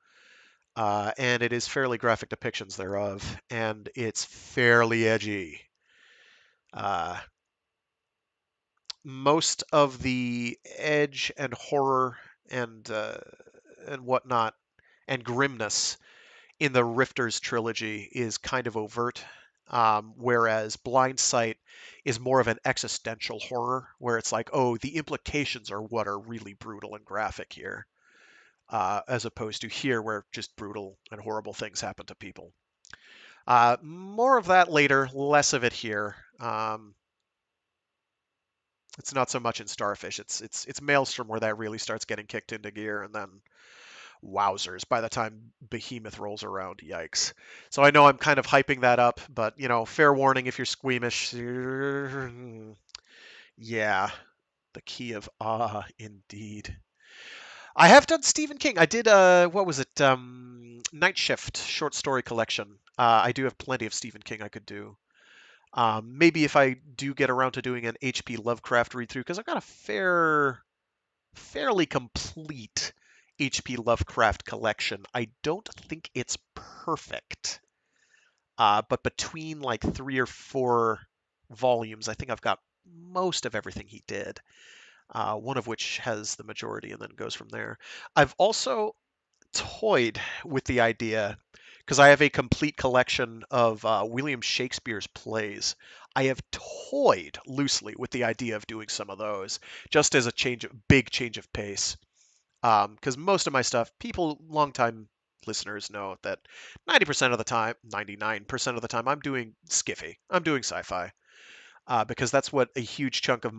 And it is fairly graphic depictions thereof, and it's fairly edgy. Most of the edge and horror and whatnot and grimness in the Rifters trilogy is kind of overt, whereas Blind Sight is more of an existential horror, where it's like, oh, the implications are what are really brutal and graphic here, as opposed to here, where just brutal and horrible things happen to people. More of that later, less of it here. It's not so much in Starfish. It's Maelstrom where that really starts getting kicked into gear, and then wowzers, by the time Behemoth rolls around, yikes. So I know I'm kind of hyping that up, but, fair warning if you're squeamish. Yeah, the key of indeed. I have done Stephen King. I did, what was it? Night Shift short story collection. I do have plenty of Stephen King I could do. Maybe if I do get around to doing an H.P. Lovecraft read through, because I've got a fairly complete H.P. Lovecraft collection. I don't think it's perfect, but between like 3 or 4 volumes. I think I've got most of everything he did, one of which has the majority and then goes from there. I've also toyed with the idea, because I have a complete collection of William Shakespeare's plays. I have toyed loosely with the idea of doing some of those, just as a big change of pace. Because most of my stuff, longtime listeners know that 90% of the time, 99% of the time, I'm doing skiffy. I'm doing sci-fi. Because that's what a huge chunk of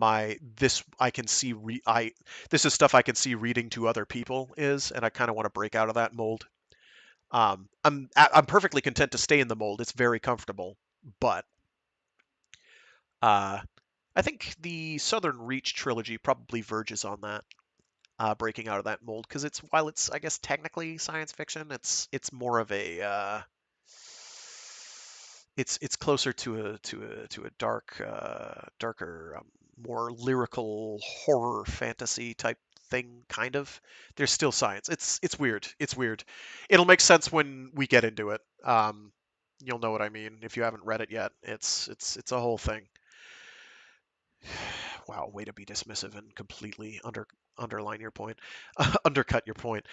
this is stuff I can see reading to other people is, and I kind of want to break out of that mold. I'm perfectly content to stay in the mold. It's very comfortable, but I think the Southern Reach trilogy probably verges on that, breaking out of that mold, because while it's, I guess, technically science fiction, it's more of a it's closer to a darker, more lyrical horror fantasy type thing, kind of. There's still science. It's weird. It's weird. It'll make sense when we get into it. You'll know what I mean if you haven't read it yet. It's a whole thing. Wow, way to be dismissive and completely underline your point, undercut your point.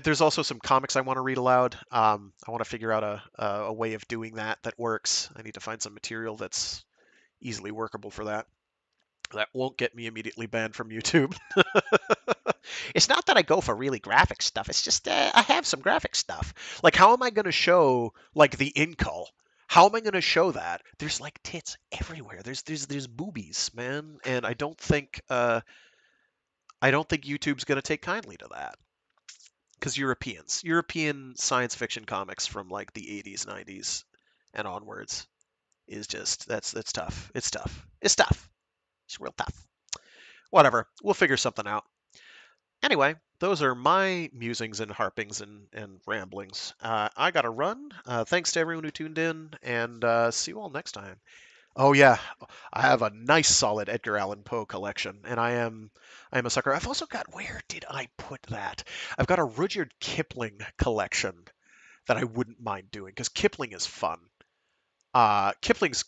There's also some comics I want to read aloud. I want to figure out a way of doing that works. I need to find some material that's easily workable for that. That won't get me immediately banned from YouTube. It's not that I go for really graphic stuff. It's just I have some graphic stuff. Like, how am I going to show like the Incull? How am I going to show that? There's like tits everywhere. There's boobies, man, and I don't think YouTube's going to take kindly to that. Because European science fiction comics from like the 80s, 90s, and onwards is just that's tough. It's tough. It's tough. It's real tough. Whatever. We'll figure something out. Anyway, those are my musings and harpings and ramblings. I gotta run. Thanks to everyone who tuned in, and see you all next time. Oh yeah, I have a nice solid Edgar Allan Poe collection, and I am a sucker. I've also got, where did I put that? I've got a Rudyard Kipling collection that I wouldn't mind doing, because Kipling is fun. Kipling's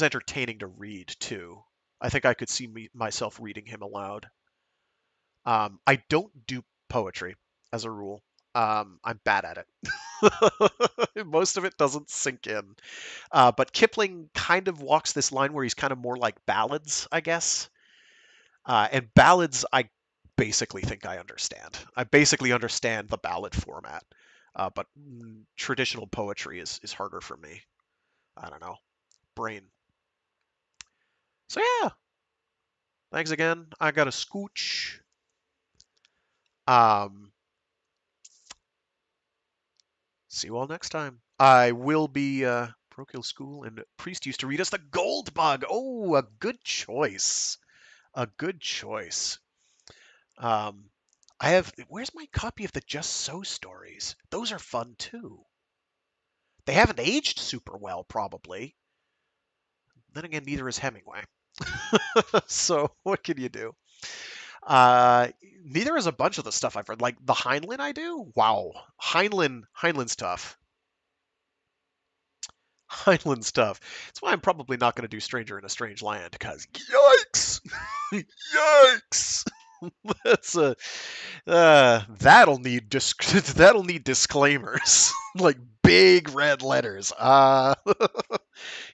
entertaining to read too. I think I could see myself reading him aloud. I don't do poetry as a rule. I'm bad at it. Most of it doesn't sink in. But Kipling kind of walks this line where he's kind of more like ballads, I guess. And ballads, I basically think I understand. I basically understand the ballad format. But traditional poetry is harder for me. I don't know. Brain. So yeah. Thanks again. I got a scooch. See you all next time. I will be parochial school, and Priest used to read us the Gold Bug. Oh, a good choice. A good choice. Where's my copy of the Just So stories? Those are fun too. They haven't aged super well, probably. Then again, neither is Hemingway. So what can you do? Neither is a bunch of the stuff I've read. Like the Heinlein I do? Wow. Heinlein's tough. Heinlein's tough. That's why I'm probably not going to do Stranger in a Strange Land, because yikes! Yikes! That's a that'll need that'll need disclaimers, like big red letters.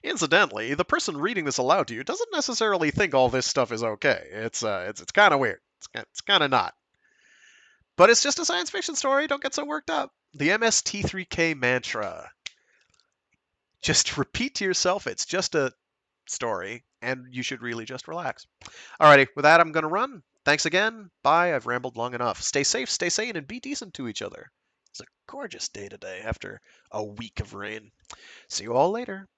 Incidentally, the person reading this aloud to you doesn't necessarily think all this stuff is okay. It's kind of weird. It's kind of not. But it's just a science fiction story. Don't get so worked up. The MST3K mantra. Just repeat to yourself, it's just a story, and you should really just relax. Alrighty, with that, I'm going to run. Thanks again. Bye. I've rambled long enough. Stay safe, stay sane, and be decent to each other. It's a gorgeous day today after a week of rain. See you all later.